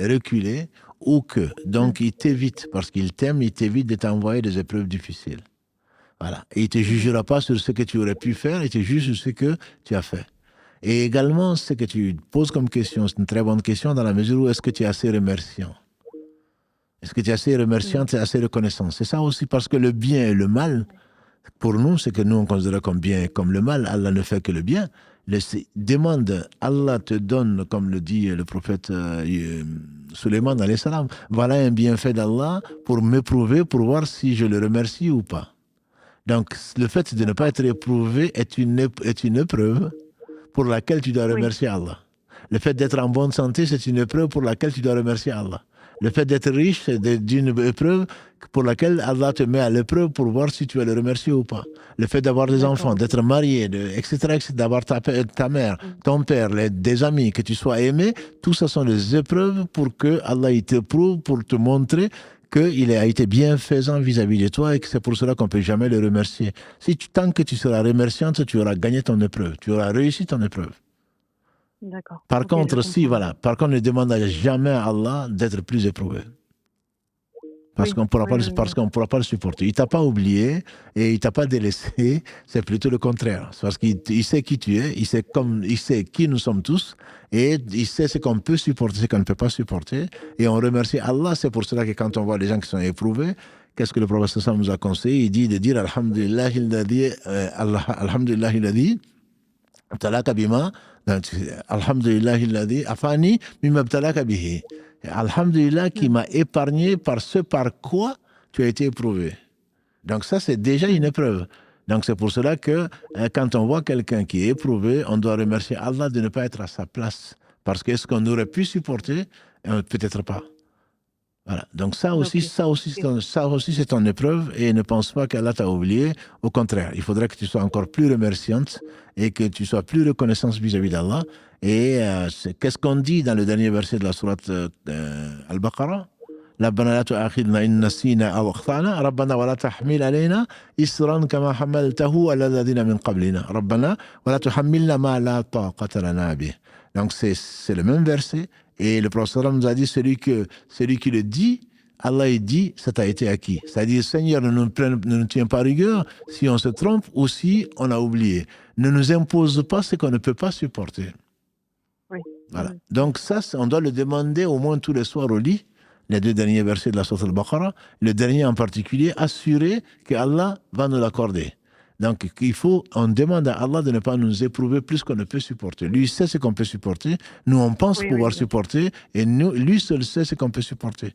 reculé, ou que. Donc, il t'évite, parce qu'il t'aime, il t'évite de t'envoyer des épreuves difficiles. Voilà. Et il ne te jugera pas sur ce que tu aurais pu faire, il te juge sur ce que tu as fait. Et également, ce que tu poses comme question, c'est une très bonne question, dans la mesure où est-ce que tu es assez remerciant? Est-ce que tu es assez remerciant, tu es assez reconnaissant? C'est ça aussi, parce que le bien et le mal, pour nous, c'est que nous, on considère comme bien et comme le mal. Allah ne fait que le bien. Demande, Allah te donne, comme le dit le prophète Suleiman, alayhi salam, voilà un bienfait d'Allah pour m'éprouver, pour voir si je le remercie ou pas. Donc, le fait de ne pas être éprouvé est une épreuve pour laquelle tu dois remercier Allah. Le fait d'être en bonne santé, c'est une épreuve pour laquelle tu dois remercier Allah. Le fait d'être riche, c'est d'une épreuve pour laquelle Allah te met à l'épreuve pour voir si tu vas le remercier ou pas. Le fait d'avoir des enfants, d'être marié, etc., d'avoir ta mère, ton père, des amis, que tu sois aimé, tout ça sont des épreuves pour que Allah t'éprouve, pour te montrer qu'il a été bienfaisant vis-à-vis de toi et que c'est pour cela qu'on ne peut jamais le remercier. Tant que tu seras remerciante, tu auras gagné ton épreuve, tu auras réussi ton épreuve. D'accord. Par Ok, contre, je comprends. par contre, ne demande jamais à Allah d'être plus éprouvé. Parce Oui, qu'on pourra oui, pas, oui, parce oui. qu'on pourra pas le supporter. Il t'a pas oublié et il t'a pas délaissé. C'est plutôt le contraire. C'est parce qu'il sait qui tu es, il sait qui nous sommes tous et il sait ce qu'on peut supporter, ce qu'on ne peut pas supporter. Et on remercie Allah. C'est pour cela que quand on voit les gens qui sont éprouvés, qu'est-ce que le prophète sallallahu alayhi wa sallam nous a conseillé? Il dit de dire Alhamdulillah, Alhamdulillah, il a dit ابتلاك بما الحمد لله الذي عافاني مما ابتلاك به. Alhamdulillah qui m'a épargné par ce par quoi tu as été éprouvé. Donc ça, c'est déjà une épreuve. Donc c'est pour cela que quand on voit quelqu'un qui est éprouvé, on doit remercier Allah de ne pas être à sa place. Parce que ce qu'on aurait pu supporter, peut-être pas. Voilà. Donc ça aussi, c'est ton épreuve et ne pense pas qu'Allah t'a oublié. Au contraire, il faudrait que tu sois encore plus remerciante et que tu sois plus reconnaissante vis-à-vis d'Allah. Et qu'est-ce qu'on dit dans le dernier verset de la sourate Al-Baqarah? ربنا لا تؤاخذنا إن نسينا أو أخطأنا ربنا ولا تحمل علينا إصرا كما حملته على الذين من قبلنا ربنا ولا تحملنا ما لا طاقة لنا به. Donc c'est le même verset et le prophète nous a dit celui qui le dit, Allah il dit ça t'a été acquis. C'est-à-dire Seigneur ne nous tient pas rigueur si on se trompe ou si on a oublié. Ne nous impose pas ce qu'on ne peut pas supporter. Oui. Voilà. Donc ça on doit le demander au moins tous les soirs au lit. Les deux derniers versets de la sourate Al-Baqarah, le dernier en particulier, assurer que Allah va nous l'accorder. Donc, on demande à Allah de ne pas nous éprouver plus qu'on ne peut supporter. Lui sait ce qu'on peut supporter, nous on pense pouvoir supporter, et lui seul sait ce qu'on peut supporter.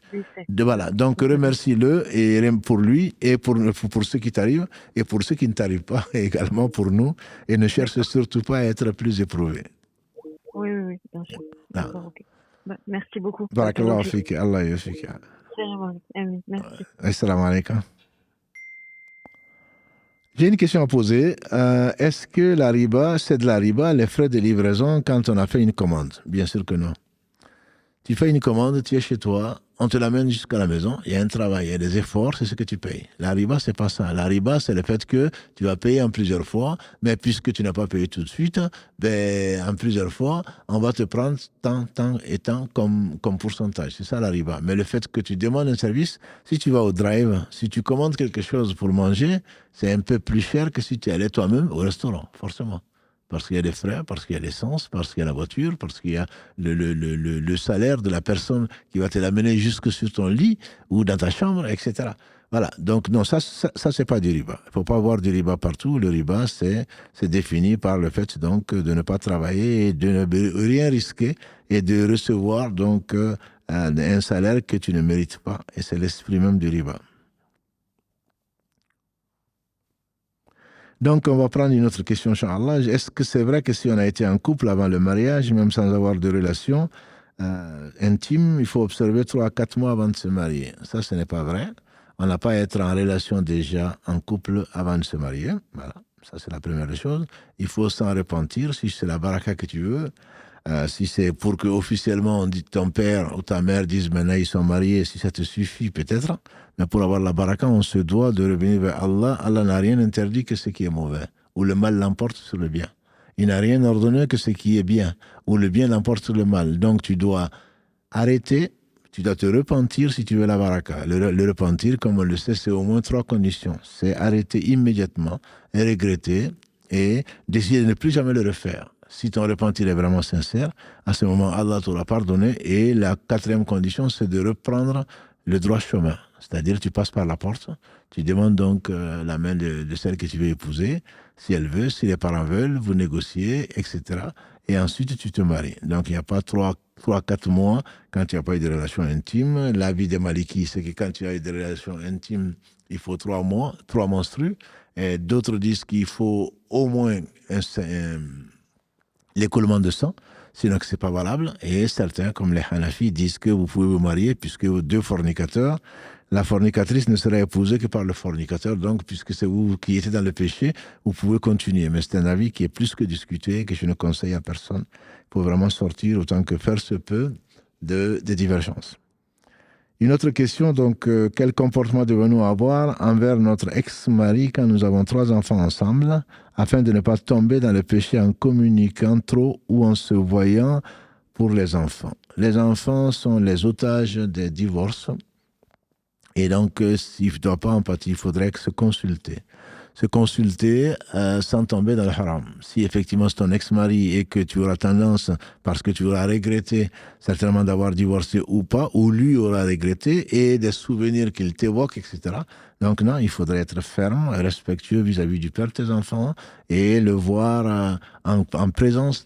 Voilà. Donc, remercie-le et pour lui, et pour ceux qui t'arrivent, et pour ceux qui ne t'arrivent pas, et également pour nous, et ne cherche surtout pas à être plus éprouvé. Oui, bien sûr. D'accord, ok. Merci beaucoup. Barakallahu fik, Allah yafik. Merci. Assalamu alaikum. J'ai une question à poser. Est-ce que la riba, c'est de la riba, les frais de livraison quand on a fait une commande? Bien sûr que non. Tu fais une commande, tu es chez toi, on te l'amène jusqu'à la maison, il y a un travail, il y a des efforts, c'est ce que tu payes. La riba, c'est pas ça. La riba, c'est le fait que tu vas payer en plusieurs fois, mais puisque tu n'as pas payé tout de suite, en plusieurs fois, on va te prendre tant et tant comme pourcentage. C'est ça la riba. Mais le fait que tu demandes un service, si tu vas au drive, si tu commandes quelque chose pour manger, c'est un peu plus cher que si tu allais toi-même au restaurant, forcément. Parce qu'il y a des frais, parce qu'il y a l'essence, parce qu'il y a la voiture, parce qu'il y a le salaire de la personne qui va te l'amener jusque sur ton lit ou dans ta chambre, etc. Voilà. Donc, non, ça c'est pas du riba. Il ne faut pas avoir du riba partout. Le riba, c'est défini par le fait donc de ne pas travailler et de ne rien risquer et de recevoir donc un salaire que tu ne mérites pas. Et c'est l'esprit même du riba. Donc, on va prendre une autre question, Inch'Allah. Est-ce que c'est vrai que si on a été en couple avant le mariage, même sans avoir de relation intime, il faut observer 3 à 4 mois avant de se marier? Ça, ce n'est pas vrai. On n'a pas à être en relation déjà en couple avant de se marier. Voilà, ça c'est la première chose. Il faut s'en repentir si c'est la baraka que tu veux. Si c'est pour que officiellement on dit ton père ou ta mère disent maintenant ils sont mariés, si ça te suffit peut-être, mais pour avoir la baraka, on se doit de revenir vers Allah. Allah n'a rien interdit que ce qui est mauvais, ou le mal l'emporte sur le bien. Il n'a rien ordonné que ce qui est bien, ou le bien l'emporte sur le mal. Donc tu dois arrêter, tu dois te repentir si tu veux la baraka. Le repentir, comme on le sait, c'est au moins 3 conditions. C'est arrêter immédiatement, et regretter, et décider de ne plus jamais le refaire. Si ton repentir est vraiment sincère, à ce moment, Allah t'aura pardonné. Et la 4e condition, c'est de reprendre le droit chemin. C'est-à-dire, tu passes par la porte, tu demandes donc la main de celle que tu veux épouser, si elle veut, si les parents veulent, vous négociez, etc. Et ensuite, tu te maries. Donc, il n'y a pas 3-4 mois quand tu n'as pas eu de relation intime. L'avis des Malikis, c'est que quand tu as eu des relations intimes, il faut 3 mois, 3 menstrues. Et d'autres disent qu'il faut au moins l'écoulement de sang, sinon que ce n'est pas valable. Et certains, comme les Hanafis, disent que vous pouvez vous marier puisque 2 fornicateurs, la fornicatrice ne sera épousée que par le fornicateur. Donc, puisque c'est vous qui étiez dans le péché, vous pouvez continuer. Mais c'est un avis qui est plus que discuté, que je ne conseille à personne. Il faut vraiment sortir autant que faire se peut de divergences. Une autre question, donc, quel comportement devons-nous avoir envers notre ex-mari quand nous avons 3 enfants ensemble, afin de ne pas tomber dans le péché en communiquant trop ou en se voyant pour les enfants? Les enfants sont les otages des divorces, et donc, s'il ne doit pas en partie, il faudrait se consulter. Se consulter sans tomber dans le haram. Si effectivement c'est ton ex-mari et que tu auras tendance, parce que tu auras regretté certainement d'avoir divorcé ou pas, ou lui aura regretté, et des souvenirs qu'il t'évoque, etc. Donc non, il faudrait être ferme, respectueux vis-à-vis du père de tes enfants, et le voir en présence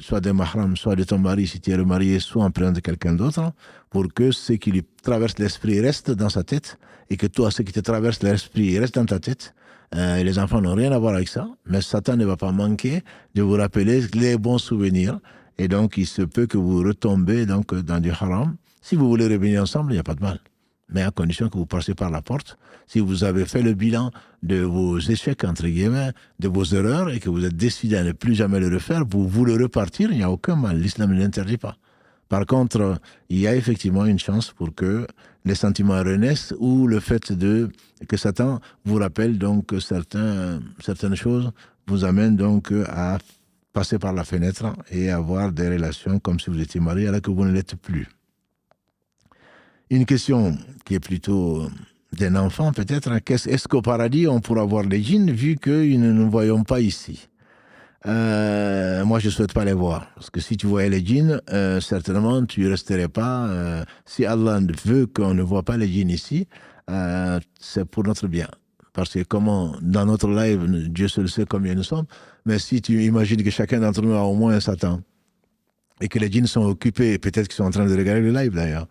soit des mahrams, soit de ton mari si tu es remarié, soit en présence de quelqu'un d'autre, pour que ce qui lui traverse l'esprit reste dans sa tête, et que toi, ce qui te traverse l'esprit reste dans ta tête. Les enfants n'ont rien à voir avec ça, mais Satan ne va pas manquer de vous rappeler les bons souvenirs, et donc il se peut que vous retombez donc dans du haram. Si vous voulez revenir ensemble, il n'y a pas de mal, mais à condition que vous passez par la porte. Si vous avez fait le bilan de vos échecs, entre guillemets, de vos erreurs, et que vous êtes décidé à ne plus jamais le refaire, vous voulez repartir, il n'y a aucun mal, l'islam ne l'interdit pas. Par contre, il y a effectivement une chance pour que les sentiments renaissent, ou le fait que Satan vous rappelle donc certaines choses vous amène donc à passer par la fenêtre et avoir des relations comme si vous étiez marié alors que vous ne l'êtes plus. Une question qui est plutôt d'un enfant peut-être, est-ce qu'au paradis on pourra voir les djinns vu que nous ne voyons pas ici? Moi, je ne souhaite pas les voir. Parce que si tu voyais les djinns, certainement, tu ne resterais pas. Si Allah veut qu'on ne voit pas les djinns ici, c'est pour notre bien. Parce que dans notre live, Dieu seul sait combien nous sommes, mais si tu imagines que chacun d'entre nous a au moins un Satan, et que les djinns sont occupés, peut-être qu'ils sont en train de regarder le live d'ailleurs,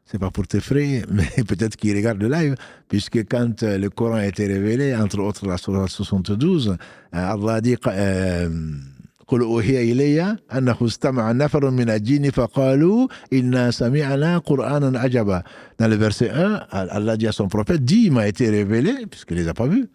c'est pas pour t'effrayer, mais peut-être qu'ils regardent le live, puisque quand le Coran a été révélé, entre autres la sourate 72, Allah a dit قل أوحي إلي أنه استمع نفر من الجن فقالوا إنا سمعنا قرآنا عجبا. Dans le verset 1, Allah dit à son prophète, il m'a été révélé, puisqu'il ne les a pas vus,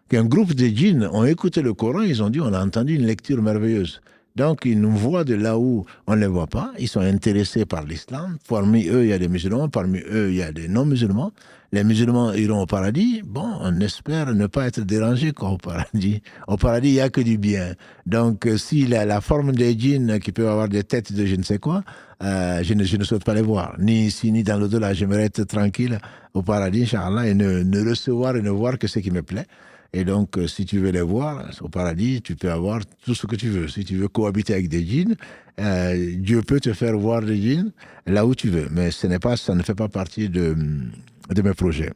qu'un groupe de djinns ont écouté le Coran, ils ont dit, on a entendu une lecture merveilleuse. Donc, ils nous voient de là où on ne les voit pas. Ils sont intéressés par l'islam. Parmi eux, il y a des musulmans. Parmi eux, il y a des non-musulmans. Les musulmans iront au paradis. Bon, on espère ne pas être dérangés au paradis. Au paradis, il n'y a que du bien. Donc, s'il a la forme des djinns qui peuvent avoir des têtes de je ne sais quoi, je ne souhaite pas les voir. Ni ici, ni dans l'au-delà. J'aimerais être tranquille au paradis, Inch'Allah, et ne recevoir et ne voir que ce qui me plaît. Et donc, si tu veux les voir, au paradis, tu peux avoir tout ce que tu veux. Si tu veux cohabiter avec des djinns, Dieu peut te faire voir des djinns là où tu veux. Mais ça ne fait pas partie de mes projets.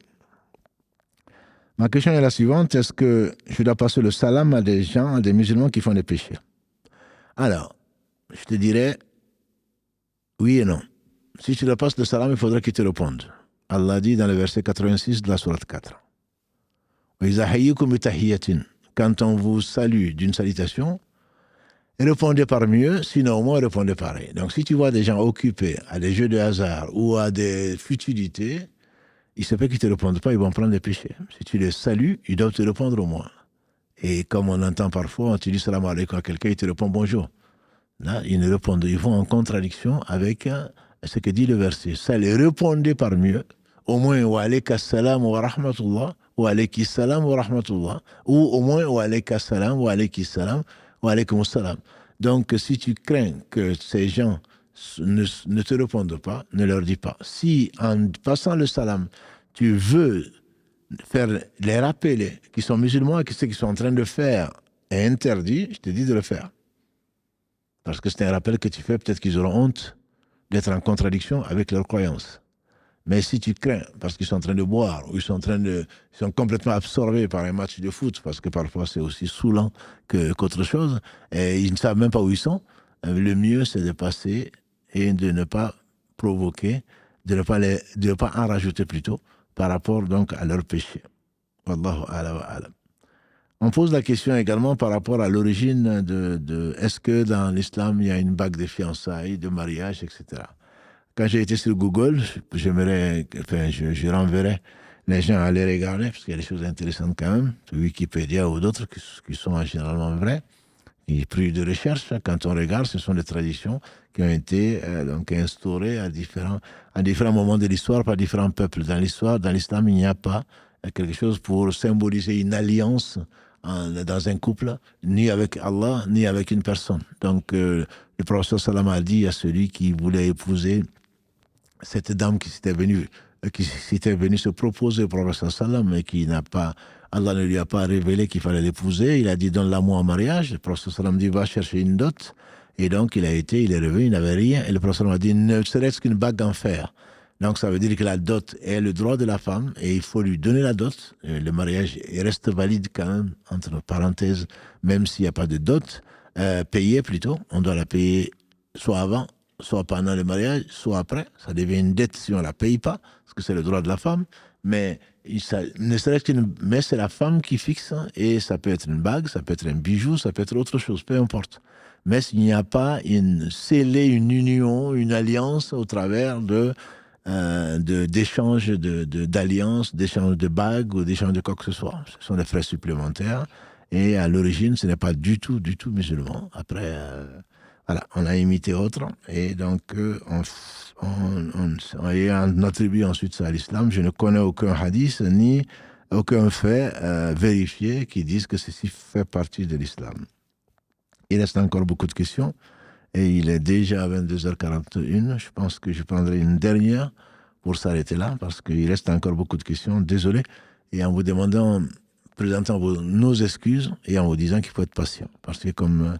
Ma question est la suivante. Est-ce que je dois passer le salam à des gens, à des musulmans qui font des péchés? Alors, je te dirais oui et non. Si tu leur passes le salam, il faudrait qu'ils te répondent. Allah dit dans le verset 86 de la sourate 4. Quand on vous salue d'une salutation, répondez par mieux, sinon au moins répondez pareil. Donc si tu vois des gens occupés à des jeux de hasard ou à des futilités, il se peut qu'ils ne te répondent pas, ils vont prendre des péchés. Si tu les salues, ils doivent te répondre au moins. Et comme on entend parfois, tu dis salam alaikum à quelqu'un, il te répond bonjour. Là, ils ne répondent, ils vont en contradiction avec ce que dit le verset. Ça les répondez par mieux. Au moins, wa alayka salam wa rahmatullah, wa alayki salam wa rahmatullah, ou au moins, wa alayka salam, wa alayki salam, wa alaykum salam. Donc, si tu crains que ces gens ne te répondent pas, ne leur dis pas. Si, en passant le salam, tu veux les rappeler qu'ils sont musulmans et que ce qu'ils sont en train de faire est interdit, je te dis de le faire. Parce que c'est un rappel que tu fais, peut-être qu'ils auront honte d'être en contradiction avec leurs croyances. Mais si tu crains, parce qu'ils sont en train de boire, ou ils sont complètement absorbés par un match de foot, parce que parfois c'est aussi saoulant qu'autre chose, et ils ne savent même pas où ils sont, le mieux c'est de passer et de ne pas provoquer, de ne pas en rajouter plutôt, par rapport donc à leur péché. Wallahu a'lam. On pose la question également par rapport à l'origine de est-ce que dans l'islam il y a une bague de fiançailles, de mariage, etc. Quand j'ai été sur Google, je renverrai les gens à aller regarder, parce qu'il y a des choses intéressantes quand même, sur Wikipédia ou d'autres qui sont généralement vraies, Il n'y a plus de recherche. Quand on regarde, ce sont des traditions qui ont été donc instaurées à différents moments de l'histoire par différents peuples. Dans l'histoire, dans l'islam, il n'y a pas quelque chose pour symboliser une alliance dans un couple, ni avec Allah, ni avec une personne. Donc, le prophète sallam a dit à celui qui voulait épouser cette dame qui s'était venue se proposer au prophète sallam et qui n'a pas, Allah ne lui a pas révélé qu'il fallait l'épouser. Il a dit donne-la-moi en mariage. Le prophète sallam dit va chercher une dot. Et donc il est revenu, il n'avait rien. Et le prophète sallam a dit ne serait-ce qu'une bague en fer. Donc ça veut dire que la dot est le droit de la femme et il faut lui donner la dot. Le mariage reste valide quand même, entre parenthèses, même s'il n'y a pas de dot. Payer plutôt, on doit la payer soit avant, soit pendant le mariage, soit après. Ça devient une dette si on ne la paye pas, parce que c'est le droit de la femme. Mais mais c'est la femme qui fixe, et ça peut être une bague, ça peut être un bijou, ça peut être autre chose, peu importe. Mais s'il n'y a pas une union, une alliance au travers d'échanges d'alliances, d'échanges de bagues ou d'échanges de quoi que ce soit. Ce sont des frais supplémentaires. Et à l'origine, ce n'est pas du tout musulman. Après, voilà, on a imité autre. Et donc, on attribue ensuite ça à l'islam. Je ne connais aucun hadith ni aucun fait vérifié qui dise que ceci fait partie de l'islam. Il reste encore beaucoup de questions. Et il est déjà 22h41. Je pense que je prendrai une dernière pour s'arrêter là, parce qu'il reste encore beaucoup de questions. Désolé. Et en vous présentant nos excuses et en vous disant qu'il faut être patient. Parce que comme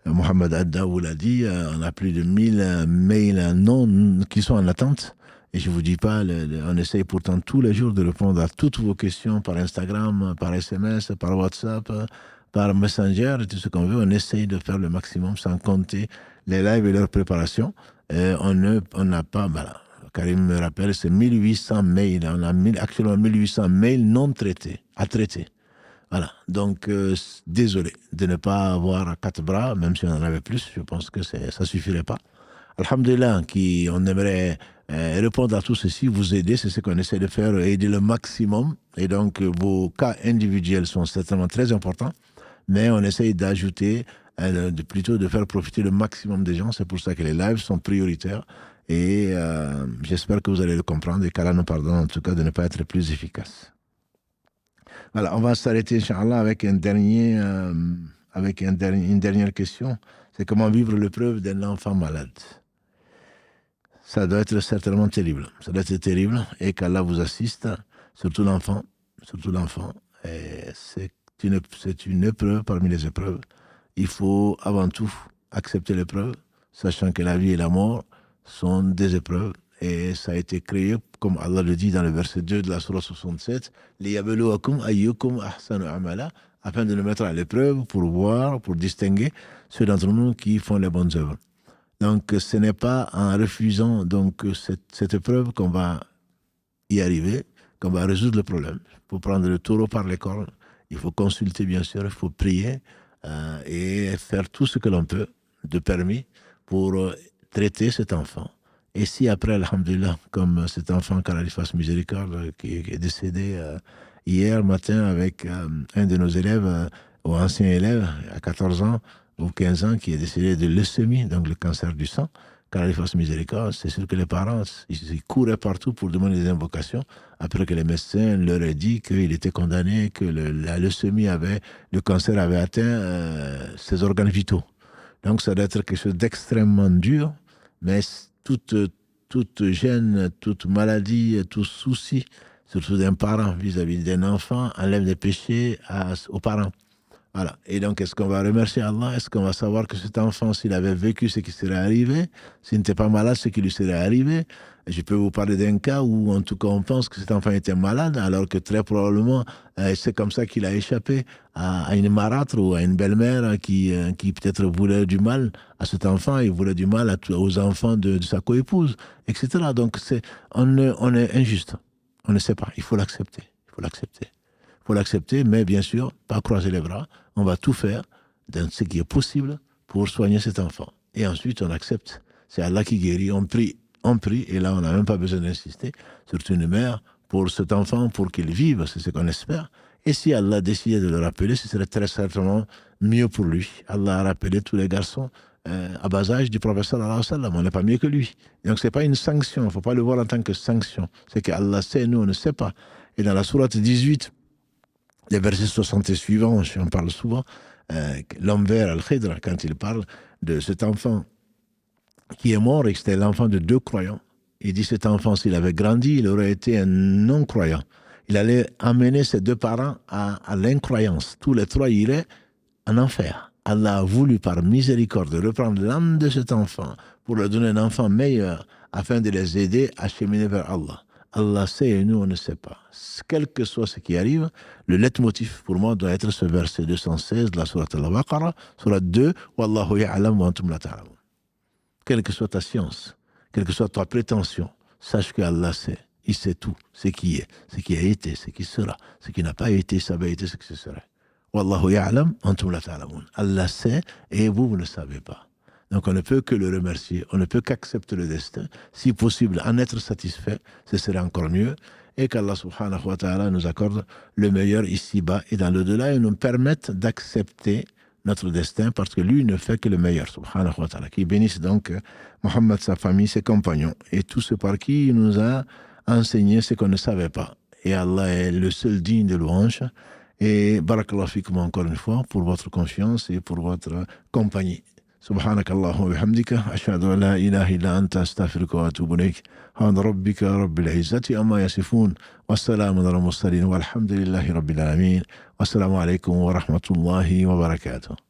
Mohamed Adda vous l'a dit, on a plus de 1000 mails qui sont en attente. Et je ne vous dis pas, on essaye pourtant tous les jours de répondre à toutes vos questions par Instagram, par SMS, par WhatsApp, par Messenger, et tout ce qu'on veut. On essaye de faire le maximum sans compter les lives et leur préparation. On n'a pas, voilà, Karim me rappelle, c'est 1800 mails. On a actuellement 1800 mails non traités, à traiter. Voilà, donc désolé de ne pas avoir 4 bras, même si on en avait plus, je pense que ça ne suffirait pas. Alhamdulillah, on aimerait répondre à tout ceci, vous aider, c'est ce qu'on essaie de faire, aider le maximum. Et donc vos cas individuels sont certainement très importants, mais on essaye d'ajouter, plutôt de faire profiter le maximum des gens. C'est pour ça que les lives sont prioritaires. Et j'espère que vous allez le comprendre et qu'Allah nous pardonne en tout cas de ne pas être plus efficace. Voilà, on va s'arrêter, Inch'Allah, avec une dernière question. C'est comment vivre l'épreuve d'un enfant malade. Ça doit être certainement terrible. Ça doit être terrible et qu'Allah vous assiste, surtout l'enfant. Et c'est une épreuve parmi les épreuves. Il faut avant tout accepter l'épreuve, sachant que la vie et la mort sont des épreuves. Et ça a été créé, comme Allah le dit dans le verset 2 de la Sourate 67, « Liyabluwakum ayyukum ahsanu amala » afin de nous mettre à l'épreuve pour voir, pour distinguer ceux d'entre nous qui font les bonnes œuvres. Donc, ce n'est pas en refusant donc cette épreuve qu'on va y arriver, qu'on va résoudre le problème. Il faut prendre le taureau par les cornes, il faut consulter bien sûr, il faut prier et faire tout ce que l'on peut de permis pour traiter cet enfant. Et si après, alhamdulillah, comme cet enfant qu'Allah lui fasse miséricorde, qui est décédé hier matin avec un de nos élèves, ou ancien élève, à 14 ans ou 15 ans, qui est décédé de leucémie, donc le cancer du sang, qu'Allah lui fasse miséricorde, c'est sûr que les parents, ils couraient partout pour demander des invocations, après que les médecins leur aient dit qu'il était condamné, que la leucémie le cancer avait atteint ses organes vitaux. Donc ça doit être quelque chose d'extrêmement dur, mais toute gêne, toute maladie, tout souci, surtout d'un parent vis-à-vis d'un enfant, enlève des péchés aux parents. Voilà. Et donc, est-ce qu'on va remercier Allah? Est-ce qu'on va savoir que cet enfant, s'il avait vécu ce qui serait arrivé, s'il n'était pas malade, ce qui lui serait arrivé? Je peux vous parler d'un cas où, en tout cas, on pense que cet enfant était malade, alors que très probablement, c'est comme ça qu'il a échappé à une marâtre ou à une belle-mère qui peut-être voulait du mal à cet enfant, et voulait du mal aux enfants de sa coépouse, etc. Donc, on est injuste. On ne sait pas. Il faut l'accepter. Il faut l'accepter, mais bien sûr, pas croiser les bras. On va tout faire dans ce qui est possible pour soigner cet enfant. Et ensuite, on accepte. C'est Allah qui guérit. On prie, et là, on n'a même pas besoin d'insister, surtout une mère, pour cet enfant, pour qu'il vive, c'est ce qu'on espère. Et si Allah décidait de le rappeler, ce serait très certainement mieux pour lui. Allah a rappelé tous les garçons à bas âge du prophète sallallahu alayhi wa sallam. On n'est pas mieux que lui. Donc ce n'est pas une sanction. Il ne faut pas le voir en tant que sanction. C'est qu'Allah sait, nous on ne sait pas. Et dans la sourate 18, les versets 60 et suivants, j'en parle souvent, l'homme vert Al-Khidr, quand il parle de cet enfant qui est mort et que c'était l'enfant de 2 croyants, il dit cet enfant, s'il avait grandi, il aurait été un non-croyant. Il allait amener ses 2 parents à l'incroyance. Tous les 3 iraient en enfer. Allah a voulu, par miséricorde, reprendre l'âme de cet enfant pour leur donner un enfant meilleur afin de les aider à cheminer vers Allah. Allah sait et nous, on ne sait pas. Quel que soit ce qui arrive, le leitmotiv pour moi doit être ce verset 216 de la sourate Al-Baqarah, sourate 2, « Wallahu ya'lam wa antum la ta'lamun » Quelle que soit ta science, quelle que soit ta prétention, sache que Allah sait. Il sait tout, ce qui est, ce qui a été, ce qui sera, ce qui n'a pas été, ça va être, ce que ce serait. Wallahu ya'lam, antum la ta'lamun. Allah sait et vous ne savez pas. Donc on ne peut que le remercier, on ne peut qu'accepter le destin. Si possible, en être satisfait, ce serait encore mieux. Et qu'Allah subhanahu wa ta'ala nous accorde le meilleur ici-bas et dans l'au-delà et nous permette d'accepter notre destin parce que lui ne fait que le meilleur, subhanahu wa ta'ala. Qui bénisse donc Mohammed, sa famille, ses compagnons et tous ceux par qui il nous a enseigné ce qu'on ne savait pas. Et Allah est le seul digne de louange. Et barakallahu fikum encore une fois pour votre confiance et pour votre compagnie. سبحانك اللهم وبحمدك أشهد أن لا إله إلا أنت أستغفرك وأتوب إليك سبحان ربك رب العزة عما يصفون والسلام على المرسلين والحمد لله رب العالمين والسلام عليكم ورحمة الله وبركاته.